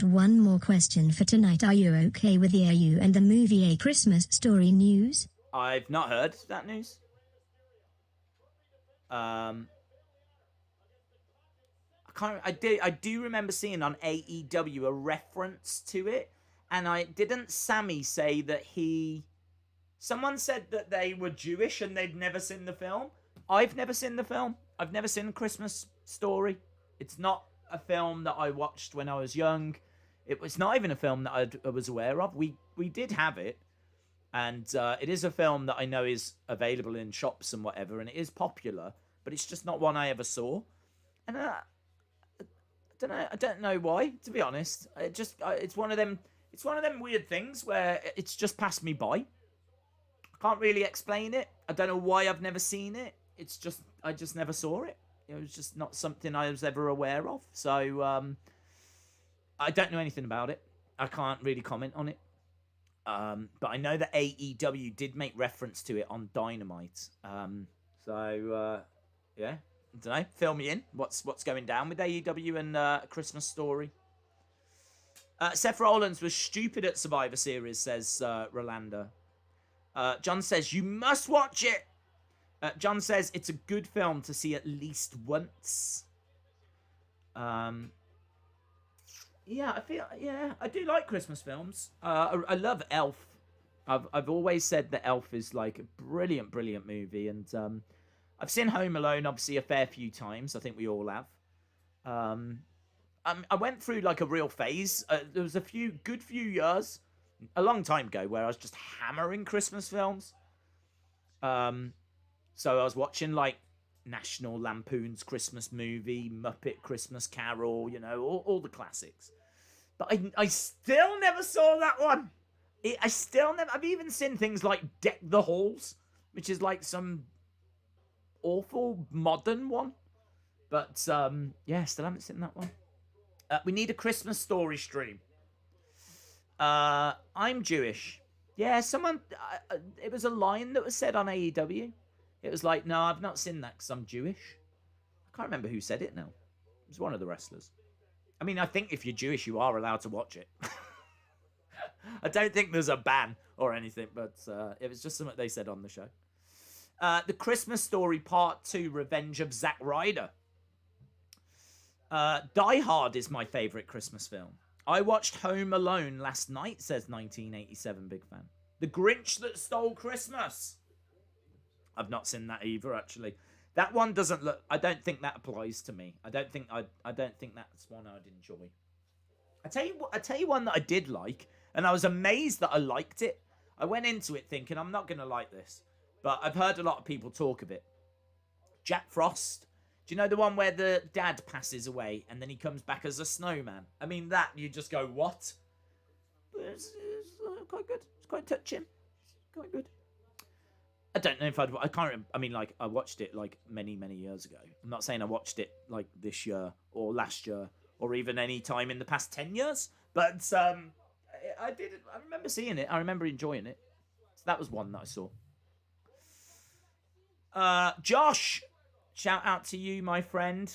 One more question for tonight. Are you okay with the AU and the movie A Christmas Story news? I've not heard that news. I do remember seeing on AEW a reference to it, and didn't Sami say that someone said that they were Jewish and they'd never seen the film. I've never seen the film. I've never seen Christmas Story. It's not a film that I watched when I was young. It was not even a film that I was aware of. We did have it, and it is a film that I know is available in shops and whatever, and it is popular, but it's just not one I ever saw. And I don't know why, to be honest. It's one of them weird things where it's just passed me by. I can't really explain it. I don't know why I've never seen it. I just never saw it. It was just not something I was ever aware of. So I don't know anything about it. I can't really comment on it. But I know that AEW did make reference to it on Dynamite. Yeah, I don't know. Fill me in. What's going down with AEW and Christmas Story? Seth Rollins was stupid at Survivor Series, says Rolanda. John says, you must watch it. John says, it's a good film to see at least once. Yeah, I do like Christmas films. I love Elf. I've always said that Elf is like a brilliant movie, and I've seen Home Alone, obviously, a fair few times. I think we all have. I went through like a real phase. There was a good few years, a long time ago, where I was just hammering Christmas films. So I was watching like National Lampoon's Christmas Movie, Muppet Christmas Carol, you know, all the classics. But I still never saw that one. I've even seen things like Deck the Halls, which is like some awful modern one. But, yeah, still haven't seen that one. We need a Christmas story stream. I'm Jewish. Yeah, someone... it was a line that was said on AEW. It was like, no, I've not seen that because I'm Jewish. I can't remember who said it now. It was one of the wrestlers. I mean, I think if you're Jewish, you are allowed to watch it. I don't think there's a ban or anything, but it was just something they said on the show. The Christmas Story Part 2, Revenge of Zack Ryder. Die Hard is my favourite Christmas film. I watched Home Alone last night, says 1987 big fan. The Grinch That Stole Christmas. I've not seen that either, actually. That one doesn't look... I don't think that applies to me. I don't think that's one I'd enjoy. I tell you one that I did like, and I was amazed that I liked it. I went into it thinking, I'm not going to like this. But I've heard a lot of people talk of it. Jack Frost. Do you know the one where the dad passes away and then he comes back as a snowman? I mean, that, you just go, what? But it's quite good. It's quite touching. It's quite good. I don't know if I can't remember. I mean, like, I watched it, like, many, many years ago. I'm not saying I watched it, like, this year or last year or even any time in the past 10 years. But I did. I remember seeing it. I remember enjoying it. So that was one that I saw. Josh, shout out to you, my friend.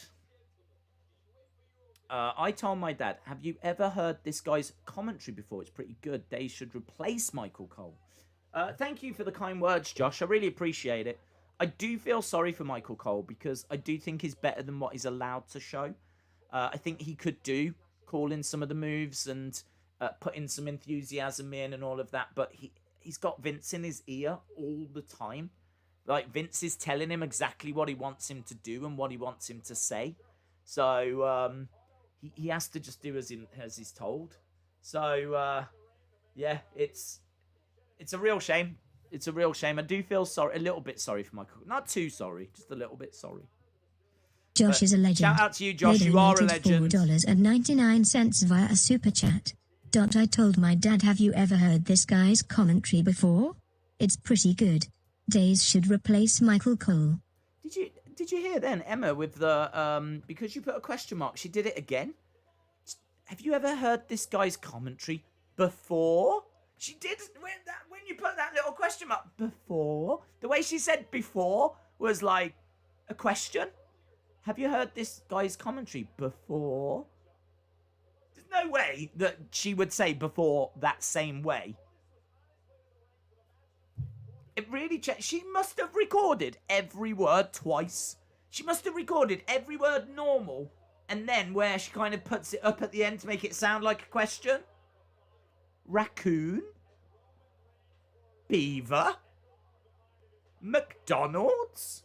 I told my dad, have you ever heard this guy's commentary before? It's pretty good. Daze should replace Michael Cole. Thank you for the kind words, Josh. I really appreciate it. I do feel sorry for Michael Cole because I do think he's better than what he's allowed to show. I think he could call in some of the moves and put in some enthusiasm in and all of that, but he's got Vince in his ear all the time. Like, Vince is telling him exactly what he wants him to do and what he wants him to say. So, he has to just do as he's told. So, yeah, it's a real shame. It's a real shame. I do feel a little bit sorry for Michael. Not too sorry, just a little bit sorry. Josh is a legend. Shout out to you, Josh. You are a legend. $4.99 via a super chat. I told my dad, have you ever heard this guy's commentary before? It's pretty good. Daze should replace Michael Cole. Did you hear then, Emma, with the because you put a question mark, she did it again? Have you ever heard this guy's commentary before? She did when you put that little question mark before. The way she said before was like a question. Have you heard this guy's commentary before? There's no way that she would say before that same way. It really she must have recorded every word twice. She must have recorded every word normal, and then where she kind of puts it up at the end to make it sound like a question. Raccoon. Beaver. McDonald's.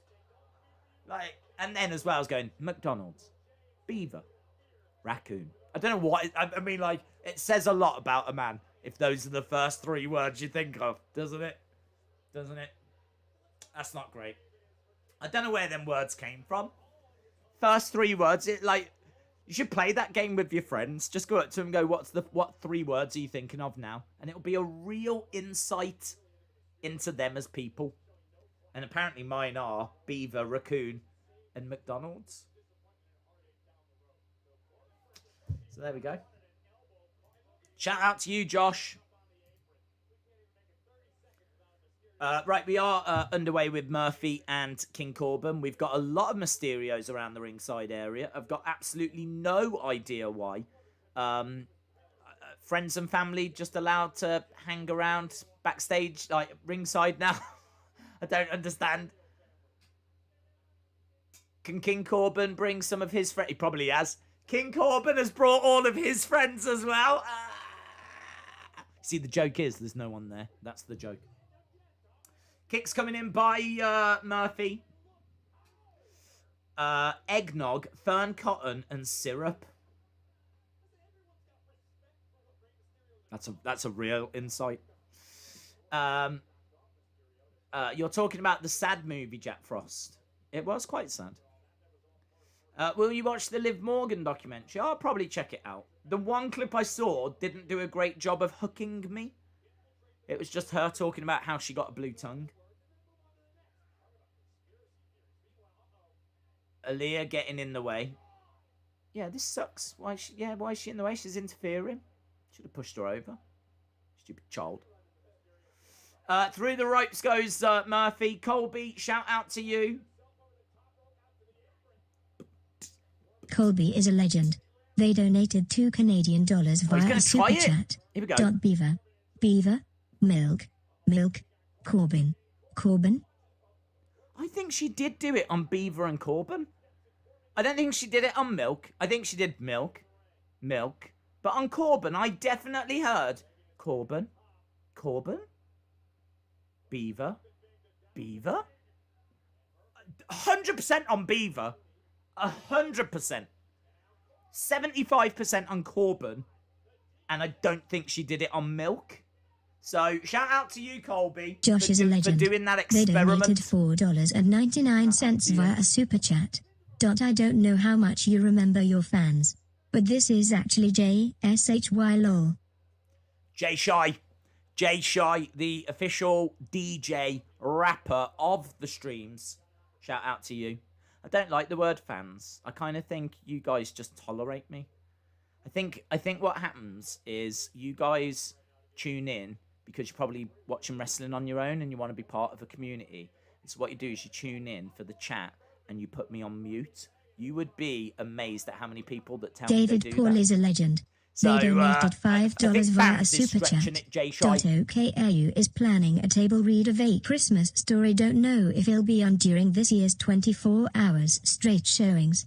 Like, and then as well I was going, McDonald's. Beaver. Raccoon. I don't know what, I mean, like, it says a lot about a man if those are the first three words you think of, doesn't it? Doesn't it? That's not great. I don't know where them words came from. First three words, you should play that game with your friends. Just go up to them and go, what three words are you thinking of now? And it'll be a real insight into them as people. And apparently mine are Beaver, Raccoon, and McDonald's. So there we go. Shout out to you, Josh. Right, we are underway with Murphy and King Corbin. We've got a lot of Mysterios around the ringside area. I've got absolutely no idea why. Friends and family just allowed to hang around backstage, like ringside now. I don't understand. Can King Corbin bring some of his friends? He probably has. King Corbin has brought all of his friends as well. See, the joke is there's no one there. That's the joke. Kicks coming in by Murphy. Eggnog, fern cotton, and syrup. That's a real insight. You're talking about the sad movie, Jack Frost. It was quite sad. Will you watch the Liv Morgan documentary? I'll probably check it out. The one clip I saw didn't do a great job of hooking me. It was just her talking about how she got a blue tongue. Aaliyah getting in the way. Yeah, this sucks. Why is she in the way? She's interfering. Should have pushed her over. Stupid child. Through the ropes goes Murphy. Colby, shout out to you. Colby is a legend. They donated $2 Canadian via a super chat. Here we go. Beaver, Milk, Corbin. I think she did do it on Beaver and Corbin. I don't think she did it on Milk. I think she did Milk. But on Corbin, I definitely heard Corbin, Beaver. 100% on Beaver. 100%. 75% on Corbin. And I don't think she did it on Milk. So, shout out to you, Colby. Josh is a legend. For doing that experiment. They donated $4.99 via a super chat. I don't know how much you remember your fans, but this is actually JSHY lol. Jay Shy, the official DJ rapper of the streams. Shout out to you. I don't like the word fans. I kind of think you guys just tolerate me. I think what happens is you guys tune in because you're probably watching wrestling on your own and you want to be part of a community. So what you do is you tune in for the chat and you put me on mute. You would be amazed at how many people that tell me they do David Paul is a legend. So, they donated $5 via a super chat. OKAU is planning a table read of a Christmas story. Don't know if it'll be on during this year's 24 hours straight showings.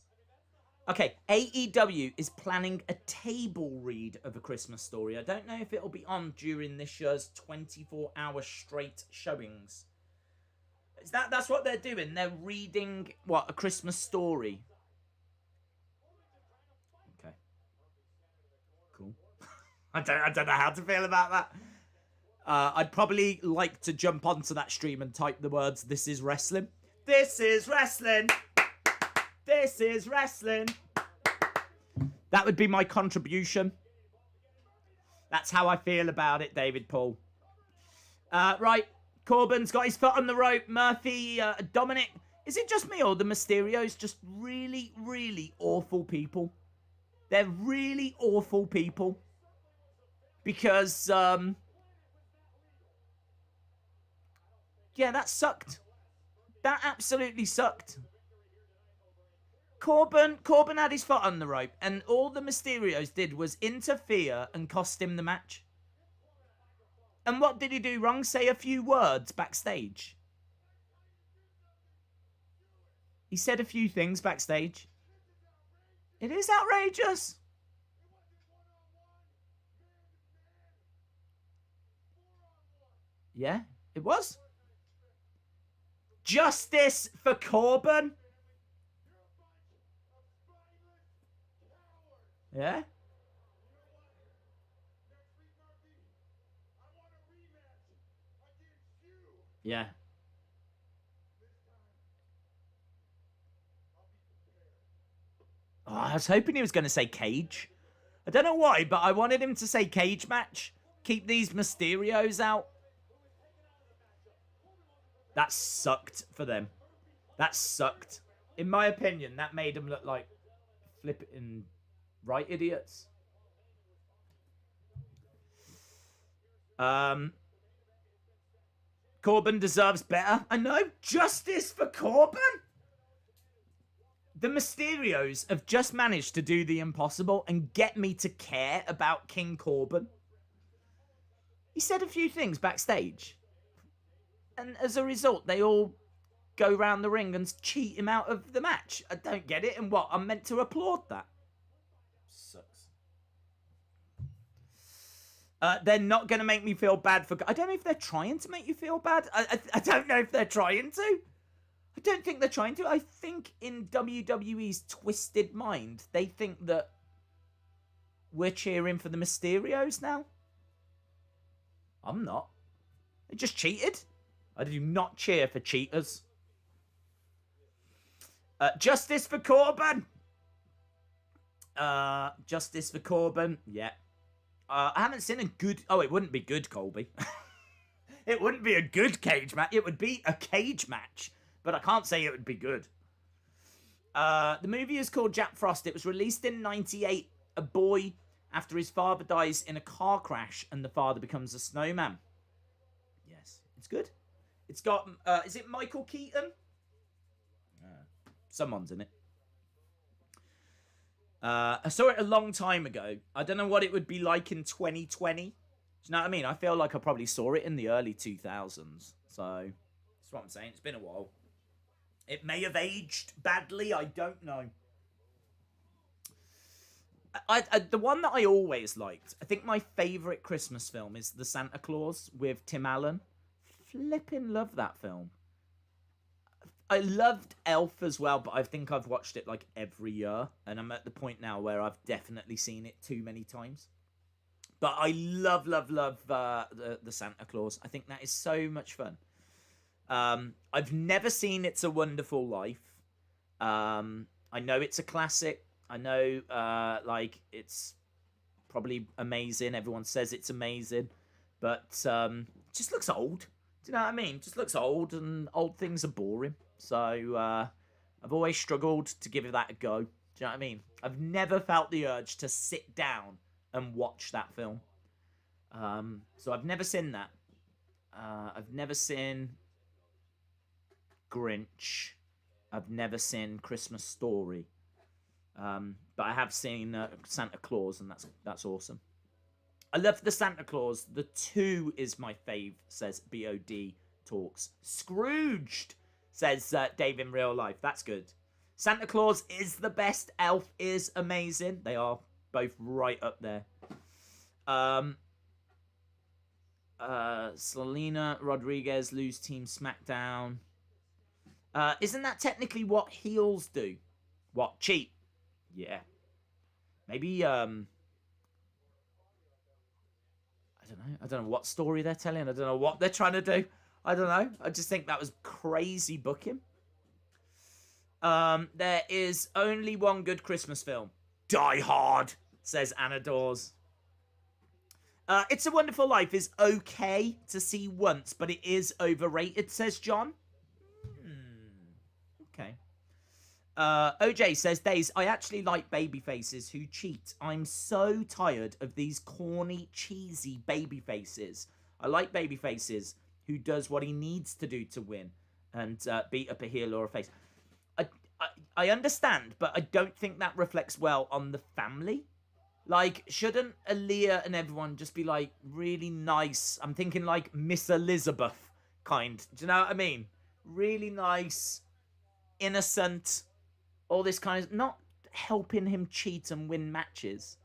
Okay, AEW is planning a table read of A Christmas Story. I don't know if it'll be on during this year's 24-hour straight showings. That's what they're doing. They're reading, what, A Christmas Story. Okay. Cool. I don't know how to feel about that. I'd probably like to jump onto that stream and type the words, "This is wrestling." This is wrestling. This is wrestling. That would be my contribution. That's how I feel about it, David Paul. Right. Corbin's got his foot on the rope. Murphy, Dominic. Is it just me or the Mysterios just really, really awful people? They're really awful people. Because, yeah, that sucked. That absolutely sucked. Corbin had his foot on the rope, and all the Mysterios did was interfere and cost him the match. And what did he do wrong? Say a few words backstage. He said a few things backstage. It is outrageous. Yeah, it was. Justice for Corbin. Yeah. Yeah. Oh, I was hoping he was going to say cage. I don't know why, but I wanted him to say cage match. Keep these Mysterios out. That sucked for them. That sucked. In my opinion, that made them look like flipping right idiots. Corbin deserves better. I know. Justice for Corbin? The Mysterios have just managed to do the impossible and get me to care about King Corbin. He said a few things backstage. And as a result, they all go round the ring and cheat him out of the match. I don't get it. And what? I'm meant to applaud that. Sucks. They're not going to make me feel bad for... I don't know if they're trying to make you feel bad. I don't know if they're trying to. I don't think they're trying to. I think in WWE's twisted mind, they think that we're cheering for the Mysterios now. I'm not. They just cheated. I do not cheer for cheaters. Justice for Corbin. Justice for Corbin. Yeah. I haven't seen a good... Oh, it wouldn't be good, Colby. It wouldn't be a good cage match. It would be a cage match. But I can't say it would be good. The movie is called Jack Frost. It was released in 98. A boy, after his father dies in a car crash, and the father becomes a snowman. Yes, it's good. It's got... is it Michael Keaton? Someone's in it. I saw it a long time ago. I don't know what it would be like in 2020. Do you know what I mean? I feel like I probably saw it in the early 2000s. So, that's what I'm saying. It's been a while. It may have aged badly. I don't know. The one that I always liked, I think my favourite Christmas film is The Santa Claus with Tim Allen. Flippin' love that film. I loved Elf as well, but I think I've watched it like every year. And I'm at the point now where I've definitely seen it too many times. But I love the Santa Claus. I think that is so much fun. I've never seen It's a Wonderful Life. I know it's a classic. I know like it's probably amazing. Everyone says it's amazing. But it just looks old. Do you know what I mean? It just looks old, and old things are boring. So I've always struggled to give that a go. Do you know what I mean? I've never felt the urge to sit down and watch that film. So I've never seen that. I've never seen Grinch. I've never seen Christmas Story. But I have seen Santa Claus, and that's awesome. I love the Santa Claus. The 2 is my fave, says BOD Talks. Scrooged, says Dave in real life. That's good. Santa Claus is the best. Elf is amazing. They are both right up there. Selena Rodriguez lose Team SmackDown. Isn't that technically what heels do? What? Cheat? Yeah. Maybe, I don't know what story they're telling. I don't know what they're trying to do. I don't know. I just think that was crazy booking. There is only one good Christmas film. Die Hard, says Anna Dawes. It's a Wonderful Life is okay to see once, but it is overrated, says John. Okay. OJ says, Daze, I actually like baby faces who cheat. I'm so tired of these corny, cheesy baby faces. I like baby faces who does what he needs to do to win and beat up a heel or a face. I understand, but I don't think that reflects well on the family. Like, shouldn't Aaliyah and everyone just be, like, really nice? I'm thinking, like, Miss Elizabeth kind. Do you know what I mean? Really nice, innocent, all this kind of... Not helping him cheat and win matches.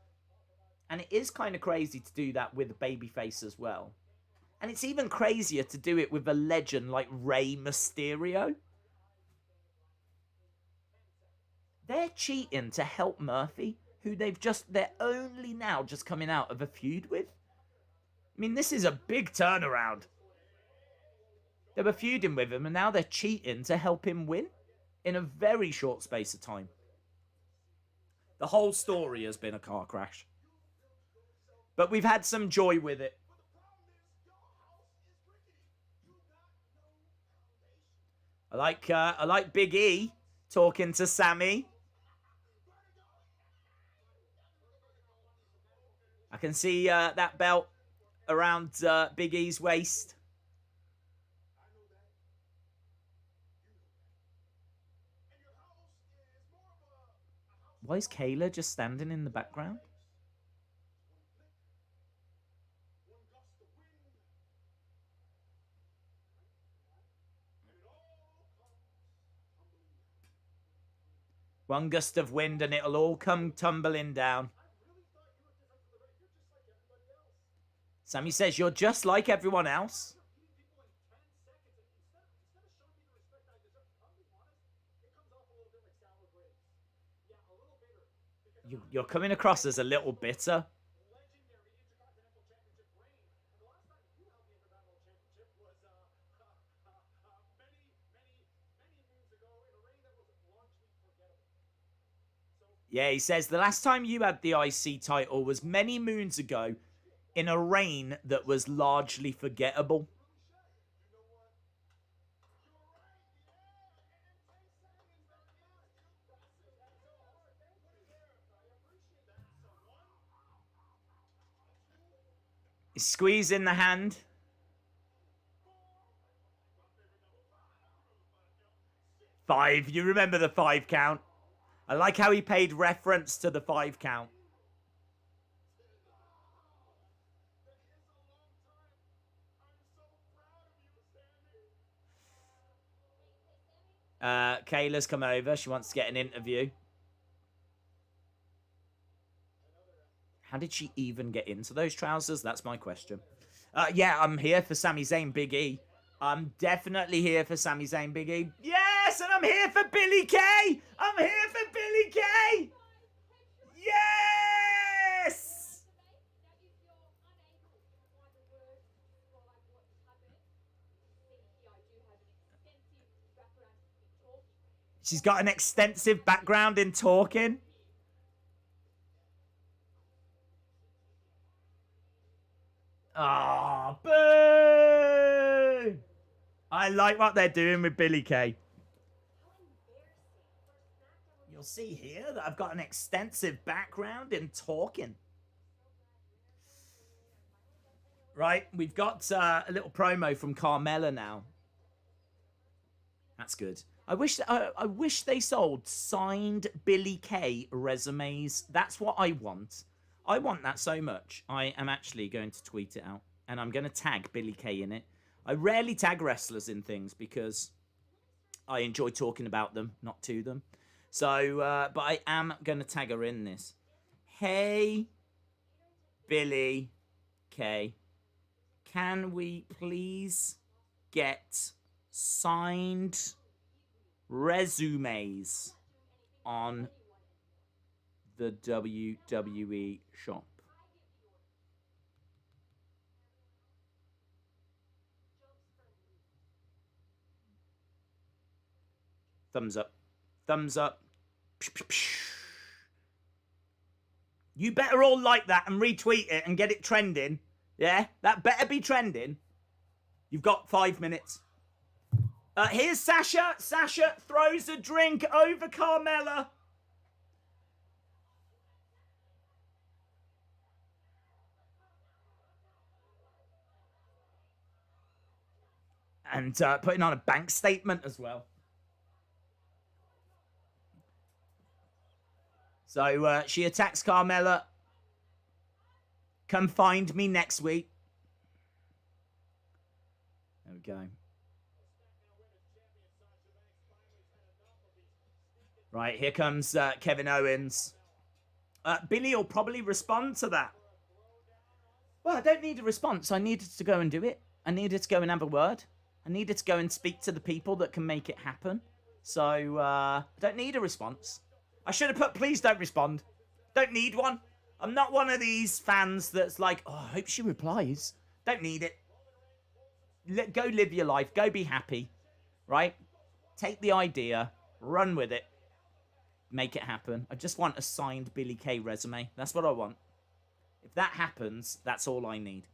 And it is kind of crazy to do that with a babyface as well. And it's even crazier to do it with a legend like Rey Mysterio. They're cheating to help Murphy, who they're only now just coming out of a feud with. I mean, this is a big turnaround. They were feuding with him, and now they're cheating to help him win in a very short space of time. The whole story has been a car crash. But we've had some joy with it. I like Big E talking to Sami. I can see that belt around Big E's waist. Why is Kayla just standing in the background? One gust of wind and it'll all come tumbling down. Sami says, you're just like everyone else. You're coming across as a little bitter. Yeah, he says, the last time you had the IC title was many moons ago in a reign that was largely forgettable. Squeeze in the hand. 5. You remember the 5 count? I like how he paid reference to the 5 count. Kayla's come over. She wants to get an interview. How did she even get into those trousers? That's my question. Yeah, I'm here for Sami Zayn, Big E. I'm definitely here for Sami Zayn, Big E. Yes, and I'm here for Billy Kay. I'm here for Billy Kay. Yes! She's got an extensive background in talking. Oh, boo! I like what they're doing with Billy Kay. You'll see here that I've got an extensive background in talking. Right, we've got a little promo from Carmella now. That's good. I wish they sold signed Billy Kay resumes. That's what I want. I want that so much. I am actually going to tweet it out. And I'm going to tag Billy Kay in it. I rarely tag wrestlers in things because I enjoy talking about them, not to them. So, but I am going to tag her in this. Hey, Billy Kay. Can we please get signed resumes on the WWE shop? Thumbs up. Thumbs up. You better all like that and retweet it and get it trending. Yeah? That better be trending. You've got 5 minutes. Here's Sasha. Sasha throws a drink over Carmella. And putting on a bank statement as well. So she attacks Carmella. Come find me next week. There we go. Right, here comes Kevin Owens. Billy will probably respond to that. Well, I don't need a response. I needed to go and do it. I needed to go and have a word. I needed to go and speak to the people that can make it happen. So, I don't need a response. I should have put, please don't respond. Don't need one. I'm not one of these fans that's like, oh, I hope she replies. Don't need it. Go live your life. Go be happy. Right? Take the idea. Run with it. Make it happen. I just want a signed Billy Kay resume. That's what I want. If that happens, that's all I need.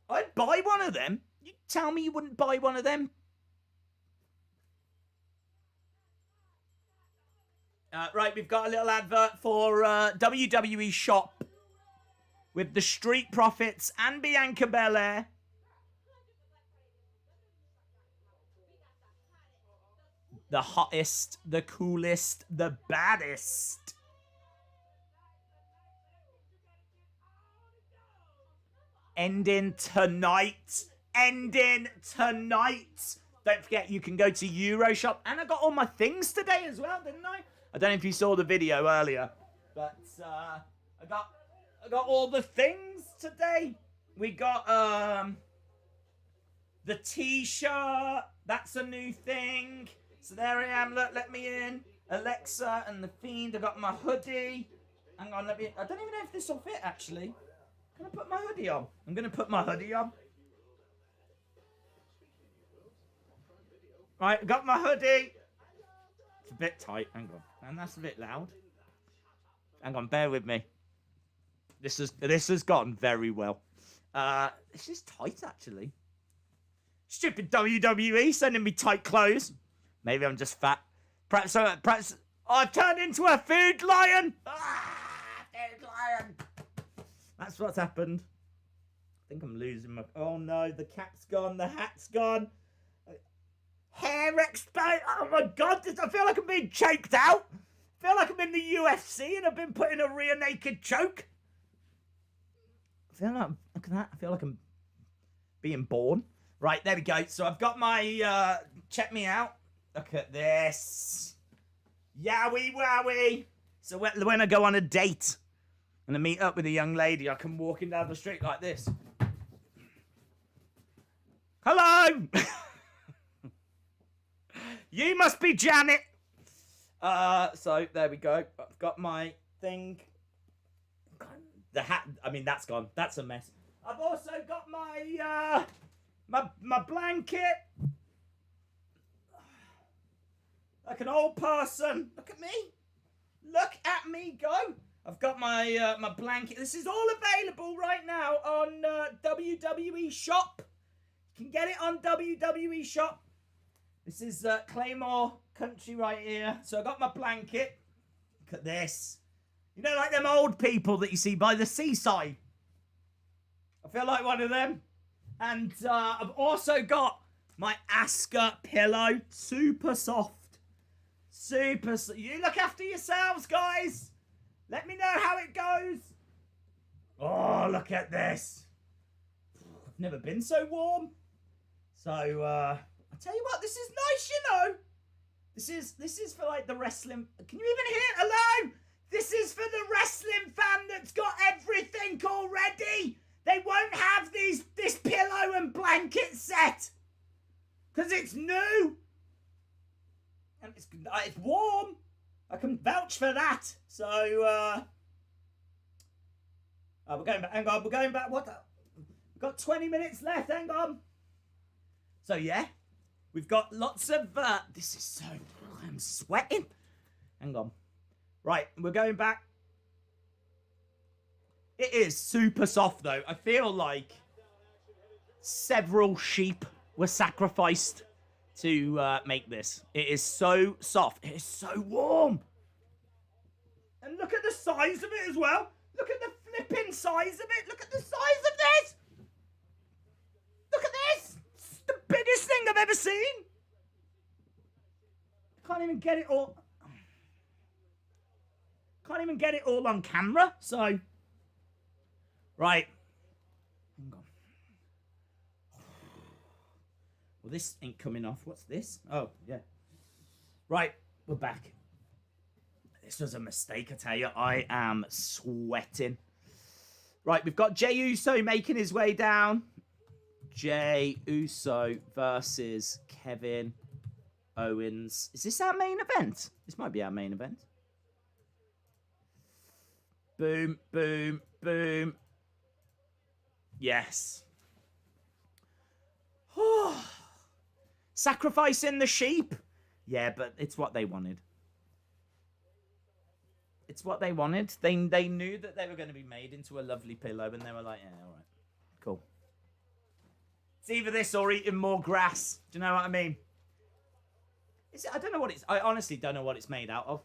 I'd buy one of them. You tell me you wouldn't buy one of them? Right, we've got a little advert for WWE Shop with the Street Profits and Bianca Belair. The hottest, the coolest, the baddest. Ending tonight. Ending tonight. Don't forget, you can go to Euroshop. And I got all my things today as well, didn't I? I don't know if you saw the video earlier. But I got all the things today. We got the t-shirt. That's a new thing. So there I am. Look, let me in. Alexa and the Fiend. I got my hoodie. Hang on, I don't even know if this will fit, actually. Can I put my hoodie on? I'm going to put my hoodie on. Right, got my hoodie. It's a bit tight. Hang on. And that's a bit loud. Hang on, bear with me. This has gotten very well. This is tight, actually. Stupid WWE sending me tight clothes. Maybe I'm just fat. Perhaps I've turned into a food lion. Food lion. That's what's happened. I think I'm losing my... Oh, no. The cap's gone. The hat's gone. Hair exposed. Oh, my God. I feel like I'm being choked out. I feel like I'm in the UFC and I've been put in a rear naked choke. I feel like... Look at that. I feel like I'm being born. Right, there we go. So I've got my... check me out. Look at this. Yowie wowie. So when I go on a date and I meet up with a young lady, I come walking down the street like this. Hello. You must be Janet. So there we go. I've got my thing. The hat. I mean, that's gone. That's a mess. I've also got my my blanket. Like an old person. Look at me. Look at me go. I've got my my blanket. This is all available right now on WWE Shop. You can get it on WWE Shop. This is Claymore Country right here. So I got my blanket. Look at this. You know, like them old people that you see by the seaside. I feel like one of them. And I've also got my Asker pillow. Super soft. Super. You look after yourselves, guys. Let me know how it goes. Oh, look at this. I've never been so warm. So, I'll tell you what, this is nice, you know. This is for, like, the wrestling... Can you even hear it? Hello? This is for the wrestling fan that's got everything already. They won't have this pillow and blanket set. Because it's new. And it's warm. I can vouch for that. So, we're going back. Hang on, we're going back. What? We've got 20 minutes left. Hang on. So, yeah. We've got lots of... this is so... I'm sweating. Hang on. Right, we're going back. It is super soft, though. I feel like several sheep were sacrificed to make this. It is so soft. It is so warm. And look at the size of it as well. Look at the flipping size of it. Look at the size of this. Look at this. It's the biggest thing I've ever seen. Can't even get it all. Can't even get it all on camera. So, right. Hang on. Well, this ain't coming off. What's this? Oh, yeah. Right, we're back. This was a mistake, I tell you. I am sweating. Right, we've got Jey Uso making his way down. Jey Uso versus Kevin Owens. Is this our main event? This might be our main event. Boom, boom, boom. Yes. Sacrificing the sheep. Yeah, but it's what they wanted. It's what they wanted. They knew that they were going to be made into a lovely pillow, and they were like, yeah, all right. Cool. It's either this or eating more grass. Do you know what I mean? I don't know what it's... I honestly don't know what it's made out of.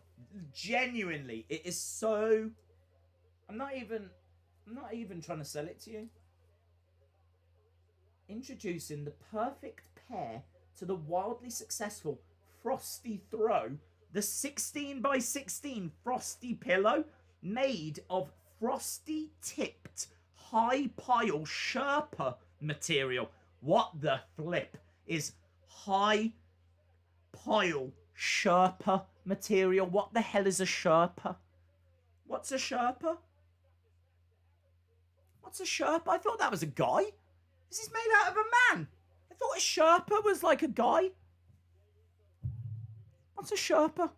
Genuinely, it is so... I'm not even trying to sell it to you. Introducing the perfect pair to the wildly successful Frosty Throw, the 16 by 16 Frosty pillow made of frosty tipped high pile Sherpa material. What the flip is high pile Sherpa material? What the hell is a Sherpa? What's a Sherpa? What's a Sherpa? I thought that was a guy. This is made out of a man. I thought a Sherpa was like a guy. What's a Sherpa?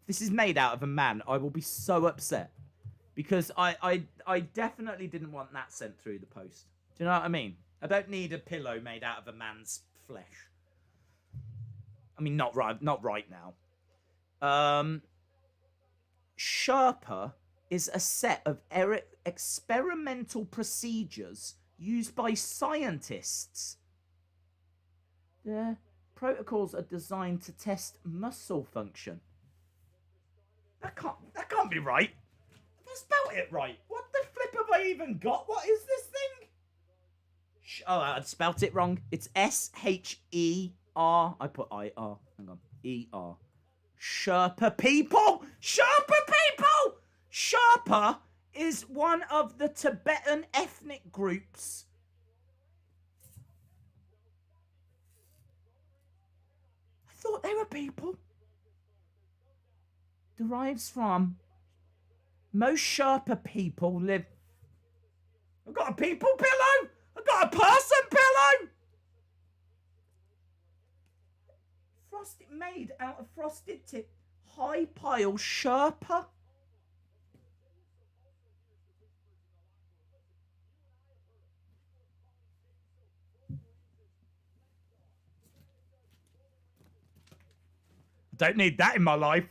this is made out of a man, I will be so upset. Because I definitely didn't want that sent through the post. Do you know what I mean? I don't need a pillow made out of a man's flesh. I mean, not right now. Sherpa is a set of experimental procedures used by scientists. Their protocols are designed to test muscle function. That can't be right. I spelled it right. What the flip have I even got? What is this thing? Oh, I spelt it wrong. It's S-H-E-R. I put I-R. Hang on. E-R. Sherpa people! Sherpa people! Sherpa is one of the Tibetan ethnic groups. I thought they were people. Derives from... Most Sherpa people live... I've got a people pillow! I've got a person pillow! Frosted, made out of frosted tip, high pile Sherpa. Don't need that in my life.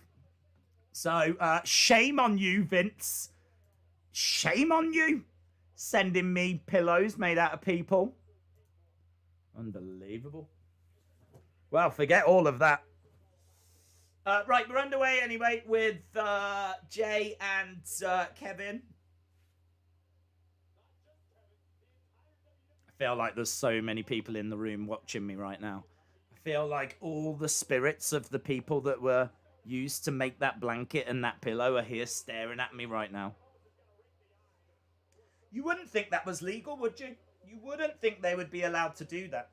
So, shame on you, Vince. Shame on you. Sending me pillows made out of people. Unbelievable. Well, forget all of that. Right, we're underway anyway with Jay and Kevin. I feel like there's so many people in the room watching me right now. I feel like all the spirits of the people that were used to make that blanket and that pillow are here staring at me right now. You wouldn't think that was legal, would you? You wouldn't think they would be allowed to do that.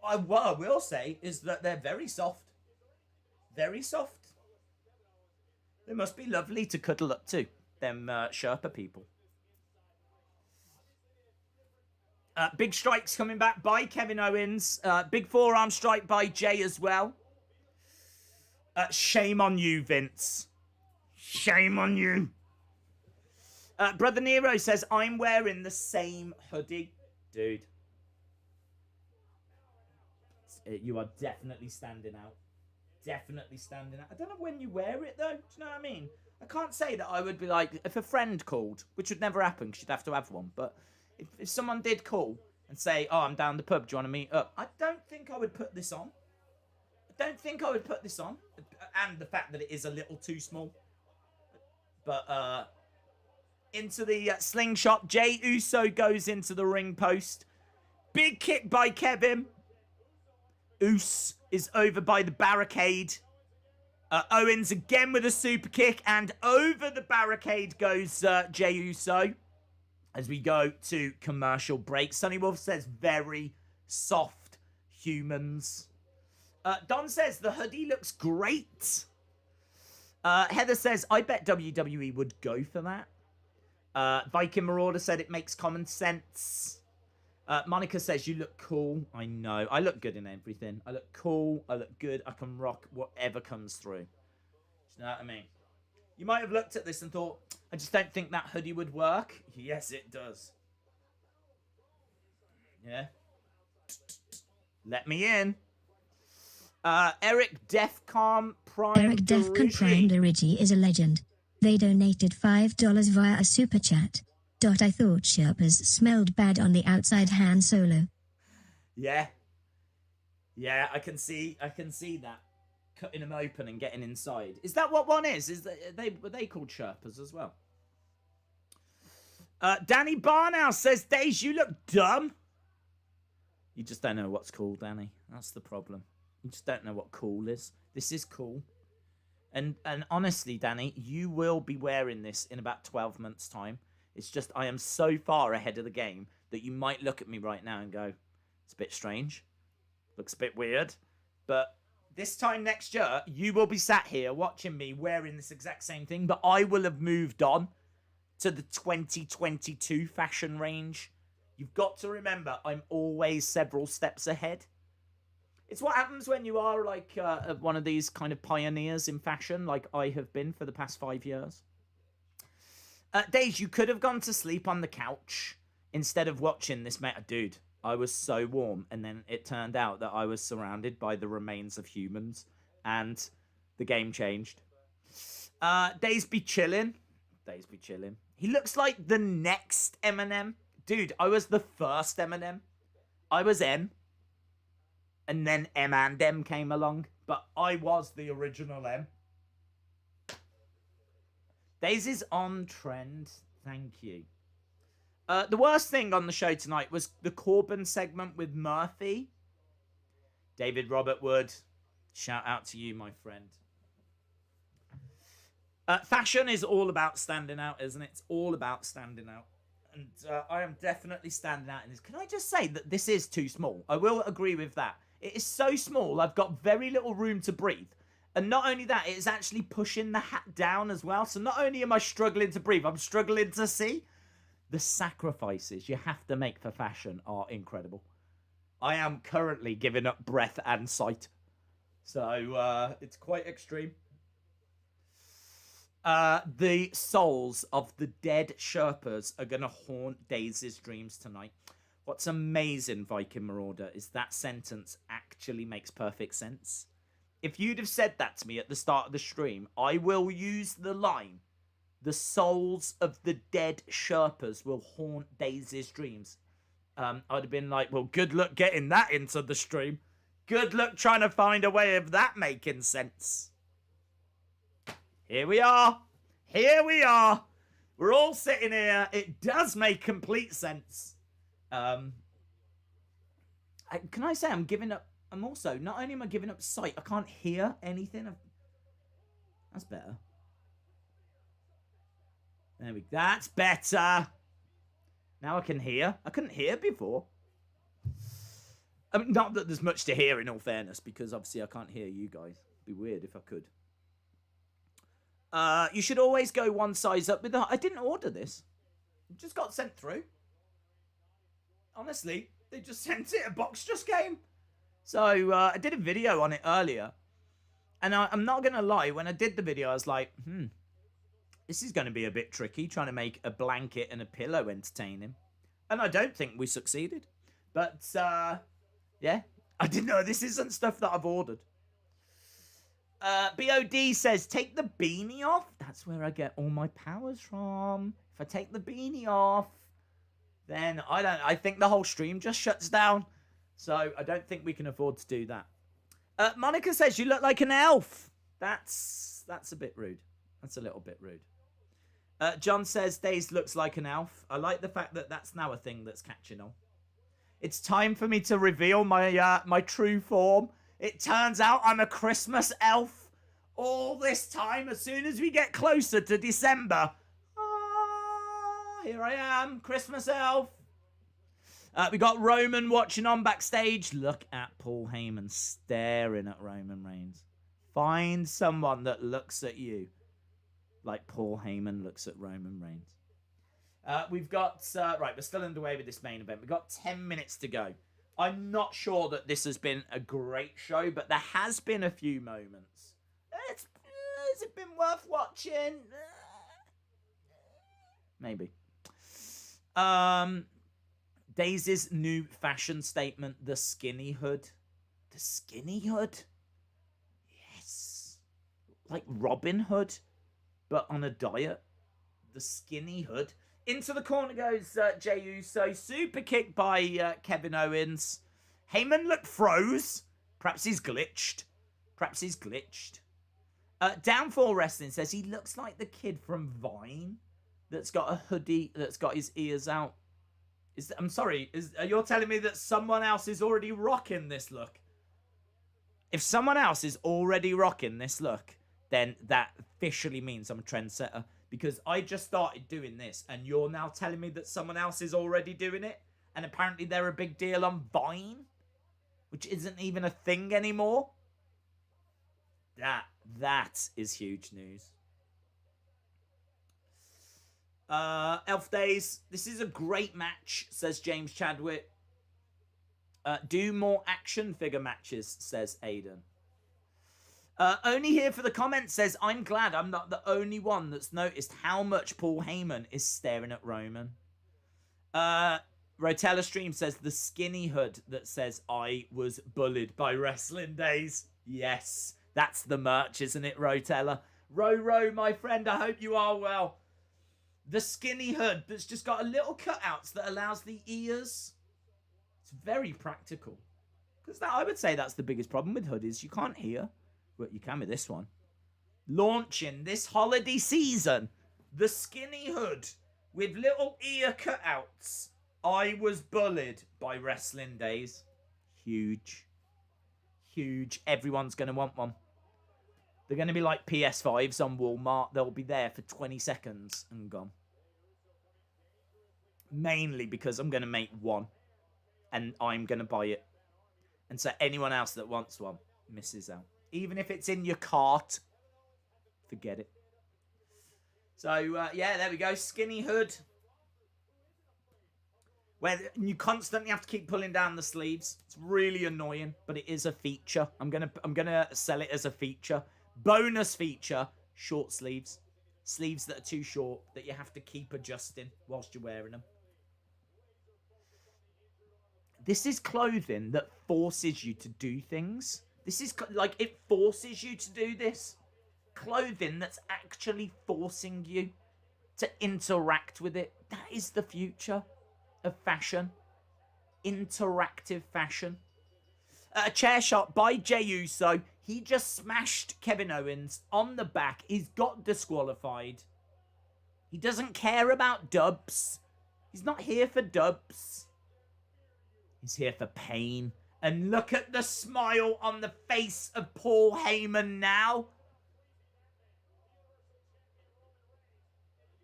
What I will say is that they're very soft. Very soft. They must be lovely to cuddle up to, them Sherpa people. Big strikes coming back by Kevin Owens. Big forearm strike by Jay as well. Shame on you, Vince. Shame on you. Brother Nero says, I'm wearing the same hoodie. Dude. You are definitely standing out. Definitely standing out. I don't know when you wear it, though. Do you know what I mean? I can't say that I would be like, if a friend called, which would never happen because you'd have to have one, but if someone did call and say, oh, I'm down the pub, do you want to meet up? I don't think I would put this on. Don't think I would put this on, and the fact that it is a little too small. But into the slingshot, Jey Uso goes into the ring post. Big kick by Kevin. Us is over by the barricade. Owens again with a super kick, and over the barricade goes Jey Uso. As we go to commercial break, Sonny Wolf says very soft humans. Don says, the hoodie looks great. Heather says, I bet WWE would go for that. Viking Marauder said it makes common sense. Monica says, you look cool. I know. I look good in everything. I look cool. I look good. I can rock whatever comes through. Do you know what I mean? You might have looked at this and thought, I just don't think that hoodie would work. Yes, it does. Yeah. Let me in. Eric Defcon Prime Eric Defcon Prime Dirigi is a legend. They donated $5 via a super chat. I thought Sherpas smelled bad on the outside Han Solo. Yeah. Yeah, I can see that. Cutting them open and getting inside. Is that what one is? Were they called Sherpas as well? Danny Barnow says, Daze, you look dumb. You just don't know what's cool, Danny. That's the problem. You just don't know what cool is. This is cool. And honestly, Danny, you will be wearing this in about 12 months' time. It's just I am so far ahead of the game that you might look at me right now and go, it's a bit strange. Looks a bit weird. But this time next year, you will be sat here watching me wearing this exact same thing, but I will have moved on to the 2022 fashion range. You've got to remember, I'm always several steps ahead. It's what happens when you are like one of these kind of pioneers in fashion, like I have been for the past 5 years. Daze, you could have gone to sleep on the couch instead of watching this match. Dude, I was so warm, and then it turned out that I was surrounded by the remains of humans, and the game changed. Daze be chilling. Daze be chilling. He looks like the next Eminem. Dude, I was the first Eminem. I was M. And then M and M came along. But I was the original M. Daze is on trend. Thank you. The worst thing on the show tonight was the Corbin segment with Murphy. David Robert Wood. Shout out to you, my friend. Fashion is all about standing out, isn't it? It's all about standing out. And I am definitely standing out in this. Can I just say that this is too small? I will agree with that. It is so small, I've got very little room to breathe. And not only that, it is actually pushing the hat down as well. So not only am I struggling to breathe, I'm struggling to see. The sacrifices you have to make for fashion are incredible. I am currently giving up breath and sight. So it's quite extreme. The souls of the dead Sherpas are going to haunt Daze's dreams tonight. What's amazing, Viking Marauder, is that sentence actually makes perfect sense. If you'd have said that to me at the start of the stream, I will use the line, the souls of the dead Sherpas will haunt Daze's dreams. I'd have been like, well, good luck getting that into the stream. Good luck trying to find a way of that making sense. Here we are. Here we are. We're all sitting here. It does make complete sense. Can I say I'm giving up? I'm also, not only am I giving up sight, I can't hear anything. That's better. There we go. That's better. Now I can hear. I couldn't hear before. I mean, not that there's much to hear in all fairness, because obviously I can't hear you guys. It'd be weird if I could. You should always go one size up with the... I didn't order this. It just got sent through. Honestly, they just sent it. A box just came. So, I did a video on it earlier. And I'm not going to lie. When I did the video, I was like, this is going to be a bit tricky, trying to make a blanket and a pillow entertaining. And I don't think we succeeded. But, yeah. I didn't know. This isn't stuff that I've ordered. BOD says, take the beanie off. That's where I get all my powers from. If I take the beanie off, then I think the whole stream just shuts down. So I don't think we can afford to do that. Monica says, you look like an elf. That's a bit rude. That's a little bit rude. John says, Daze looks like an elf. I like the fact that that's now a thing that's catching on. It's time for me to reveal my my true form. It turns out I'm a Christmas elf. All this time, as soon as we get closer to December. Here I am, Christmas elf. We got Roman watching on backstage. Look at Paul Heyman staring at Roman Reigns. Find someone that looks at you like Paul Heyman looks at Roman Reigns. We've got... right, we're still underway with this main event. We've got 10 minutes to go. I'm not sure that this has been a great show, but there has been a few moments. Has it been worth watching? Maybe. Daze's new fashion statement, the skinny hood. The skinny hood? Yes. Like Robin Hood, but on a diet. The skinny hood. Into the corner goes Jey Uso. Super kick by Kevin Owens. Heyman looked froze. Perhaps he's glitched. Perhaps he's glitched. Downfall Wrestling says he looks like the kid from Vine that's got a hoodie that's got his ears out. I'm sorry. You're telling me that someone else is already rocking this look? If someone else is already rocking this look, then that officially means I'm a trendsetter. Because I just started doing this, and you're now telling me that someone else is already doing it? And apparently they're a big deal on Vine? Which isn't even a thing anymore? That is huge news. Elf Days. This is a great match, says James Chadwick. Do more action figure matches, says Aiden. Only here for the comments says, I'm glad I'm not the only one that's noticed how much Paul Heyman is staring at Roman. Rotella Stream says, the skinny hood that says, I was bullied by Wrestling Days. Yes, that's the merch, isn't it, Rotella? Ro, my friend, I hope you are well. The skinny hood that's just got a little cutouts that allows the ears. It's very practical. Because I would say that's the biggest problem with hoodies. You can't hear. But you can with this one. Launching this holiday season, the skinny hood with little ear cutouts. I was bullied by Wrestling Days. Huge. Huge. Everyone's going to want one. They're going to be like PS5s on Walmart. They'll be there for 20 seconds and gone. Mainly because I'm going to make one. And I'm going to buy it. And so anyone else that wants one misses out. Even if it's in your cart, forget it. So, yeah, there we go. Skinny hood. Where you constantly have to keep pulling down the sleeves. It's really annoying, but it is a feature. I'm gonna sell it as a feature. Bonus feature, short sleeves. Sleeves that are too short that you have to keep adjusting whilst you're wearing them. This is clothing that forces you to do things. This is like, it forces you to do this. Clothing that's actually forcing you to interact with it. That is the future of fashion. Interactive fashion. A chair shot by Jey Uso. He just smashed Kevin Owens on the back. He's got disqualified. He doesn't care about dubs. He's not here for dubs. He's here for pain. And look at the smile on the face of Paul Heyman now.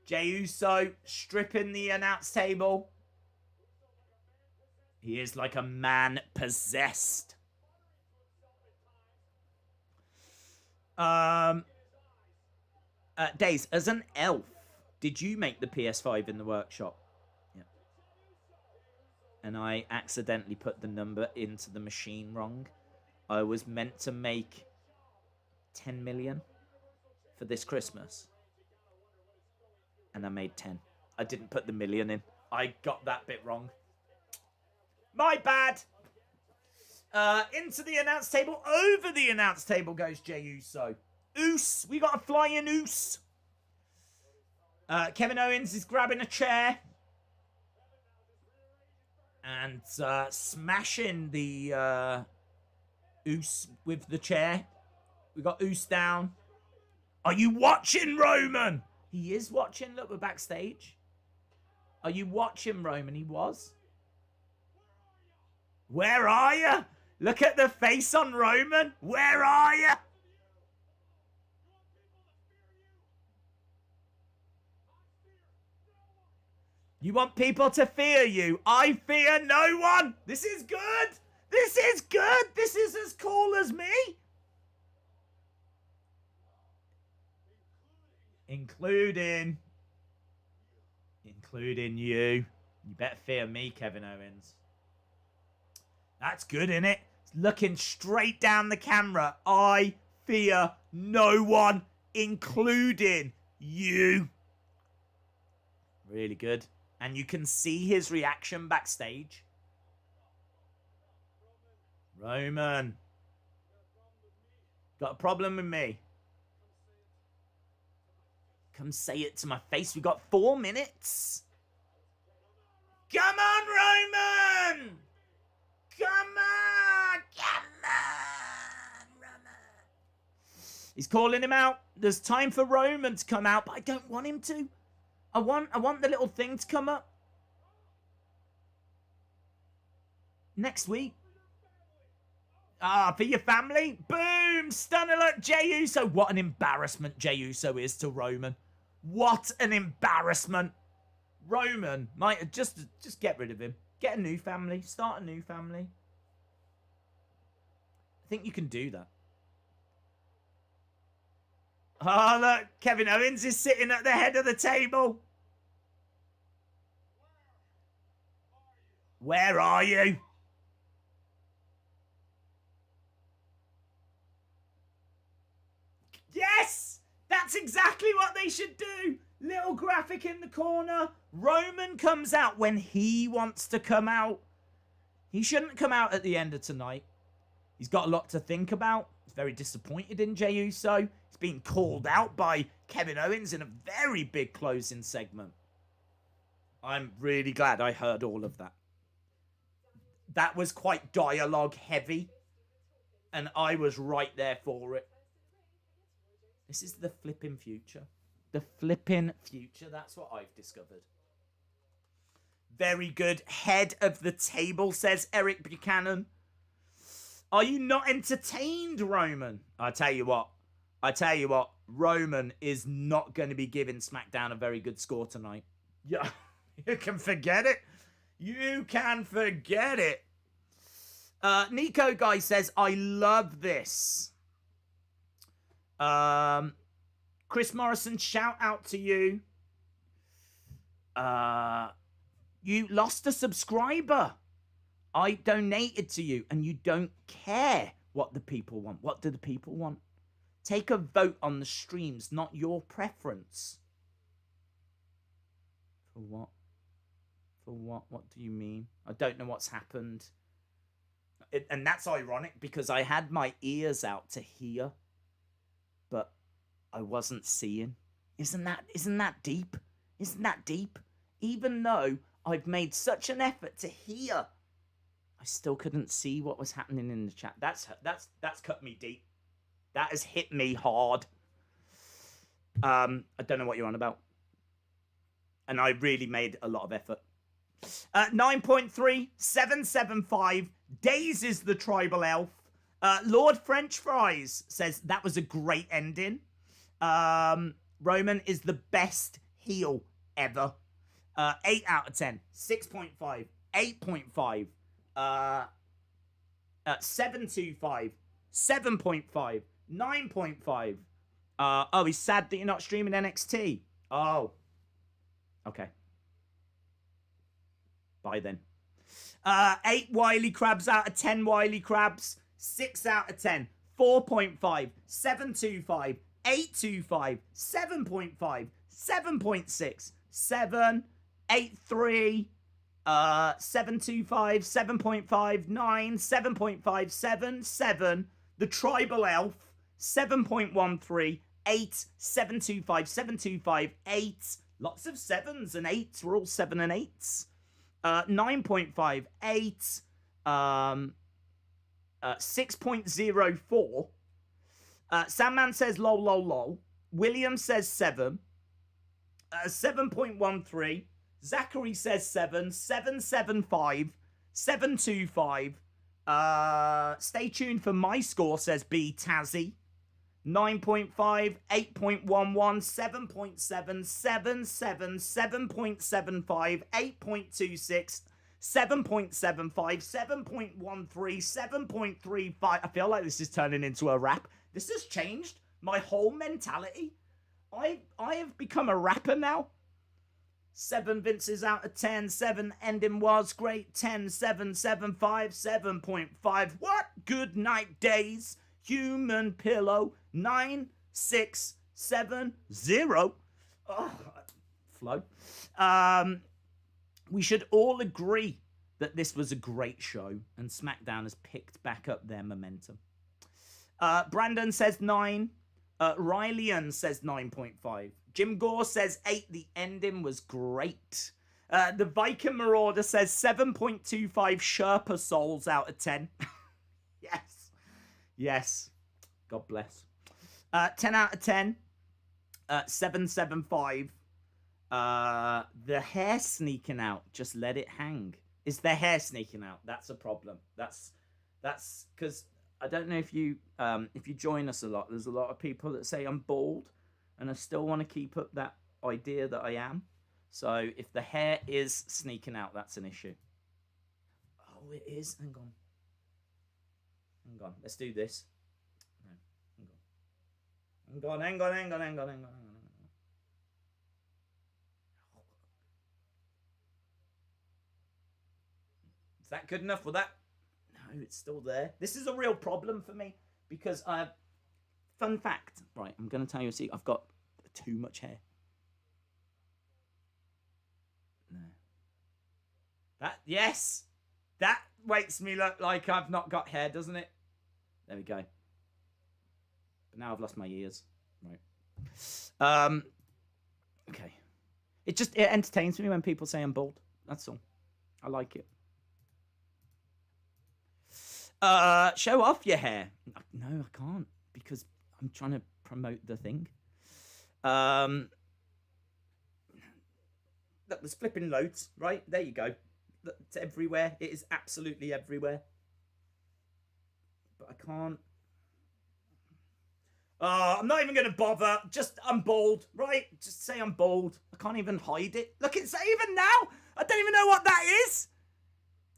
Jey Uso stripping the announce table. He is like a man possessed. Daze, as an elf, did you make the PS5 in the workshop? And I accidentally put the number into the machine wrong. I was meant to make 10 million for this Christmas. And I made 10. I didn't put the million in. I got that bit wrong. My bad. Into the announce table. Over the announce table goes Jey Uso. Oos. We got a flying oos. Kevin Owens is grabbing a chair. And smashing the Oos with the chair. We got Oos down. Are you watching, Roman? He is watching. Look, we're backstage. Are you watching, Roman? He was. Where are you? Look at the face on Roman. Where are you? You want people to fear you. I fear no one. This is good. This is good. This is as cool as me. Including you. You better fear me, Kevin Owens. That's good, innit? Looking straight down the camera. I fear no one, including you. Really good. And you can see his reaction backstage. Roman. Got a problem with me? Come say it to my face. We got 4 minutes. Come on, Roman! Come on! Come on, Roman! He's calling him out. There's time for Roman to come out, but I don't want him to. I want the little thing to come up. Next week. For your family? Boom! Stun alert, Jey Uso. What an embarrassment Jey Uso is to Roman. What an embarrassment. Roman might just get rid of him. Get a new family. Start a new family. I think you can do that. Oh, look. Kevin Owens is sitting at the head of the table. Where are you? That's exactly what they should do. Little graphic in the corner. Roman comes out when he wants to come out. He shouldn't come out at the end of tonight. He's got a lot to think about. He's very disappointed in Jey Uso. He's being called out by Kevin Owens in a very big closing segment. I'm really glad I heard all of that. That was quite dialogue heavy. And I was right there for it. This is the flipping future. The flipping future. That's what I've discovered. Very good. Head of the table, says Eric Buchanan. Are you not entertained, Roman? I tell you what. Roman is not going to be giving SmackDown a very good score tonight. Yeah, you can forget it. You can forget it. Nico Guy says, I love this. Chris Morrison, shout out to you. You lost a subscriber. I donated to you, and you don't care what the people want. What do the people want? Take a vote on the streams, not your preference. For what? For what? What do you mean? I don't know what's happened. And that's ironic because I had my ears out to hear, but I wasn't seeing. Isn't that deep? Isn't that deep? Even though I've made such an effort to hear, I still couldn't see what was happening in the chat. That's cut me deep. That has hit me hard. I don't know what you're on about. And I really made a lot of effort. 9.3, 775. Daze is the tribal elf. Lord French Fries says that was a great ending. Roman is the best heel ever. 8 out of 10. 6.5. 8.5. 725. 7.5. 9.5. Oh, he's sad that you're not streaming NXT. Oh. Okay. Bye then. 8 Wily Crabs out of 10 Wily Crabs. 6 out of 10. 4.5. 725. 825. 7.5. 7.6. 7. 8.3. 725. 7.5. 9. 7.5. 7. 7. The Tribal Elf. 7.13. 8. 725. 725. 8. Lots of 7s and 8s. We're all 7 and 8s. 9.5, 8, 6.04. Sandman says lol, lol, lol. William says 7. 7.13. Zachary says 7. 775. 725. Stay tuned for my score, says B Tazzy. 9.5, 8.11, 7.7, 7.7, 7.75, 8.26, 7.75, 7.13, 7.35. I feel like this is turning into a rap. This has changed my whole mentality. I have become a rapper now. 7 Vinces out of 10. 7 ending was great. 10, 7, 7, 5, 7.5. What? Good night, Daze. Human pillow. 9, 6, 7, 0. Oh, flow. We should all agree that this was a great show, and SmackDown has picked back up their momentum. Brandon says 9. Rylian says 9.5. Jim Gore says 8. The ending was great. The Viking Marauder says 7.25 Sherpa souls out of 10. Yes. Yes. God bless. 10 out of 10. 775. The hair sneaking out. Just let it hang. Is the hair sneaking out? That's a problem. That's because I don't know if you join us a lot. There's a lot of people that say I'm bald, and I still want to keep up that idea that I am. So if the hair is sneaking out, that's an issue. Oh, it is. Hang on. Hang on. Let's do this. Hang on. Is that good enough? Will that? No, it's still there. This is a real problem for me because fun fact, right? I'm going to tell you a secret. I've got too much hair? No. Yes! That makes me look like I've not got hair, doesn't it? There we go. But now I've lost my ears. Right. Okay. It entertains me when people say I'm bald. That's all. I like it. Show off your hair. No, I can't because I'm trying to promote the thing. Look, there's flipping loads, right? There you go. Look, it's everywhere. It is absolutely everywhere. But I can't. I'm not even going to bother. Just, I'm bald, right? Just say I'm bald. I can't even hide it. Look, it's even now. I don't even know what that is.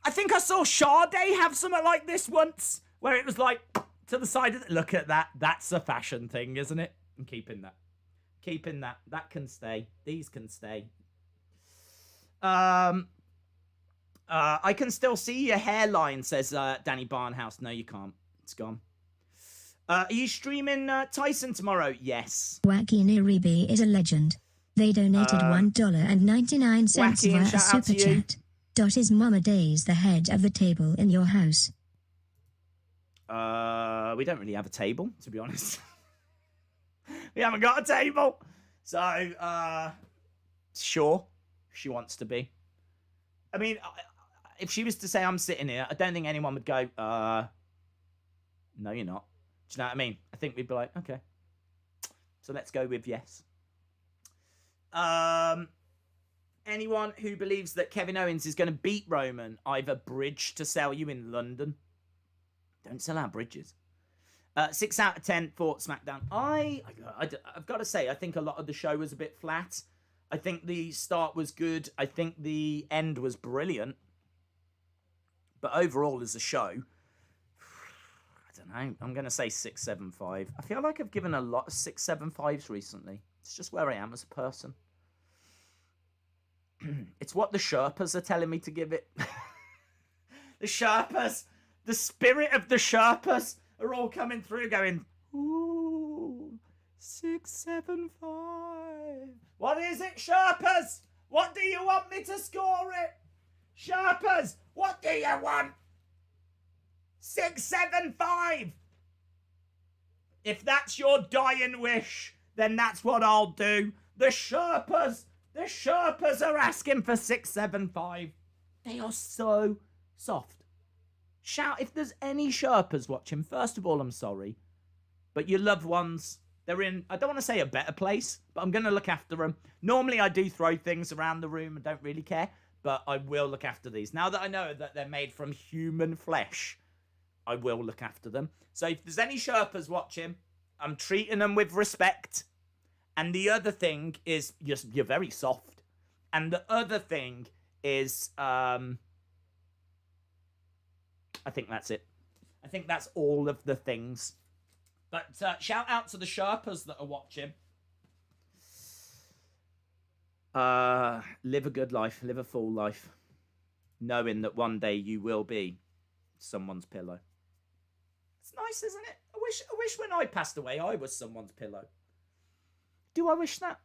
I think I saw Sade have something like this once, where it was like to the side of Look at that. That's a fashion thing, isn't it? I'm keeping that. Keeping that. That can stay. These can stay. I can still see your hairline, says Danny Barnhouse. No, you can't. It's gone. Are you streaming Tyson tomorrow? Yes. Wacky Niribi is a legend. They donated $1.99 via a super chat. Is Mama Daze the head of the table in your house? We don't really have a table, to be honest. We haven't got a table. So, sure, she wants to be. I mean, if she was to say I'm sitting here, I don't think anyone would go, no, you're not. Do you know what I mean? I think we'd be like, okay. So let's go with yes. Anyone who believes that Kevin Owens is going to beat Roman, I've a bridge to sell you in London. Don't sell our bridges. 6 out of 10 for SmackDown. I've got to say, I think a lot of the show was a bit flat. I think the start was good. I think the end was brilliant. But overall, as a show, I don't know. I'm going to say 6.75. I feel like I've given a lot of 6.75s recently. It's just where I am as a person. It's what the Sherpas are telling me to give it. The Sherpas, the spirit of the Sherpas are all coming through going, ooh, 6.75. What is it, Sherpas? What do you want me to score it? Sherpas, what do you want? 6.75. If that's your dying wish, then that's what I'll do. The Sherpas are asking for 6.75. They are so soft. Shout if there's any Sherpas watching. First of all, I'm sorry, but your loved ones, they're in, I don't want to say a better place, but I'm going to look after them. Normally, I do throw things around the room and don't really care, but I will look after these. Now that I know that they're made from human flesh, I will look after them. So if there's any Sherpas watching, I'm treating them with respect. And the other thing is, you're very soft. And the other thing is, I think that's it. I think that's all of the things. But shout out to the Sherpas that are watching. Live a good life. Live a full life. Knowing that one day you will be someone's pillow. It's nice, isn't it? I wish when I passed away, I was someone's pillow. Do I wish that?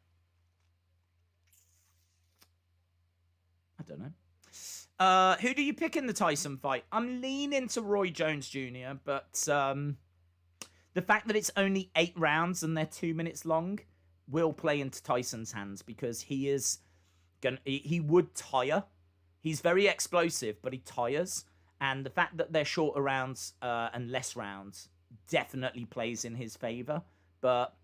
I don't know. Who do you pick in the Tyson fight? I'm leaning to Roy Jones Jr., but the fact that it's only 8 rounds and they're 2 minutes long will play into Tyson's hands because he would tire. He's very explosive, but he tires. And the fact that they're shorter rounds and less rounds definitely plays in his favor. But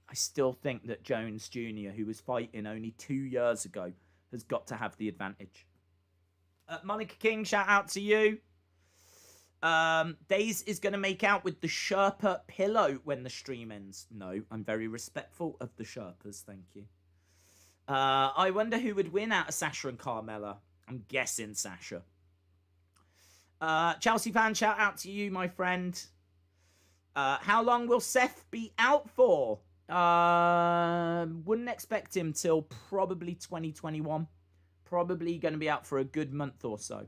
I still think that Jones Jr., who was fighting only 2 years ago, has got to have the advantage. Monica King, shout out to you. Daze is going to make out with the Sherpa pillow when the stream ends. No, I'm very respectful of the Sherpas, thank you. I wonder who would win out of Sasha and Carmella. I'm guessing Sasha. Chelsea fan, shout out to you, my friend. How long will Seth be out for? Wouldn't expect him till probably 2021. Probably going to be out for a good month or so.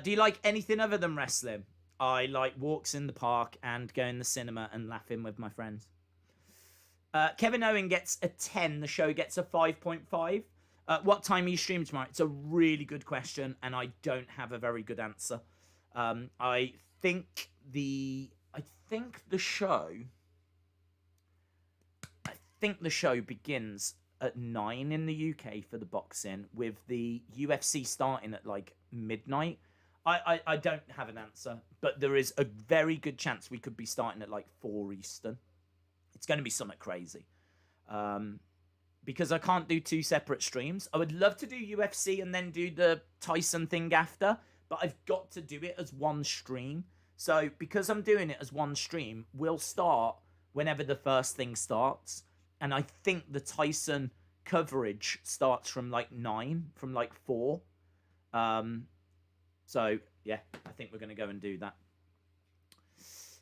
Do you like anything other than wrestling? I like walks in the park and going to the cinema and laughing with my friends. Kevin Owen gets a 10. The show gets a 5.5. What time are you streaming tomorrow? It's a really good question, and I don't have a very good answer. I think the show begins at 9 in the UK for the boxing, with the UFC starting at like midnight. I don't have an answer, but there is a very good chance we could be starting at like 4 Eastern. It's going to be something crazy. Because I can't do 2 separate streams. I would love to do UFC and then do the Tyson thing after, but I've got to do it as one stream. So because I'm doing it as one stream, we'll start whenever the first thing starts. And I think the Tyson coverage starts from like 9, from like 4. So, yeah, I think we're going to go and do that.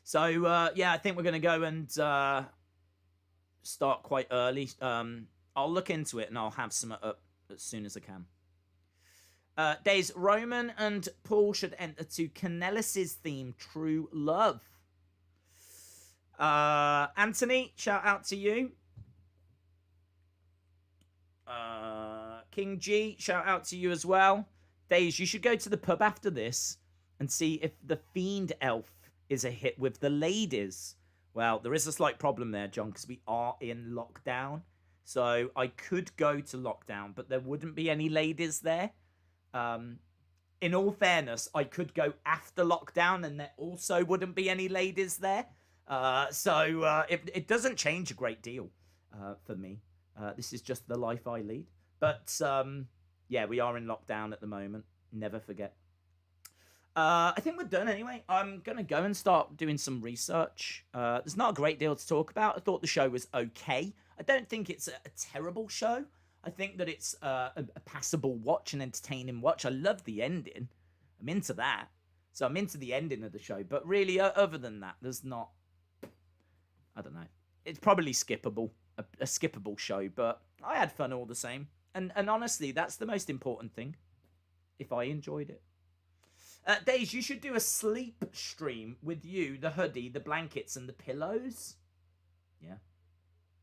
So, yeah, I think we're going to go and start quite early. I'll look into it and I'll have some up as soon as I can. Daze, Roman and Paul should enter to Canellis' theme, True Love. Anthony, shout out to you. King G, shout out to you as well. Daze, you should go to the pub after this and see if the Fiend Elf is a hit with the ladies. Well, there is a slight problem there, John, because we are in lockdown. So I could go to lockdown, but there wouldn't be any ladies there. In all fairness, I could go after lockdown and there also wouldn't be any ladies there. So it doesn't change a great deal for me. This is just the life I lead. But yeah, we are in lockdown at the moment. Never forget. I think we're done anyway. I'm going to go and start doing some research. There's not a great deal to talk about. I thought the show was okay. I don't think it's a terrible show. I think that it's a passable watch, an entertaining watch. I love the ending. I'm into that. So I'm into the ending of the show. But really, other than that, there's not... I don't know. It's probably skippable. A skippable show. But I had fun all the same. And honestly, that's the most important thing. If I enjoyed it. Daze, you should do a sleep stream with you, the hoodie, the blankets, and the pillows. Yeah.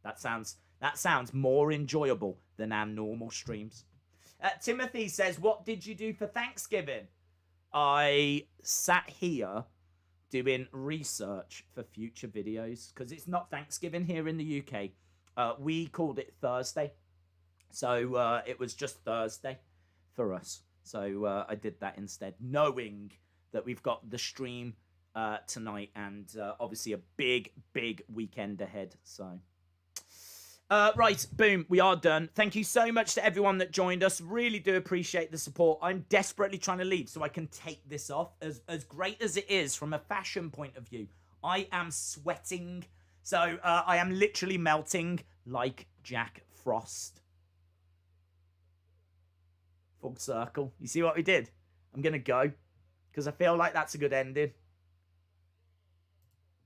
That sounds more enjoyable than our normal streams. Timothy says, what did you do for Thanksgiving? I sat here doing research for future videos because it's not Thanksgiving here in the UK. We called it Thursday. So it was just Thursday for us. So I did that instead, knowing that we've got the stream tonight and obviously a big, big weekend ahead. So, right, boom, we are done. Thank you so much to everyone that joined us. Really do appreciate the support. I'm desperately trying to leave so I can take this off. As great as it is from a fashion point of view, I am sweating. So I am literally melting like Jack Frost. Full circle. You see what we did? I'm going to go because I feel like that's a good ending.